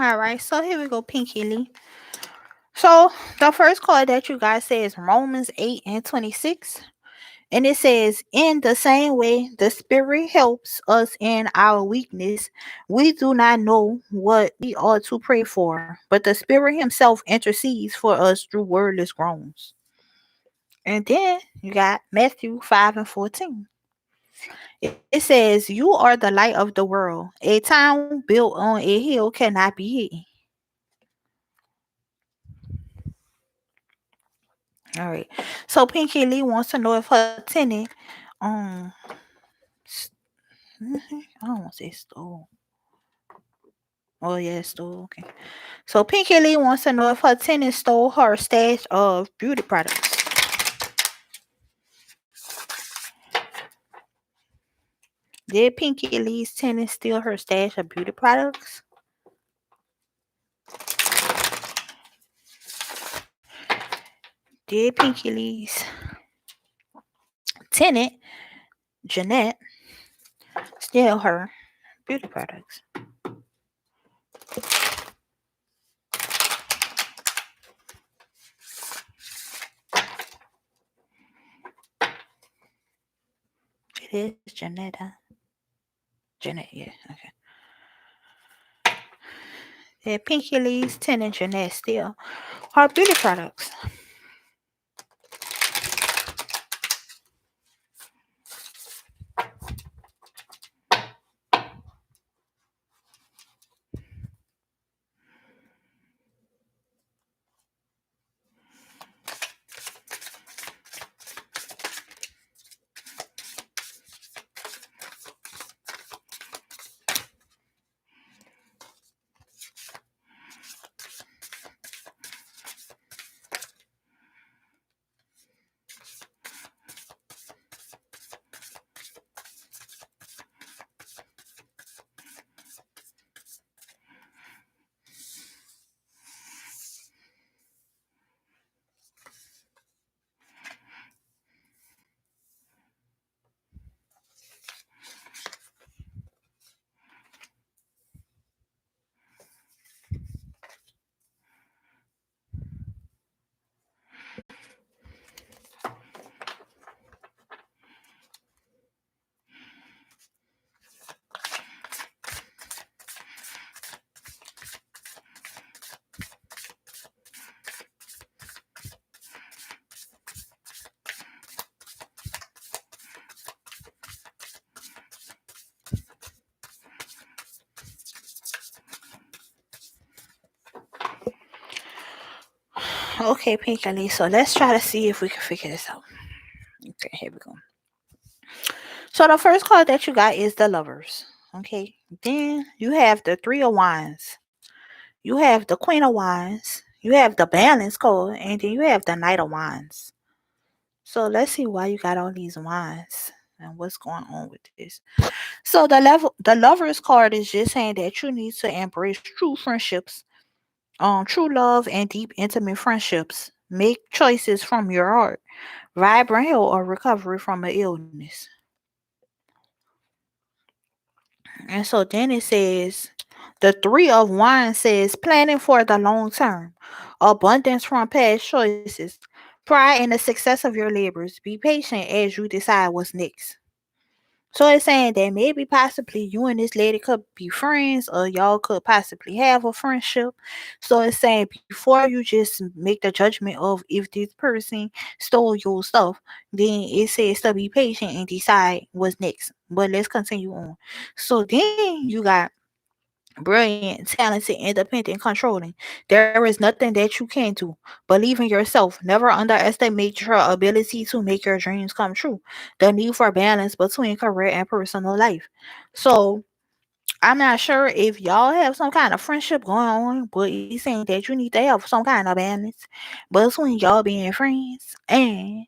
All right. So here we go, Pinky Lee. So the first card that you guys say is Romans 8 and 26. And it says, in the same way, the Spirit helps us in our weakness. We do not know what we ought to pray for, but the Spirit Himself intercedes for us through wordless groans. And then you got Matthew 5 and 14. It says, you are the light of the world. A town built on a hill cannot be hidden. All right. So Pinky Lee wants to know if her tenant, um, I don't want to say stole. Oh yeah, stole. Okay. So Pinky Lee wants to know if her tenant stole her stash of beauty products. Did Pinky Lee's tenant steal her stash of beauty products? Did Pinky Lee's tenant, Jeanette, steal her beauty products? It is Jeanette, huh? Jeanette, yeah, okay. Did Pinky Lee's tenant, Jeanette, steal her beauty products? Okay, Pinkily. So let's try to see if we can figure this out. Okay, here we go. So the first card that you got is the Lovers. Okay. Then you have the Three of Wands. You have the Queen of Wands. You have the Balance card, and then you have the Knight of Wands. So let's see why you got all these wands and what's going on with this. So the Lovers card is just saying that you need to embrace true friendships, true love and deep intimate friendships. Make choices from your heart. Vibrant health or recovery from an illness. And so then it says the Three of Wands says planning for the long term, abundance from past choices, pride in the success of your labors. Be patient as you decide what's next. So it's saying that maybe possibly you and this lady could be friends or y'all could possibly have a friendship. So it's saying before you just make the judgment of if this person stole your stuff, then it says to be patient and decide what's next. But let's continue on. So then you got brilliant, talented, independent, controlling. There is nothing that you can't do. Believe in yourself. Never underestimate your ability to make your dreams come true. The need for balance between career and personal life. So I'm not sure if y'all have some kind of friendship going on, but he's saying that you need to have some kind of balance between y'all being friends and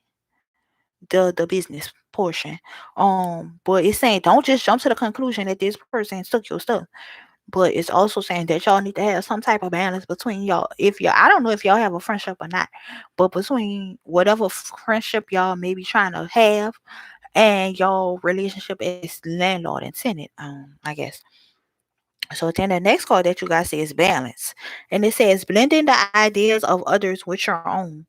the business portion. But it's saying don't just jump to the conclusion that this person took your stuff, but it's also saying that y'all need to have some type of balance between y'all. If y'all, I don't know if y'all have a friendship or not, but between whatever friendship y'all may be trying to have and y'all relationship as landlord and tenant, I guess. So then the next card that you guys see is balance, and it says blending the ideas of others with your own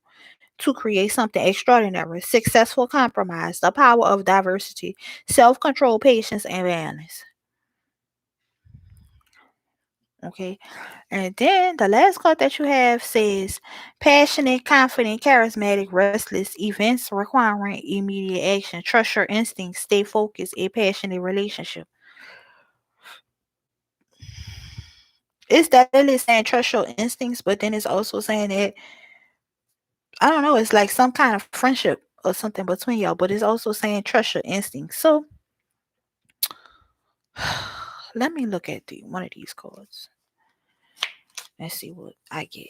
to create something extraordinary, successful compromise, the power of diversity, self-control, patience, and balance. Okay. And then the last card that you have says passionate, confident, charismatic, restless, events requiring immediate action. Trust your instincts, stay focused, a passionate relationship. It's definitely saying trust your instincts, but then it's also saying that I don't know, it's like some kind of friendship or something between y'all, but it's also saying trust your instincts. So let me look at one of these cards and see what I get.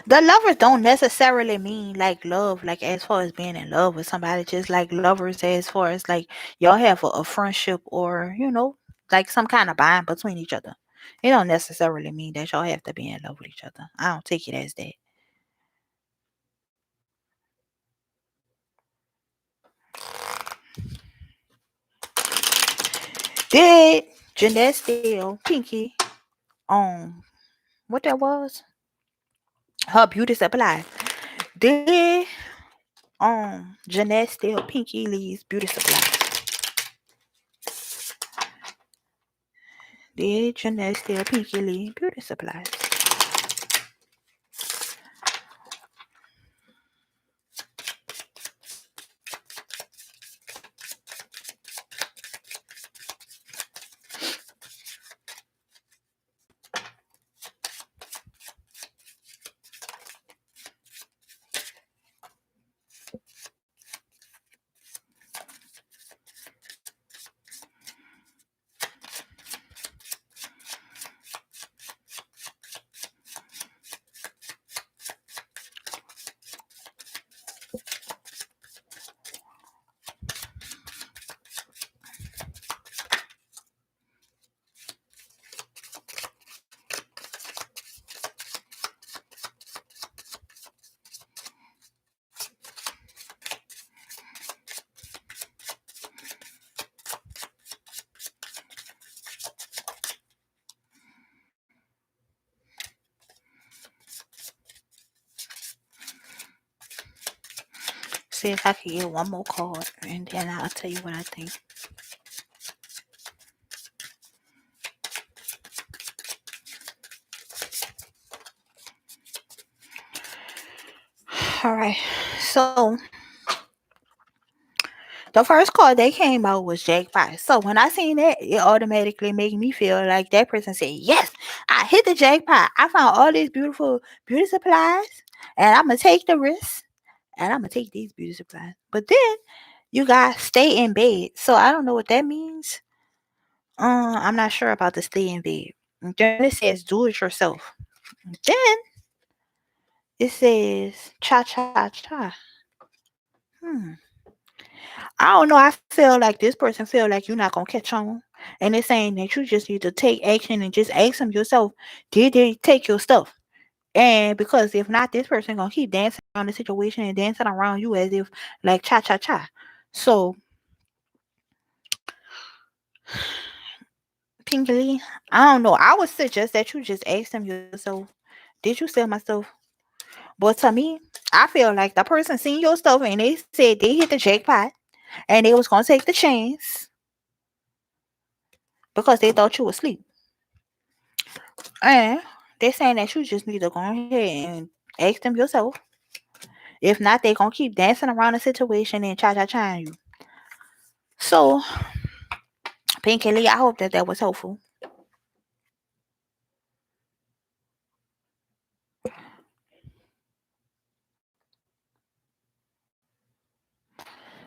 The lovers don't necessarily mean like love, like as far as being in love with somebody, just like lovers as far as like y'all have a friendship or, like some kind of bond between each other. It don't necessarily mean that y'all have to be in love with each other. I don't take it as that. Did Jeanette steal Pinky on what that was? Her beauty supply. Did Jeanette steal Pinky Lee's beauty supply? Did Jeanette steal Pinky Lee beauty supplies? See if I can get one more card and then I'll tell you what I think. All right. So The first card they came out was jackpot. So when I seen that, it automatically made me feel like that person said, "Yes, I hit the jackpot. I found all these beautiful beauty supplies, and I'm gonna take the risk, and I'm gonna take these beauty supplies." But then you got stay in bed. So I don't know what that means. I'm not sure about the stay in bed. And then it says do it yourself. And then it says cha cha cha. Hmm. I don't know. I feel like this person feel like you're not gonna catch on, and it's saying that you just need to take action and just ask them yourself, did they take your stuff? And because if not, this person gonna keep dancing around the situation and dancing around you as if like cha cha cha. So Pinkley, I don't know. I would suggest that you just ask them yourself, did you sell my stuff? But to me, I feel like the person seen your stuff and they said they hit the jackpot and they was gonna take the chance because they thought you was asleep. And they're saying that you just need to go ahead and ask them yourself. If not, they gonna keep dancing around the situation and cha cha cha you. So, Pinky Lee, I hope that that was helpful.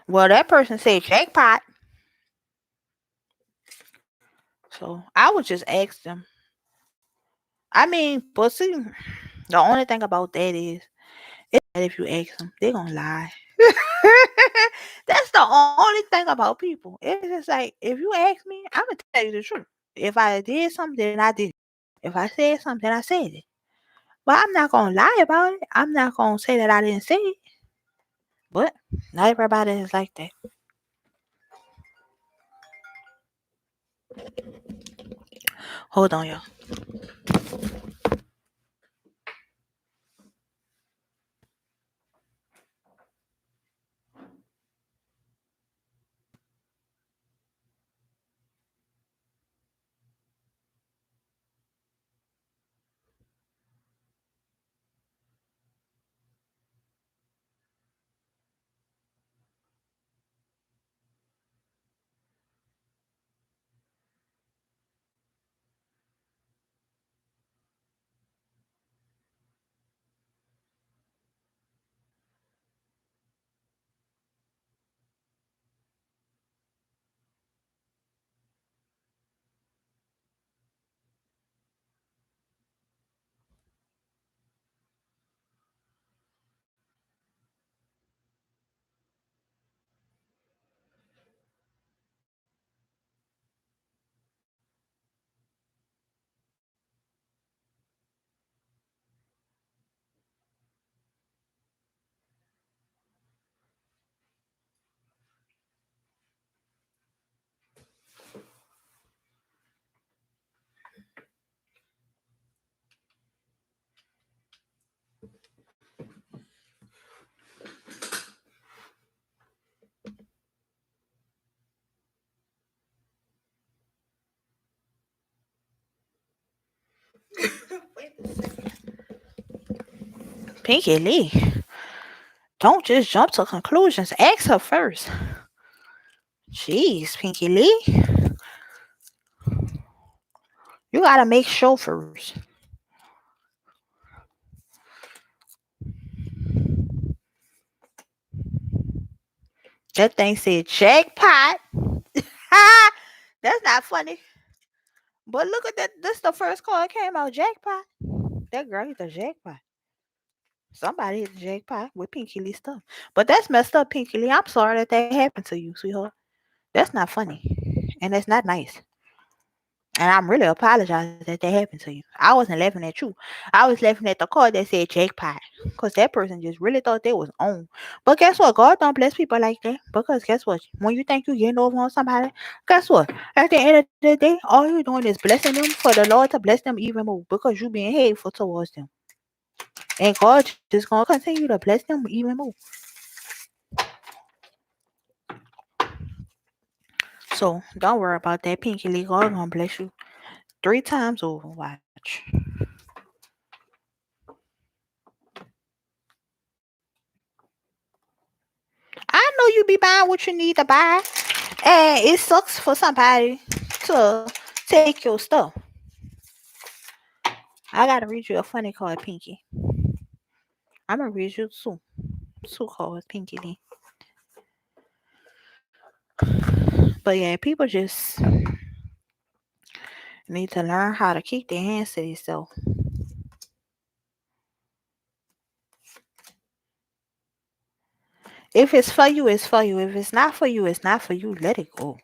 Well, that person said jackpot. So I would just ask them. I mean, but see, the only thing about that is, it's that if you ask them, they're gonna lie. That's the only thing about people. It's just like if you ask me, I'm gonna tell you the truth. If I did something, then I did it. If I said something, then I said it. But I'm not gonna lie about it. I'm not gonna say that I didn't say it. But not everybody is like that. Hold on, y'all. Pinky Lee, don't just jump to conclusions. Ask her first. Jeez, Pinky Lee, you gotta make sure first. That thing said jackpot. Ha! That's not funny. But look at that. This the first card came out jackpot. That girl hit the jackpot. Somebody hit the jackpot with Pinky Lee stuff. But that's messed up, Pinky Lee. I'm sorry that that happened to you, sweetheart. That's not funny. And that's not nice. And I'm really apologizing that that happened to you. I wasn't laughing at you. I was laughing at the card that said jackpot. Because that person just really thought they was on. But guess what? God don't bless people like that. Because guess what? When you think you're getting over on somebody, guess what? At the end of the day, all you're doing is blessing them for the Lord to bless them even more. Because you being hateful towards them. And God just gonna continue to bless them even more. So don't worry about that, Pinky Lee. God gonna bless you 3 times over. Watch. I know you be buying what you need to buy, and it sucks for somebody to take your stuff. I gotta read you a funny card, Pinky. I'm gonna read you two cards, Pinky. But yeah, people just need to learn how to keep their hands to themselves. If it's for you, it's for you. If it's not for you, it's not for you. Let it go.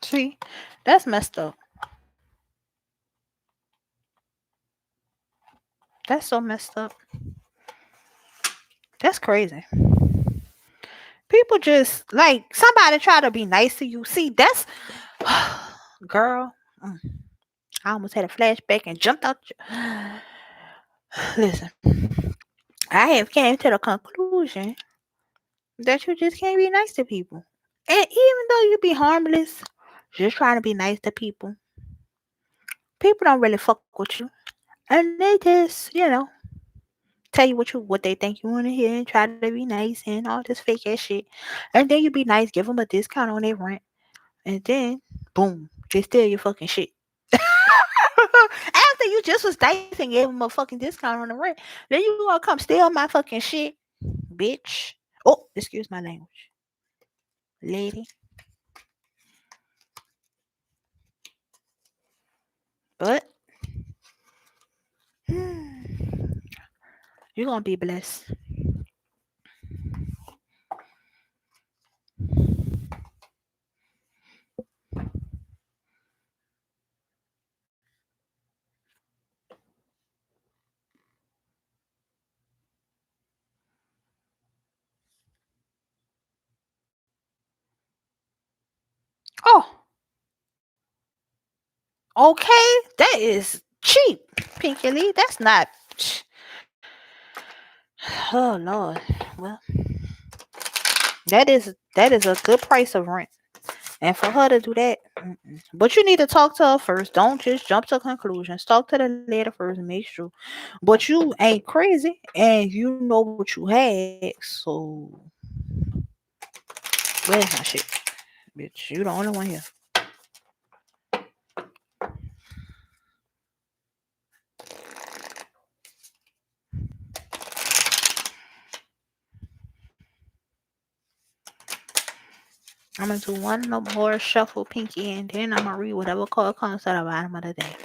See, that's messed up. That's so messed up. That's crazy. People just like somebody try to be nice to you. See, that's girl. mm, I almost had a flashback and jumped out. Listen, I have came to the conclusion that you just can't be nice to people. And even though you be harmless, just trying to be nice to people don't really fuck with you. And they just, tell you what they think you want to hear and try to be nice and all this fake ass shit. And then you be nice, give them a discount on their rent, and then boom, they steal your fucking shit. After you just was nice and gave them a fucking discount on the rent, then you gonna come steal my fucking shit, bitch. Oh, excuse my language, lady. But you're gonna be blessed. Oh, okay, that is cheap, Pinky Lee. That's not. Oh Lord. Well, that is a good price of rent. And for her to do that, but you need to talk to her first. Don't just jump to conclusions. Talk to the lady first and make sure. But you ain't crazy, and you know what you had. So where's my shit, bitch? You the only one here. I'm gonna do one no more shuffle, Pinky, and then I'm gonna read whatever card comes to the bottom of the day.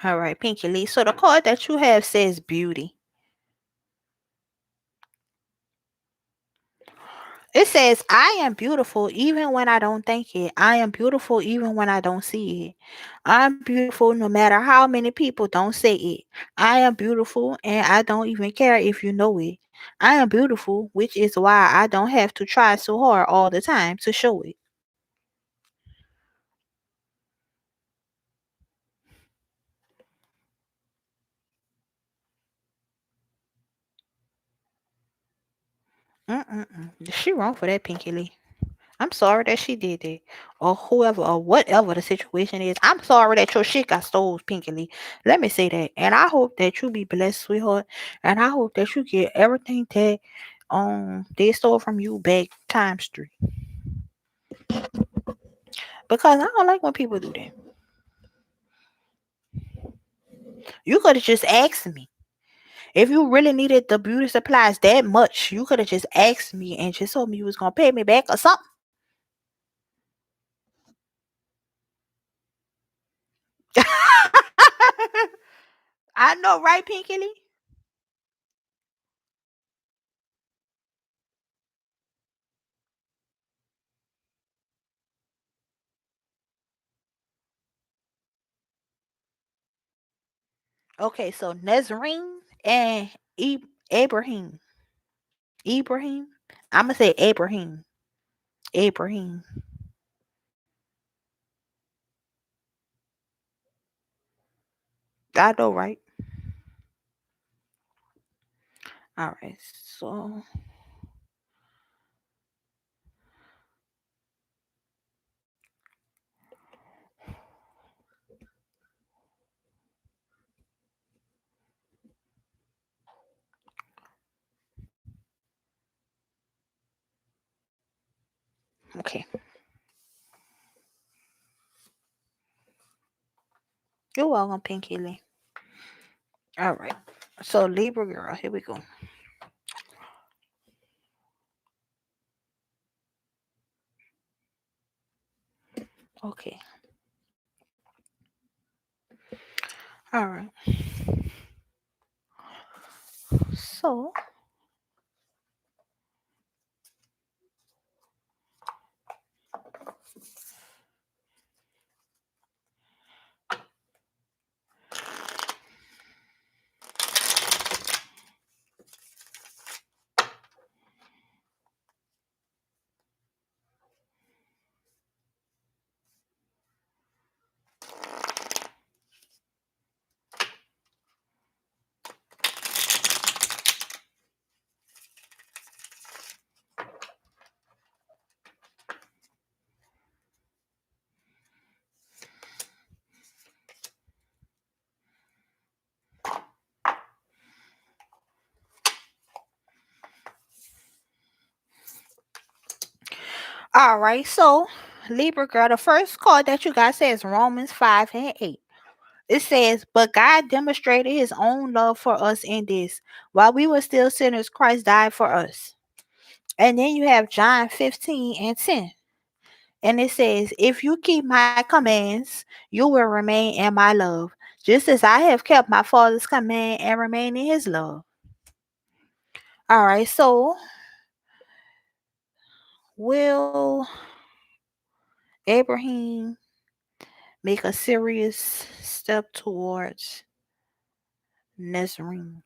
All right, Pinky Lee. So the card that you have says beauty. It says, I am beautiful even when I don't think it. I am beautiful even when I don't see it. I'm beautiful no matter how many people don't say it. I am beautiful and I don't even care if you know it. I am beautiful, which is why I don't have to try so hard all the time to show it. Mm-mm-mm. She wrong for that, Pinky Lee. I'm sorry that she did that. Or whoever or whatever the situation is. I'm sorry that your shit got stole, Pinkily. Let me say that. And I hope that you be blessed, sweetheart. And I hope that you get everything that they stole from you back times three. Because I don't like when people do that. You could have just asked me. If you really needed the beauty supplies that much, you could have just asked me and just told me you was gonna pay me back or something. I know, right, Pinkily? Okay, so Nazarene and Abraham. Ibrahim. I'm gonna say Abraham. Abraham. I know, right? All right. So okay. You're welcome, Pinky Lee. All right. So Libra girl, here we go. Okay. All right. So all right. So Libra girl, the first card that you got says Romans 5 and 8. It says, "But God demonstrated His own love for us in this: while we were still sinners, Christ died for us." And then you have John 15 and 10. And it says, "If you keep my commands, you will remain in my love, just as I have kept my Father's command and remain in His love." All right, so will Abraham make a serious step towards Nazarene?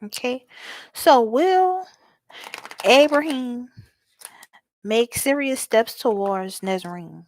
Okay, so will Abraham make serious steps towards Nazarene?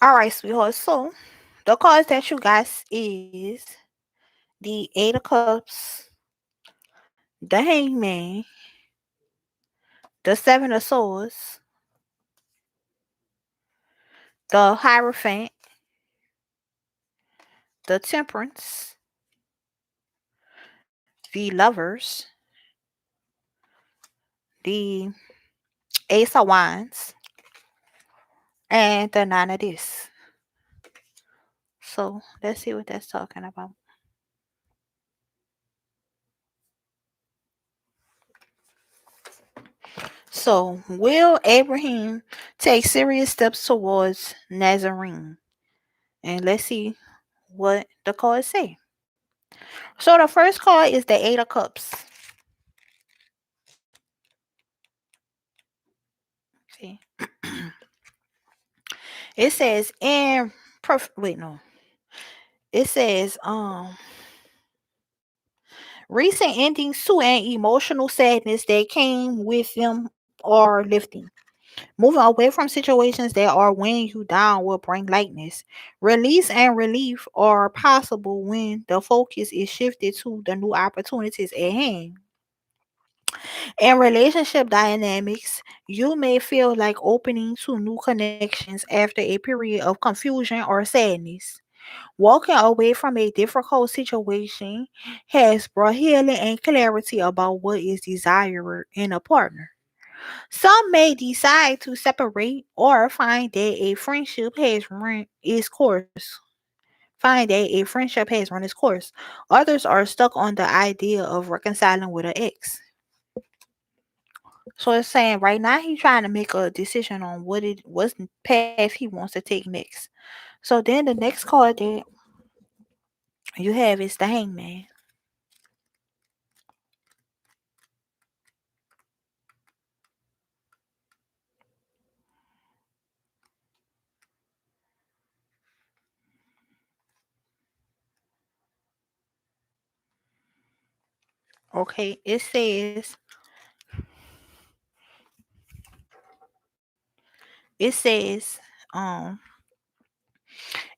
All right, sweetheart. So the cards that you got is the Eight of Cups, the Hangman, the Seven of Swords, the Hierophant, the Temperance, the Lovers, the Ace of Wands, and the Nine of This. So let's see what that's talking about. So, will Abraham take serious steps towards Nazarene? And let's see what the cards say. So, the first card is the Eight of Cups. See, it says wait, no, it says recent endings to an emotional sadness that came with them are lifting. Moving away from situations that are weighing you down will bring lightness. Release and relief are possible when the focus is shifted to the new opportunities at hand. In relationship dynamics, you may feel like opening to new connections after a period of confusion or sadness. Walking away from a difficult situation has brought healing and clarity about what is desired in a partner. Some may decide to separate or find that a friendship has run its course. Others are stuck on the idea of reconciling with an ex. So it's saying right now he's trying to make a decision on what's path he wants to take next. So then the next card that you have is the Hangman. Okay, it says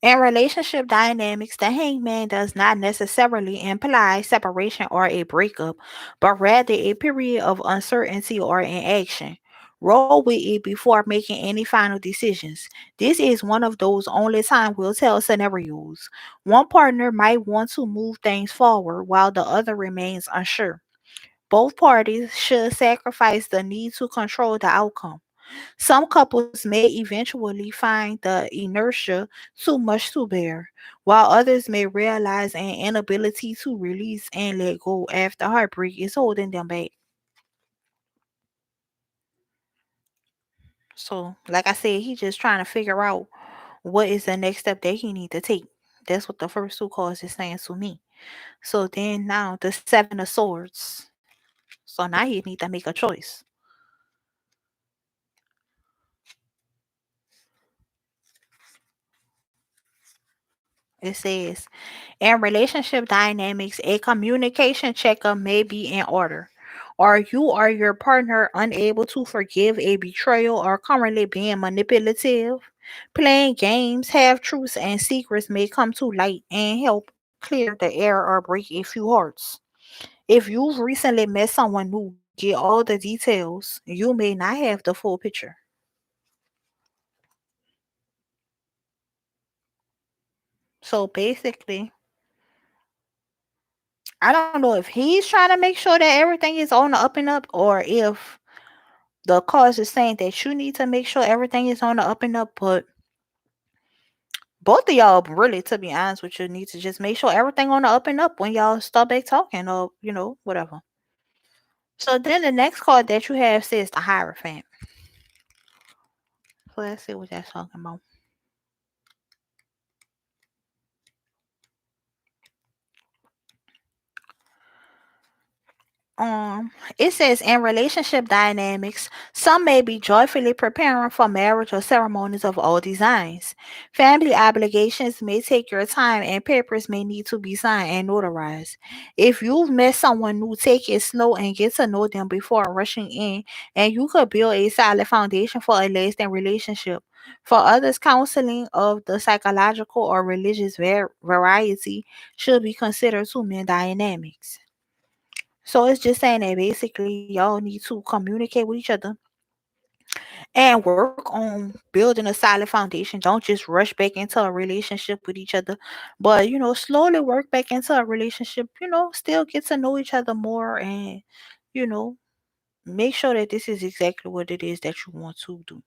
in relationship dynamics, the hangman does not necessarily imply separation or a breakup, but rather a period of uncertainty or inaction. Roll with it before making any final decisions. This is one of those only time will tell scenarios. One partner might want to move things forward while the other remains unsure. Both parties should sacrifice the need to control the outcome. Some couples may eventually find the inertia too much to bear, while others may realize an inability to release and let go after heartbreak is holding them back. So, like I said, he's just trying to figure out what is the next step that he need to take. That's what the first two cards is saying to me. So then now the Seven of Swords. So now he need to make a choice. It says in relationship dynamics, a communication checkup may be in order. Are you or your partner unable to forgive a betrayal or currently being manipulative? Playing games, half truths, and secrets may come to light and help clear the air or break a few hearts. If you've recently met someone new, get all the details. You may not have the full picture. So basically, I don't know if he's trying to make sure that everything is on the up and up, or if the cause is saying that you need to make sure everything is on the up and up. But both of y'all, really, to be honest with you, need to just make sure everything on the up and up when y'all start back talking, or whatever. So then the next card that you have says the Hierophant. So let's see what that's talking about. It says in relationship dynamics, some may be joyfully preparing for marriage or ceremonies of all designs. Family obligations may take your time and papers may need to be signed and notarized. If you've met someone new, take it slow and get to know them before rushing in, and you could build a solid foundation for a lasting relationship. For others, counseling of the psychological or religious variety should be considered to men dynamics. So it's just saying that basically y'all need to communicate with each other and work on building a solid foundation. Don't just rush back into a relationship with each other, but slowly work back into a relationship. Still get to know each other more, and you know, make sure that this is exactly what it is that you want to do.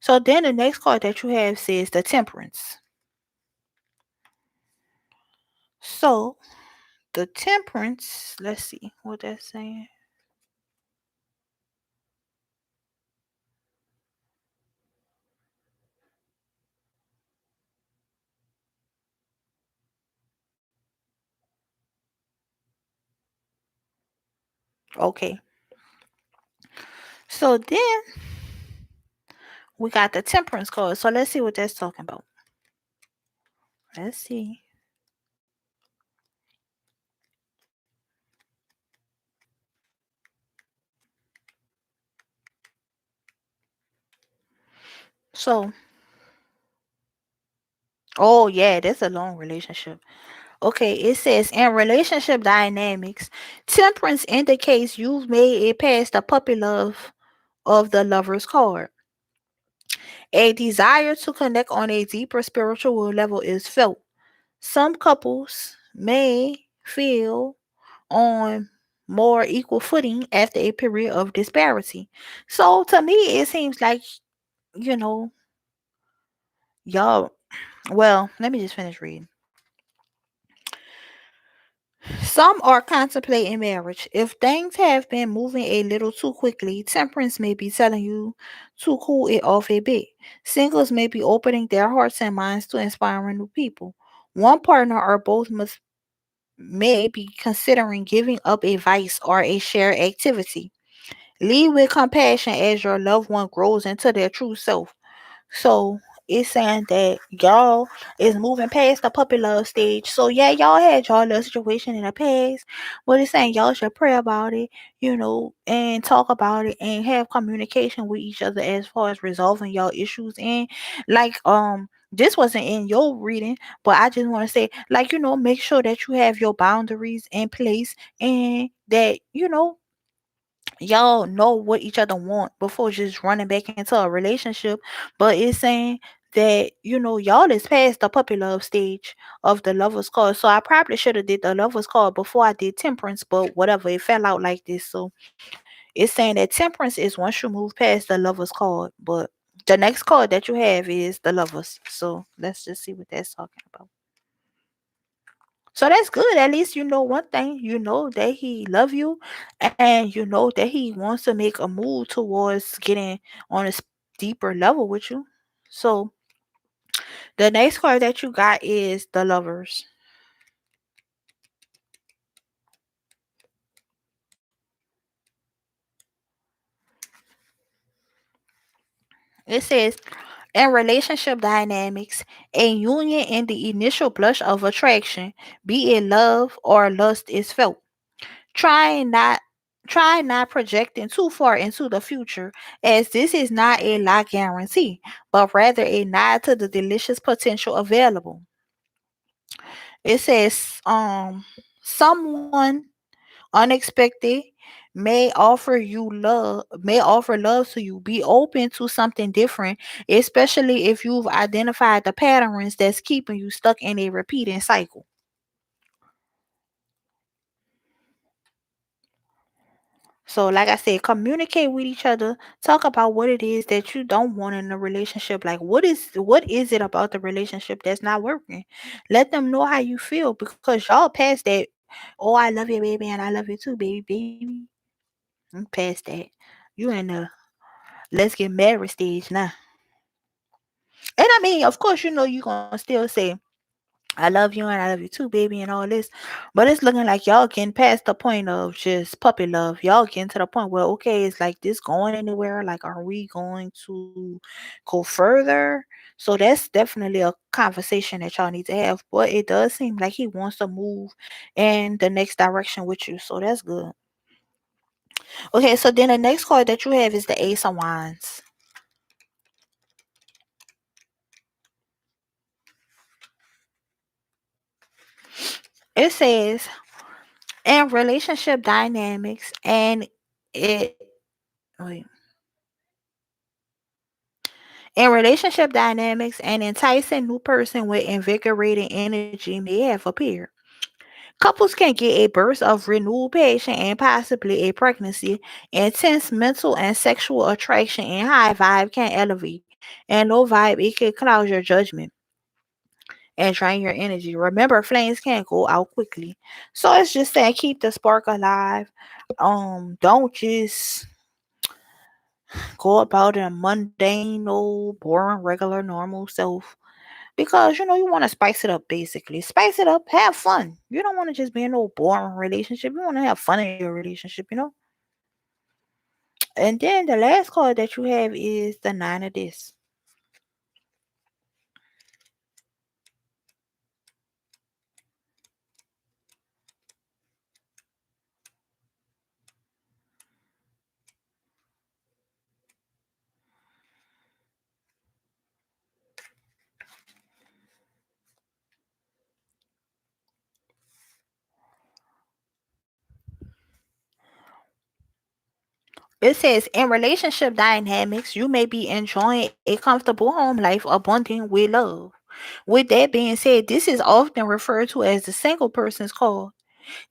So then the next card that you have says the Temperance. So the Temperance, let's see what that's saying. Okay. So then we got the Temperance card. So let's see what that's talking about. Let's see. So, oh yeah, that's a long relationship. Okay, it says in relationship dynamics, Temperance indicates you've made it past the puppy love of the lover's card. A desire to connect on a deeper spiritual level is felt. Some couples may feel on more equal footing after a period of disparity. So to me, it seems like, you know, y'all, well, let me just finish reading. Some are contemplating marriage. If things have been moving a little too quickly, Temperance may be telling you to cool it off a bit. Singles may be opening their hearts and minds to inspiring new people. One partner or both may be considering giving up a vice or a shared activity. Lead with compassion as your loved one grows into their true self. So it's saying that y'all is moving past the puppy love stage. So yeah, y'all had y'all little situation in the past, but it's saying y'all should pray about it, and talk about it and have communication with each other as far as resolving y'all issues. And like this wasn't in your reading, but I just want to say, like, make sure that you have your boundaries in place and that, y'all know what each other want before just running back into a relationship. But it's saying that y'all is past the puppy love stage of the lovers card. So I probably should have did the lovers card before I did Temperance, but whatever, it fell out like this. So it's saying that Temperance is once you move past the lovers card, but the next card that you have is the lovers. So let's just see what that's talking about. So that's good. At least you know one thing. You know that he love you, and you know that he wants to make a move towards getting on a deeper level with you. So the next card that you got is the lovers. It says in relationship dynamics, a union in the initial blush of attraction, be it love or lust, is felt. Try not try not projecting too far into the future, as this is not a lock guarantee, but rather a nod to the delicious potential available. It says someone unexpected may offer love to you. Be open to something different, especially if you've identified the patterns that's keeping you stuck in a repeating cycle. So, like I said, communicate with each other. Talk about what it is that you don't want in a relationship. Like, what is it about the relationship that's not working? Let them know how you feel, because y'all past that. Oh, I love you, baby, and I love you too, baby. I'm past that. You in the let's get married stage now. And I mean, of course, you gonna still say I love you and I love you too, baby, and all this. But it's looking like y'all getting past the point of just puppy love. Y'all getting to the point where, okay, it's like this going anywhere? Like, are we going to go further? So that's definitely a conversation that y'all need to have. But it does seem like he wants to move in the next direction with you. So that's good. Okay, so then the next card that you have is the Ace of Wands. It says in relationship dynamics and it wait. In relationship dynamics, an enticing new person with invigorating energy may have appeared. Couples can get a burst of renewed passion and possibly a pregnancy. Intense mental and sexual attraction and high vibe can elevate. And low vibe, it can cloud your judgment and drain your energy. Remember, flames can't go out quickly. So it's just saying keep the spark alive. Don't just go about a mundane, old, boring, regular, normal self. Because you want to spice it up basically. Spice it up, have fun. You don't want to just be in no boring relationship. You want to have fun in your relationship. And then the last card that you have is the nine of this. It says in relationship dynamics, you may be enjoying a comfortable home life abundant with love. With that being said, this is often referred to as the single person's card.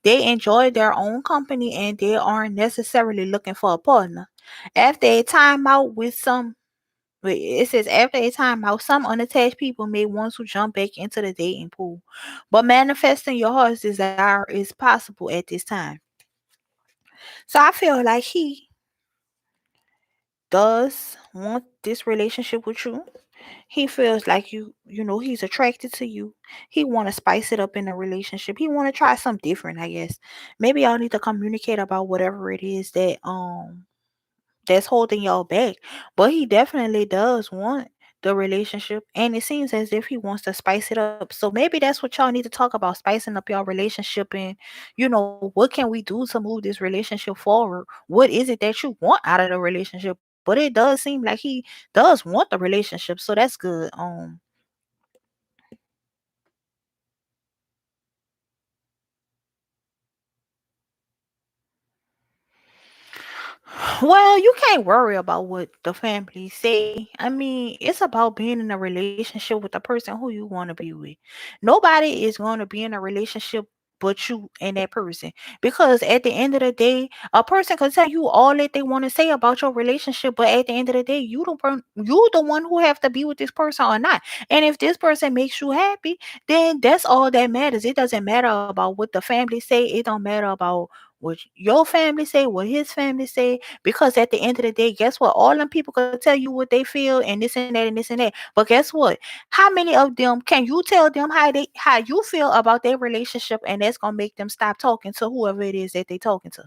They enjoy their own company and they aren't necessarily looking for a partner. After a time out with some Wait, it says after a time out, some unattached people may want to jump back into the dating pool. But manifesting your heart's desire is possible at this time. So I feel like he does want this relationship with you. He feels like he's attracted to you. He want to spice it up in a relationship. He want to try something different, I guess. Maybe y'all need to communicate about whatever it is that's holding y'all back. But he definitely does want the relationship, and it seems as if he wants to spice it up. So maybe that's what y'all need to talk about, spicing up your relationship, and what can we do to move this relationship forward? What is it that you want out of the relationship? But it does seem like he does want the relationship, so that's good. Well, you can't worry about what the family say. I mean, it's about being in a relationship with the person who you want to be with. Nobody is going to be in a relationship but you and that person. Because at the end of the day, a person can tell you all that they want to say about your relationship, but at the end of the day, you the one who have to be with this person or not. And if this person makes you happy, then that's all that matters. It doesn't matter about what the family say. It don't matter about what your family say, what his family say, because at the end of the day, guess what? All them people could tell you what they feel and this and that and this and that. But guess what? How many of them can you tell them how you feel about their relationship and that's gonna make them stop talking to whoever it is that they talking to?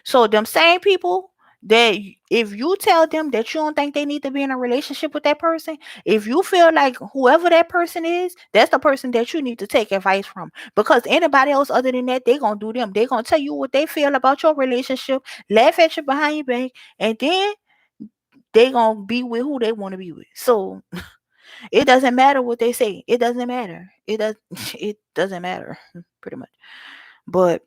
So them same people that if you tell them that you don't think they need to be in a relationship with that person, if you feel like whoever that person is, that's the person that you need to take advice from. Because anybody else other than that, they gonna do them. They gonna tell you what they feel about your relationship, laugh at you behind your back, and then they gonna be with who they want to be with. So it doesn't matter what they say. It doesn't matter. It doesn't matter pretty much. But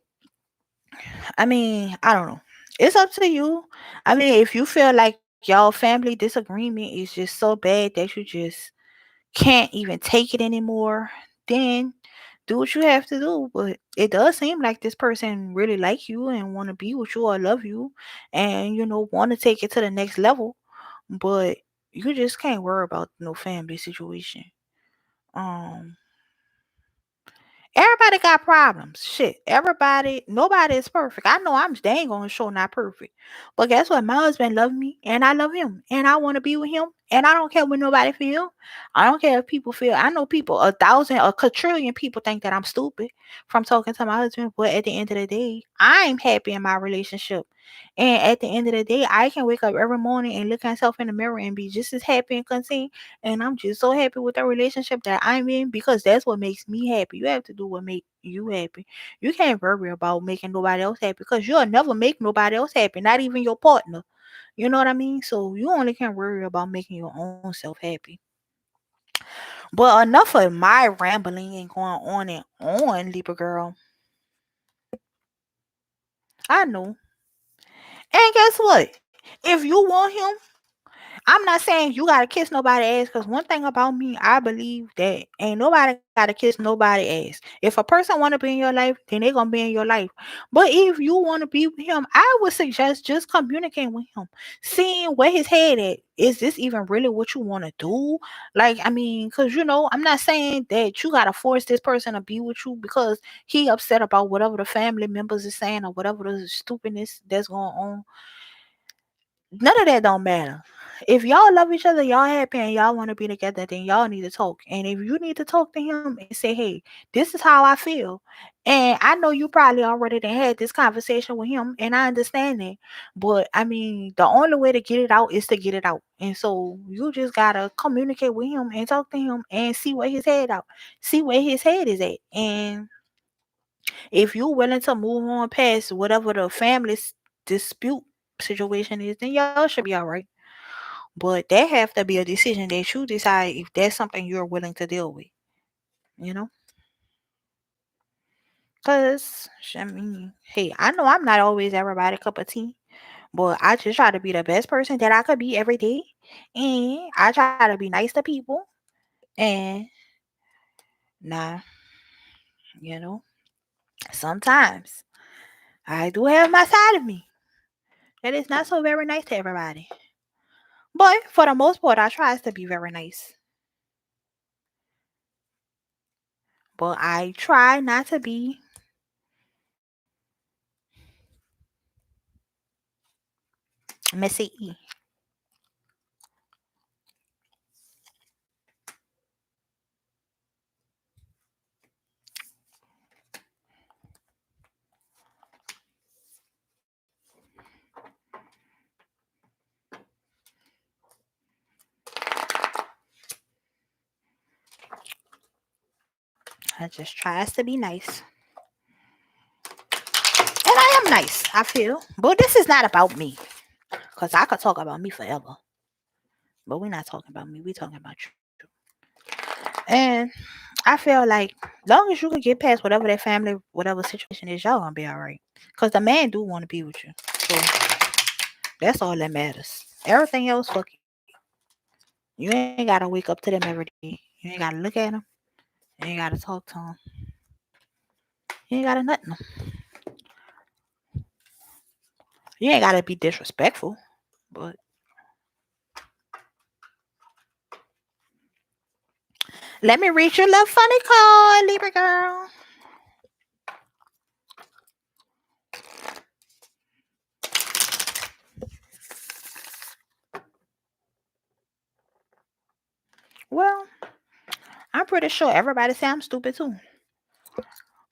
I mean, I don't know. It's up to you. I mean, if you feel like y'all family disagreement is just so bad that you just can't even take it anymore, then do what you have to do. But it does seem like this person really like you and want to be with you or love you and want to take it to the next level. But you just can't worry about no family situation. Um Everybody got problems. Shit. Nobody is perfect. I know I'm dang on sure not perfect. But guess what? My husband loves me and I love him. And I want to be with him. And I don't care what nobody feel. I don't care if people feel. I know people, a quadrillion people think that I'm stupid from talking to my husband. But at the end of the day, I'm happy in my relationship. And at the end of the day, I can wake up every morning and look myself in the mirror and be just as happy and content, and I'm just so happy with the relationship that I'm in because that's what makes me happy. You have to do what make you happy. You can't worry about making nobody else happy because you'll never make nobody else happy, not even your partner. You know what I mean? So you only can worry about making your own self happy. But enough of my rambling and going on and on, Libra girl. I know. And guess what? If you want him, I'm not saying you gotta kiss nobody ass, because one thing about me, I believe that ain't nobody gotta kiss nobody ass. If a person wanna be in your life, then they gonna be in your life. But if you wanna be with him, I would suggest just communicating with him, seeing where his head at. Is this even really what you wanna do? Like, I mean, cause I'm not saying that you gotta force this person to be with you because he upset about whatever the family members is saying or whatever the stupidness that's going on. None of that don't matter. If y'all love each other, y'all happy and y'all want to be together, then y'all need to talk. And if you need to talk to him and say, hey, this is how I feel. And I know you probably already done had this conversation with him, and I understand that. But I mean, the only way to get it out is to get it out. And so you just gotta communicate with him and talk to him and see where his head out. See where his head is at. And if you're willing to move on past whatever the family's dispute situation is, then y'all should be all right. But that have to be a decision that you decide if that's something you're willing to deal with, you know? Because, I mean, hey, I know I'm not always everybody's cup of tea, but I just try to be the best person that I could be every day. And I try to be nice to people. And, nah, you know, sometimes I do have my side of me that is not so very nice to everybody. But for the most part, I tries to be very nice. But I try not to be messy. I just tries to be nice. And I am nice, I feel. But this is not about me. Because I could talk about me forever. But we're not talking about me. We're talking about you. And I feel like long as you can get past whatever that family, whatever situation is, y'all gonna be alright. Because the man do want to be with you. So that's all that matters. Everything else, fuck it. You ain't gotta wake up to them every day. You ain't gotta look at them. You ain't gotta talk to them. You ain't gotta nothing. You ain't gotta be disrespectful. But let me read your little funny card, Libra girl. Well, I'm pretty sure everybody say I'm stupid too.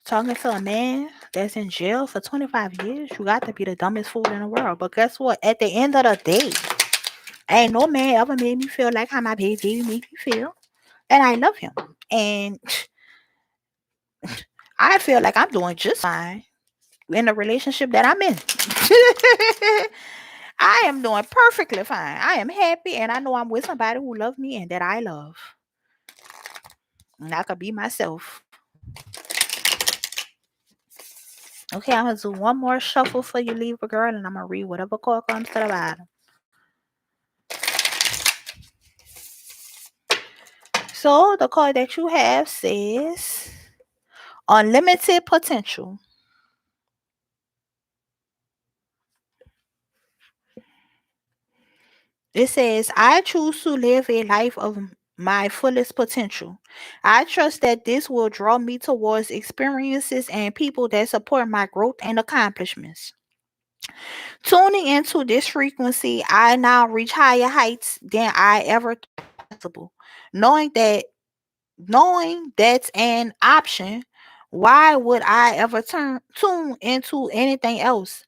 Talking to a man that's in jail for 25 years, you got to be the dumbest fool in the world. But guess what? At the end of the day, ain't no man ever made me feel like how my baby made me feel. And I love him. And I feel like I'm doing just fine in the relationship that I'm in. I am doing perfectly fine. I am happy and I know I'm with somebody who loves me and that I love. And I could be myself. Okay, I'm gonna do one more shuffle for you, Libra girl, and I'm gonna read whatever card comes to the bottom. So the card that you have says unlimited potential. It says, I choose to live a life of my fullest potential. I trust that this will draw me towards experiences and people that support my growth and accomplishments. Tuning into this frequency, I now reach higher heights than I ever thought possible. Knowing that knowing that's an option, why would I ever tune into anything else?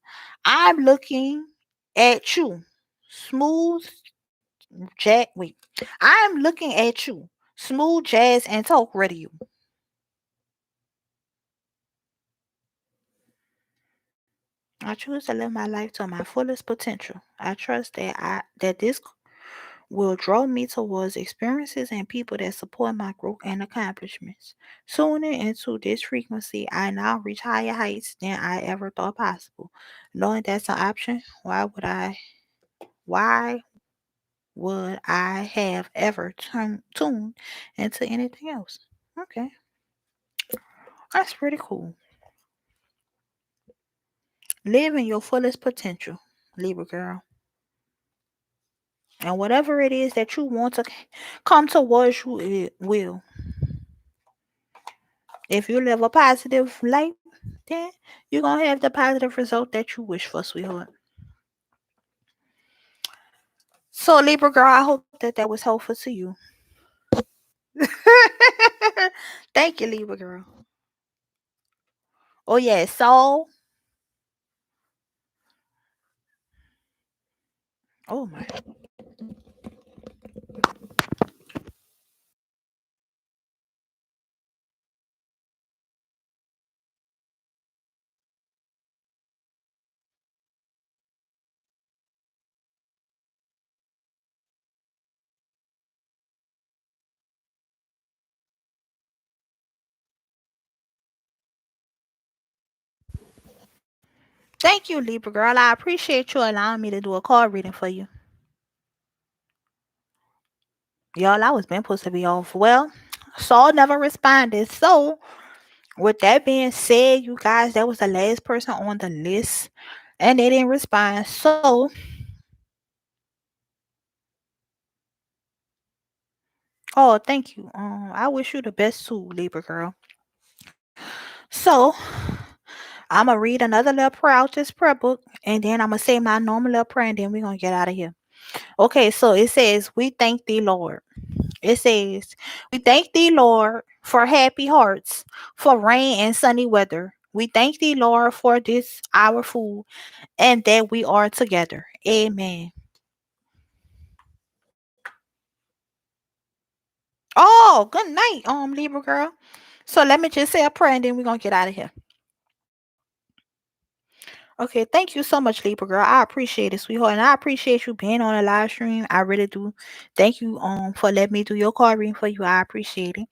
I'm looking at you. Smooth Jack. Wait. I'm looking at you. Smooth jazz and talk radio. I choose to live my life to my fullest potential. I trust that this will draw me towards experiences and people that support my growth and accomplishments. Sooner into this frequency, I now reach higher heights than I ever thought possible. Knowing that's an option, why would I have ever tuned into anything else? Okay, that's pretty cool. Live in your fullest potential, Libra girl. And whatever it is that you want to come towards you, it will. If you live a positive life, then you're going to have the positive result that you wish for, sweetheart. So, Libra girl, I hope that that was helpful to you. Thank you, Libra girl. Oh, yeah, so. Oh, my. Thank you, Libra girl. I appreciate you allowing me to do a card reading for you. Y'all, I was been supposed to be off. Well, Saul never responded. So, with that being said, you guys, that was the last person on the list, and they didn't respond. So, oh, thank you. I wish you the best too, Libra girl. So, I'm gonna read another little prayer out this prayer book, and then I'm gonna say my normal little prayer, and then we're gonna get out of here. Okay, so it says, "We thank thee, Lord." It says, "We thank thee, Lord, for happy hearts, for rain and sunny weather. We thank thee, Lord, for this our food, and that we are together. Amen." Oh, good night, Libra girl. So let me just say a prayer, and then we're gonna get out of here. Okay, thank you so much, Libra girl. I appreciate it, sweetheart, and I appreciate you being on the live stream. I really do. Thank you for letting me do your card reading for you. I appreciate it.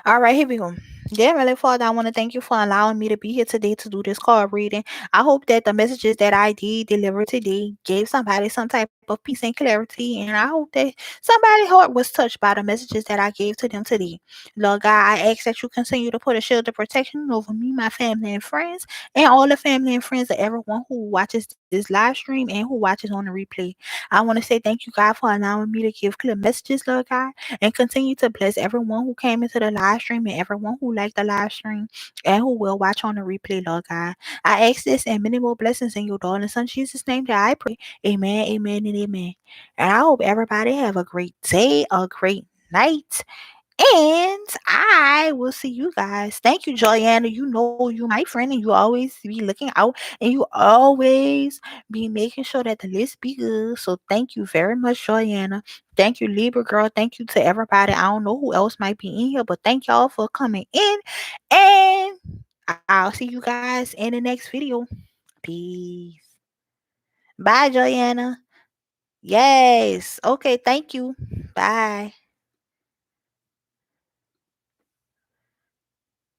All right, here we go. Dear Heavenly Father, I want to thank you for allowing me to be here today to do this card reading. I hope that the messages that I did deliver today gave somebody some type of peace and clarity, and I hope that somebody's heart was touched by the messages that I gave to them today. Lord God, I ask that you continue to put a shield of protection over me, my family, and friends, and all the family and friends of everyone who watches this live stream and who watches on the replay. I want to say thank you, God, for allowing me to give clear messages, Lord God, and continue to bless everyone who came into the live stream and everyone who liked the live stream and who will watch on the replay, Lord God. I ask this and many more blessings in your darling son Jesus' name that I pray. Amen, amen, and amen. And I hope everybody have a great day, a great night. And I will see you guys. Thank you, Joanna. You know you my friend, and you always be looking out, and you always be making sure that the list be good. So thank you very much, Joanna. Thank you, Libra girl. Thank you to everybody. I don't know who else might be in here, but thank y'all for coming in. And I'll see you guys in the next video. Peace. Bye, Joanna. Yes. Okay. Thank you. Bye.